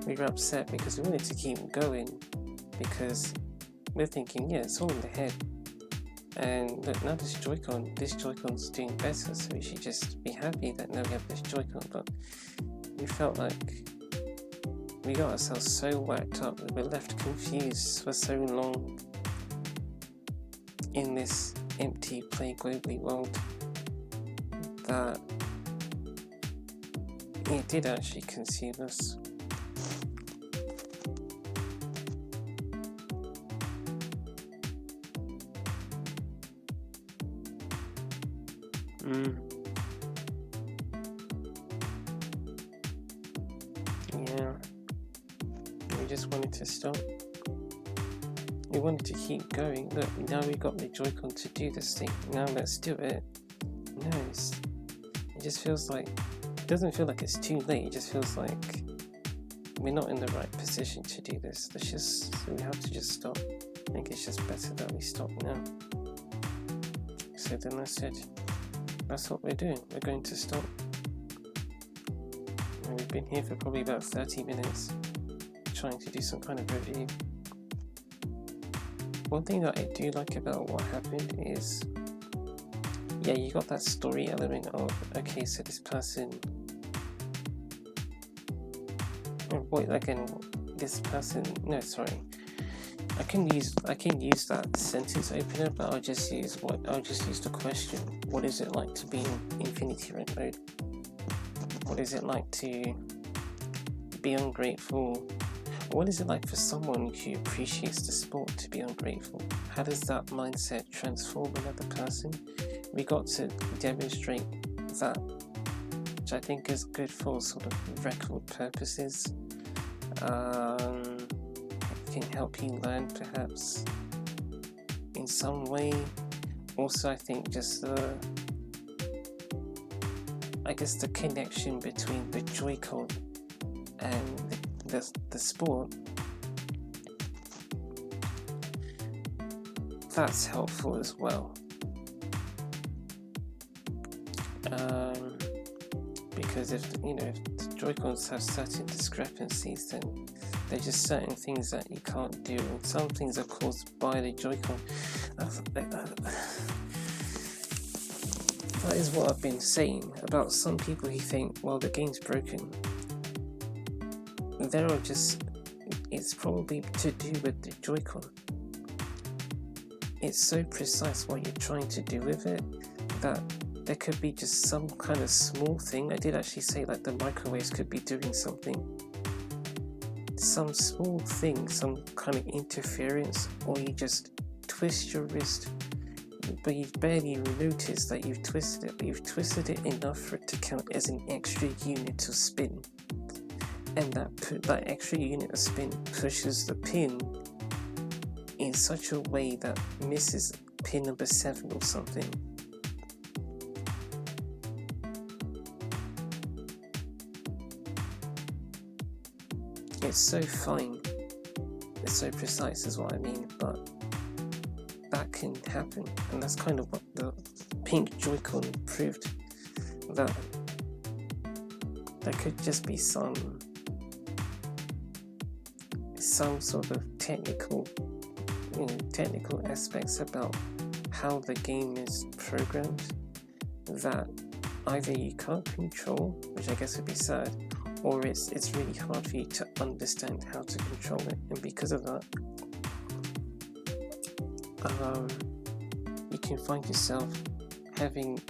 We were upset because we wanted to keep going, because we're thinking, yeah, it's all in the head. And look, now this Joy-Con's doing better, so we should just be happy that now we have this Joy-Con. But we felt like we got ourselves so worked up that we're left confused for so long in this empty Play Globally world that it did actually consume us. Yeah, we just wanted to stop. We wanted to keep going. Look, now we've got the Joy-Con to do this thing. Now let's do it. No, it just feels like, it doesn't feel like it's too late. It just feels like we're not in the right position to do this. We have to just stop. I think it's just better that we stop now. So then I said, that's what we're doing. We're going to stop. And we've been here for probably about 30 minutes trying to do some kind of review. One thing that I do like about what happened is, yeah, you got that story element of, okay, so this person, I can use that sentence opener, but I'll just use the question. What is it like to be in Infinity Red mode? What is it like to be ungrateful? What is it like for someone who appreciates the sport to be ungrateful? How does that mindset transform another person? We got to demonstrate that, which I think is good for sort of record purposes. It can help you learn perhaps some way. Also, I think just I guess the connection between the Joy-Con and the Sport, that's helpful as well. Because if the Joy-Cons have certain discrepancies, then there's just certain things that you can't do, and some things are caused by the Joy-Con. That is what I've been saying about some people who think, well, the game's broken. It's probably to do with the Joy-Con. It's so precise what you're trying to do with it that there could be just some kind of small thing. I did actually say like the microwaves could be doing something. Some small thing, some kind of interference, or you just twist your wrist, but you barely notice that you've twisted it, but you've twisted it enough for it to count as an extra unit of spin. And that extra unit of spin pushes the pin in such a way that misses pin number 7 or something. It's so fine, it's so precise is what I mean, but that can happen, and that's kind of what the pink Joy-Con proved, that there could just be some sort of technical aspects about how the game is programmed that either you can't control, which I guess would be sad, or it's really hard for you to understand how to control it, and because of that, you can find yourself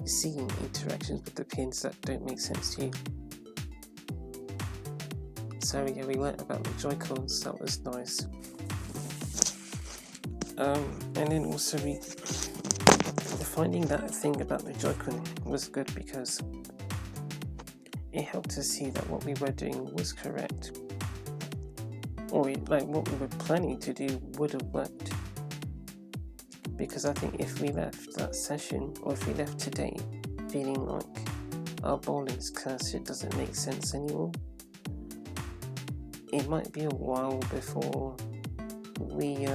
seeing interactions with the pins that don't make sense to you. So yeah, we learnt about the Joy-Cons, that was nice. And then also finding that thing about the Joy-Con was good because it helped us see that what we were doing was correct, or like what we were planning to do would have worked. Because I think if we left that session, or if we left today feeling like our bowling's cursed, it doesn't make sense anymore, it might be a while before we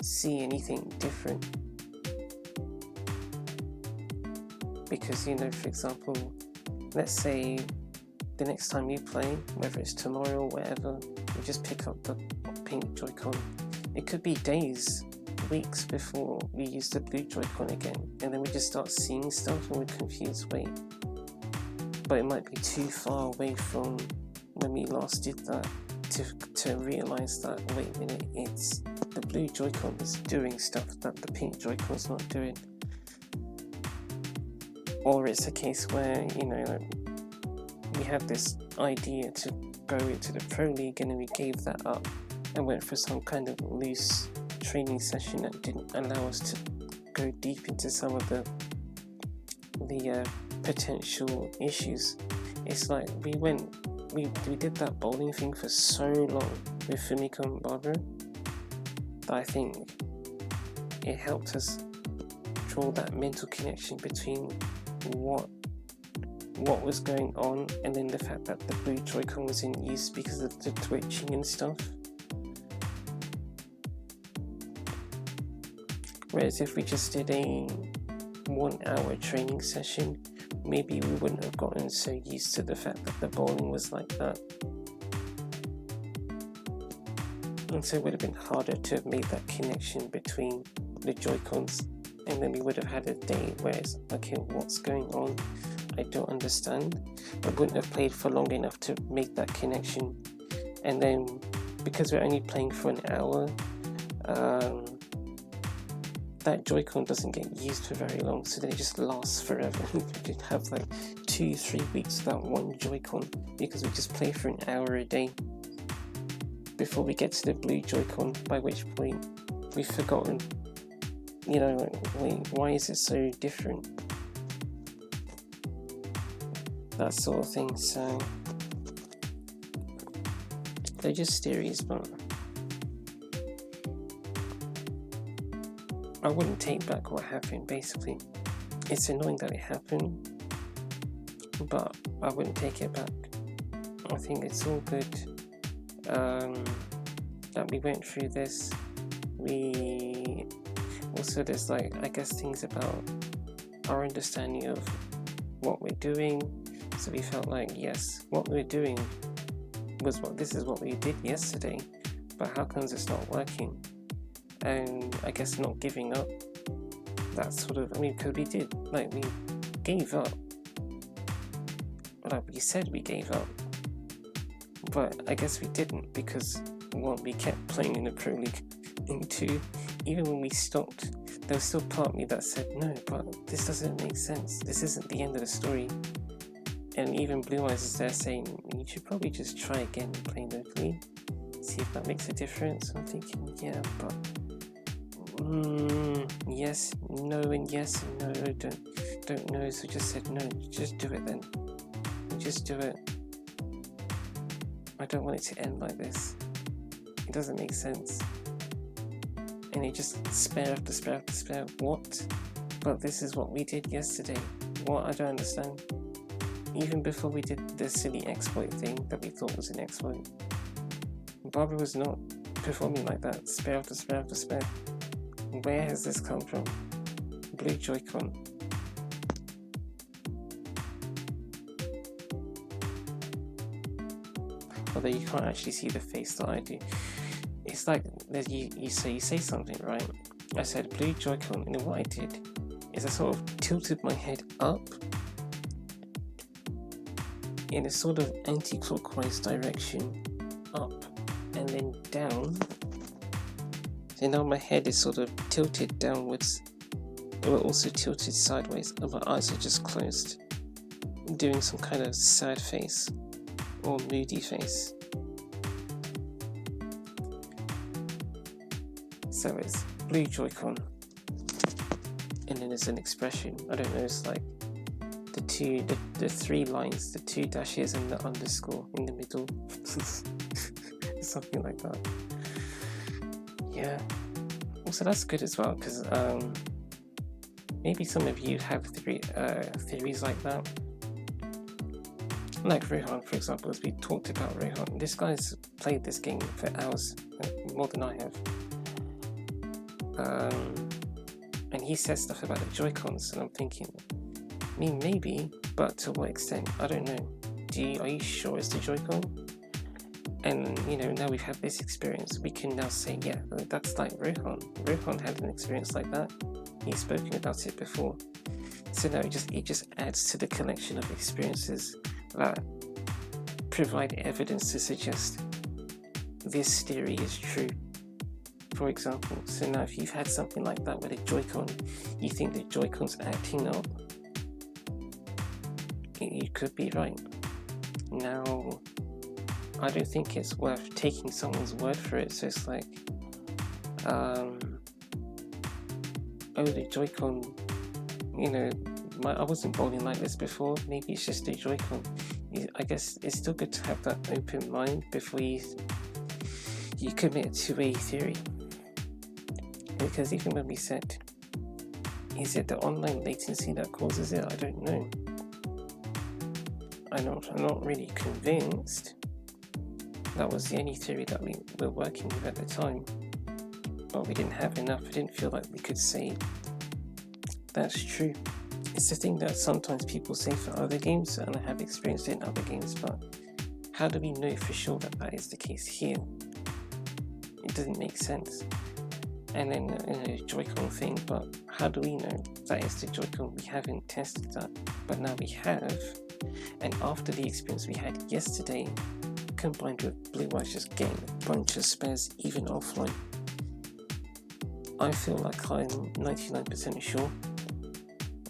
see anything different. Because, for example, let's say the next time you play, whether it's tomorrow or whatever, you just pick up the pink Joy-Con. It could be days, weeks before we use the blue Joy-Con again, and then we just start seeing stuff and we're confused, wait. But it might be too far away from when we last did that to realise that, wait a minute, it's the blue Joy-Con is doing stuff that the pink Joy-Con's not doing. Or it's a case where, we had this idea to go into the Pro League and then we gave that up and went for some kind of loose training session that didn't allow us to go deep into some of the potential issues. It's like we did that bowling thing for so long with Fumiko and Barbara that I think it helped us draw that mental connection between what was going on and then the fact that the blue Joy-Con was in use because of the twitching and stuff. Whereas if we just did a 1 hour training session, maybe we wouldn't have gotten so used to the fact that the bowling was like that. And so it would have been harder to have made that connection between the Joy-Cons, and then we would have had a day where it's, okay, what's going on? I don't understand. I wouldn't have played for long enough to make that connection. And then, because we're only playing for an hour, that Joy-Con doesn't get used for very long, so then it just lasts forever. We could have like 2-3 weeks without one Joy-Con because we just play for an hour a day before we get to the blue Joy-Con, by which point we've forgotten, wait, why is it so different? That sort of thing. So they're just theories, but I wouldn't take back what happened, basically. It's annoying that it happened, but I wouldn't take it back. I think it's all good that we went through this. We also, there's like, I guess, things about our understanding of what we're doing. So we felt like, yes, what we're doing was this is what we did yesterday, but how comes it's not working? And I guess not giving up. That sort of, I mean, because we did, like, we gave up. Like we said, we gave up, but I guess we didn't, because one, we kept playing in the Pro League, and two, even when we stopped, there was still part of me that said, no, but this doesn't make sense. This isn't the end of the story. And even Blue Eyes is there saying, you should probably just try again and play locally, see if that makes a difference. I'm thinking, yeah, but yes, no, and yes, and no, don't know. So just said, no, just do it then. Just do it. I don't want it to end like this. It doesn't make sense. And it just spare after spare after spare. What? But this is what we did yesterday. What? I don't understand. Even before we did the silly exploit thing that we thought was an exploit, Barbara was not performing like that. Spare after spare after spare. Where has this come from? Blue Joy-Con. Although you can't actually see the face that I do. It's like you say something, right? I said Blue Joy-Con, and then what I did is I sort of tilted my head up in a sort of anti-clockwise direction, up and then down. So now my head is sort of tilted downwards, but also tilted sideways, and my eyes are just closed, doing some kind of sad face or moody face. So it's Blue Joy-Con, and then there's an expression. I don't know. It's like the three lines, the two dashes, and the underscore in the middle. Something like that. Yeah. Also, that's good as well, because maybe some of you have theories like that. Like Rohan, for example, as we talked about Rohan. This guy's played this game for hours, more than I have. And he says stuff about the Joy-Cons, and I'm thinking, I mean, maybe, but to what extent? I don't know. Are you sure it's the Joy-Con? And, you know, now we've had this experience, we can now say, yeah, that's like Rohan. Rohan had an experience like that. He's spoken about it before. So now it just adds to the collection of experiences that provide evidence to suggest this theory is true. For example, so now if you've had something like that with a Joy-Con, you think the Joy-Con's acting up, you could be right. Now, I don't think it's worth taking someone's word for it, so it's like, oh, the Joy-Con, you know, I wasn't bowling like this before, maybe it's just a Joy-Con. I guess it's still good to have that open mind before you commit to a theory. Because even when we said, is it the online latency that causes it? I don't know. I'm not really convinced. That was the only theory that we were working with at the time. But we didn't have enough. I didn't feel like we could say that's true. It's the thing that sometimes people say for other games, and I have experienced it in other games, but how do we know for sure that that is the case here? It doesn't make sense. And then a Joy-Con thing, but how do we know that is the Joy-Con? We haven't tested that, but now we have. And after the experience we had yesterday, combined with Blue Eyes just getting a bunch of spares even offline, I feel like I'm 99% sure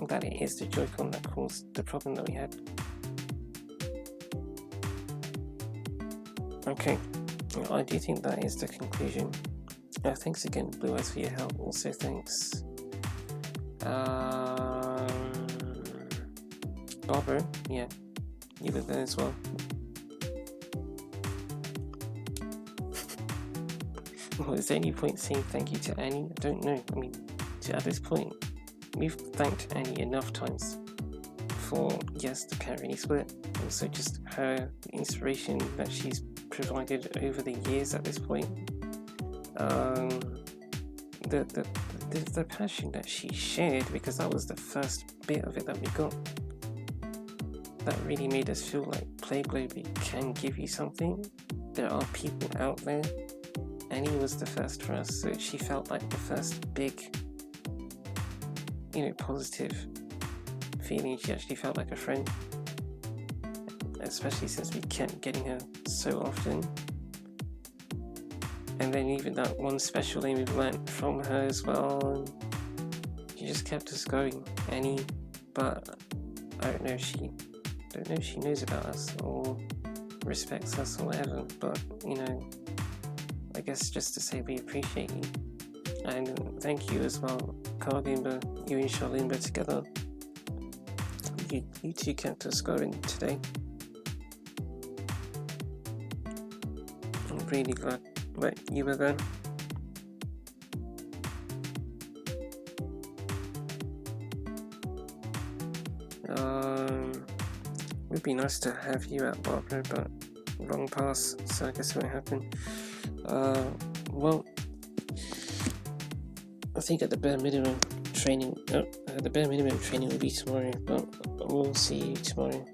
that it is the Joy-Con that caused the problem that we had. Okay, I do think that is the conclusion. Thanks again, Blue Eyes, for your help. Also, thanks, Barbara. Yeah, you were there as well. Well, is there any point saying thank you to Annie? I don't know. I mean, at this point, we've thanked Annie enough times for, yes, the Carrie split, also just her inspiration that she's provided over the years at this point. The passion that she shared, because that was the first bit of it that we got, that really made us feel like Play Globee can give you something. There are people out there. Annie was the first for us, so she felt like the first big, positive feeling. She actually felt like a friend, especially since we kept getting her so often. And then even that one special thing we learnt from her as well, and she just kept us going, Annie. But I don't know if she knows about us or respects us or whatever, but I guess just to say we appreciate you, and thank you as well, Carlimba. You and Charlimba together, you two kept us going today. I'm really glad that you were there. It would be nice to have you at Barbara, but long pass, so I guess it won't happen. Well, I think at the bare minimum training will be tomorrow, but we'll see you tomorrow.